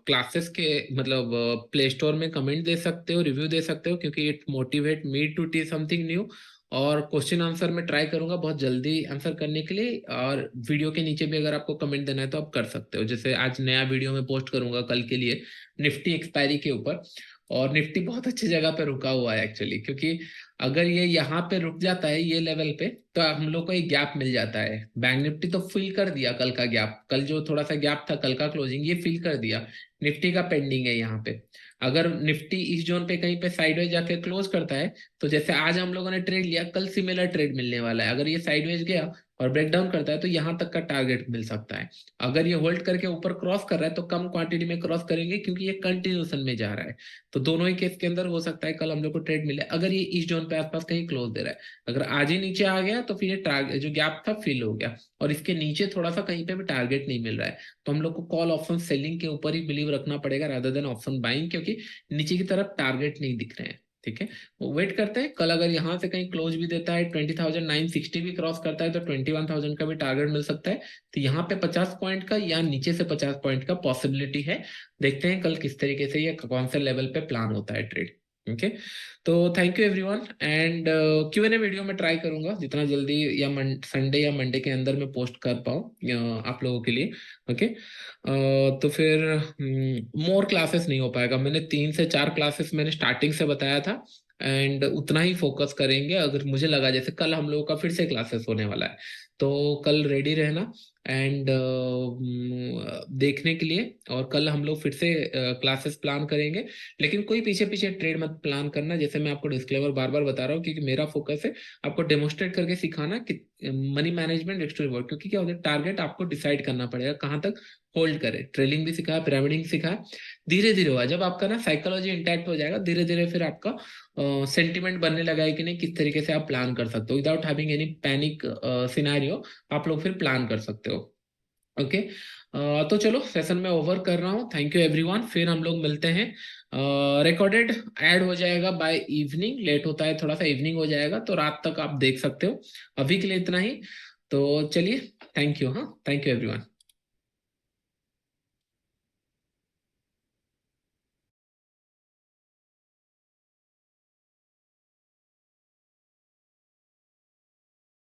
क्लासेस के मतलब प्ले स्टोर में कमेंट दे सकते हो, रिव्यू दे सकते हो, क्योंकि it motivate me to tea something new. और क्वेश्चन आंसर में ट्राई करूंगा बहुत जल्दी आंसर करने के लिए। और वीडियो के नीचे भी अगर आपको कमेंट देना है तो आप कर सकते हो। जैसे आज नया वीडियो में पोस्ट करूंगा कल के लिए निफ्टी एक्सपायरी के ऊपर। और निफ्टी बहुत अच्छी जगह पे रुका हुआ है एक्चुअली, क्योंकि अगर ये यहाँ पे रुक जाता है ये लेवल पे, तो हम लोग को एक गैप मिल जाता है। बैंक निफ्टी तो फिल कर दिया कल का गैप, कल जो थोड़ा सा गैप था कल का क्लोजिंग, ये फिल कर दिया। निफ्टी का पेंडिंग है यहाँ पे। अगर निफ्टी इस जोन पे कहीं पे साइडवेज जाके क्लोज करता है, तो जैसे आज हम लोगों ने ट्रेड लिया, कल सिमिलर ट्रेड मिलने वाला है। अगर ये साइडवेज गया और ब्रेकडाउन करता है तो यहाँ तक का टारगेट मिल सकता है। अगर ये होल्ड करके ऊपर क्रॉस कर रहा है तो कम क्वांटिटी में क्रॉस करेंगे, क्योंकि ये कंटिन्यूशन में जा रहा है। तो दोनों ही केस के अंदर हो सकता है कल हम लोग को ट्रेड मिले, अगर ये इस जोन पे आसपास कहीं क्लोज दे रहा है। अगर आज ही नीचे आ गया तो फिर ये टारगेट जो गैप था फिल हो गया, और इसके नीचे थोड़ा सा कहीं पे भी टारगेट नहीं मिल रहा है, तो हम लोग को कॉल ऑप्शन सेलिंग के ऊपर ही बिलीव रखना पड़ेगा रादर देन ऑप्शन बाइंग, क्योंकि नीचे की तरफ टारगेट नहीं दिख रहे हैं। ठीक है, वो वेट करते हैं। कल अगर यहाँ से कहीं क्लोज भी देता है, 20,960 भी क्रॉस करता है, तो 21,000 का भी टारगेट मिल सकता है। तो यहाँ पे 50 पॉइंट का या नीचे से 50 पॉइंट का पॉसिबिलिटी है। देखते हैं कल किस तरीके से ये कौन से लेवल पे प्लान होता है ट्रेड। ओके, तो thank you everyone. And Q&A video में ट्राई करूंगा जितना जल्दी, या संडे या मंडे के अंदर में पोस्ट कर पाऊँ आप लोगों के लिए। ओके, तो फिर मोर क्लासेस नहीं हो पाएगा। मैंने 3 से 4 क्लासेस मैंने स्टार्टिंग से बताया था, एंड उतना ही फोकस करेंगे। अगर मुझे लगा जैसे कल हम लोगों का फिर से क्लासेस होने वाला है, तो कल रेडी रहना एंड देखने के लिए। और कल हम लोग फिर से क्लासेस प्लान करेंगे, लेकिन कोई पीछे पीछे ट्रेड मत प्लान करना। जैसे मैं आपको डिस्क्लेमर बार बार बता रहा हूँ, क्योंकि मेरा फोकस है आपको डेमोस्ट्रेट करके सिखाना कि money management risk to reward. क्योंकि क्या होता है, टारगेट आपको डिसाइड करना पड़ेगा कहाँ तक होल्ड करे। ट्रेलिंग भी सिखाया, पिरामिडिंग सिखाया, धीरे धीरे हुआ। जब आपका ना साइकोलॉजी इंटैक्ट हो जाएगा, धीरे धीरे फिर आपका सेंटिमेंट बनने लगा है कि नहीं किस तरीके से आप प्लान कर सकते हो without having any panic scenario. आप लोग फिर प्लान कर सकते हो। ओके, तो चलो सेशन में ओवर कर रहा हूँ। थैंक यू एवरीवन, फिर हम लोग मिलते हैं। रिकॉर्डेड ऐड हो जाएगा बाय इवनिंग, लेट होता है थोड़ा सा, इवनिंग हो जाएगा तो रात तक आप देख सकते हो। अभी के लिए इतना ही। तो चलिए, थैंक यू। हाँ, थैंक यू एवरीवन।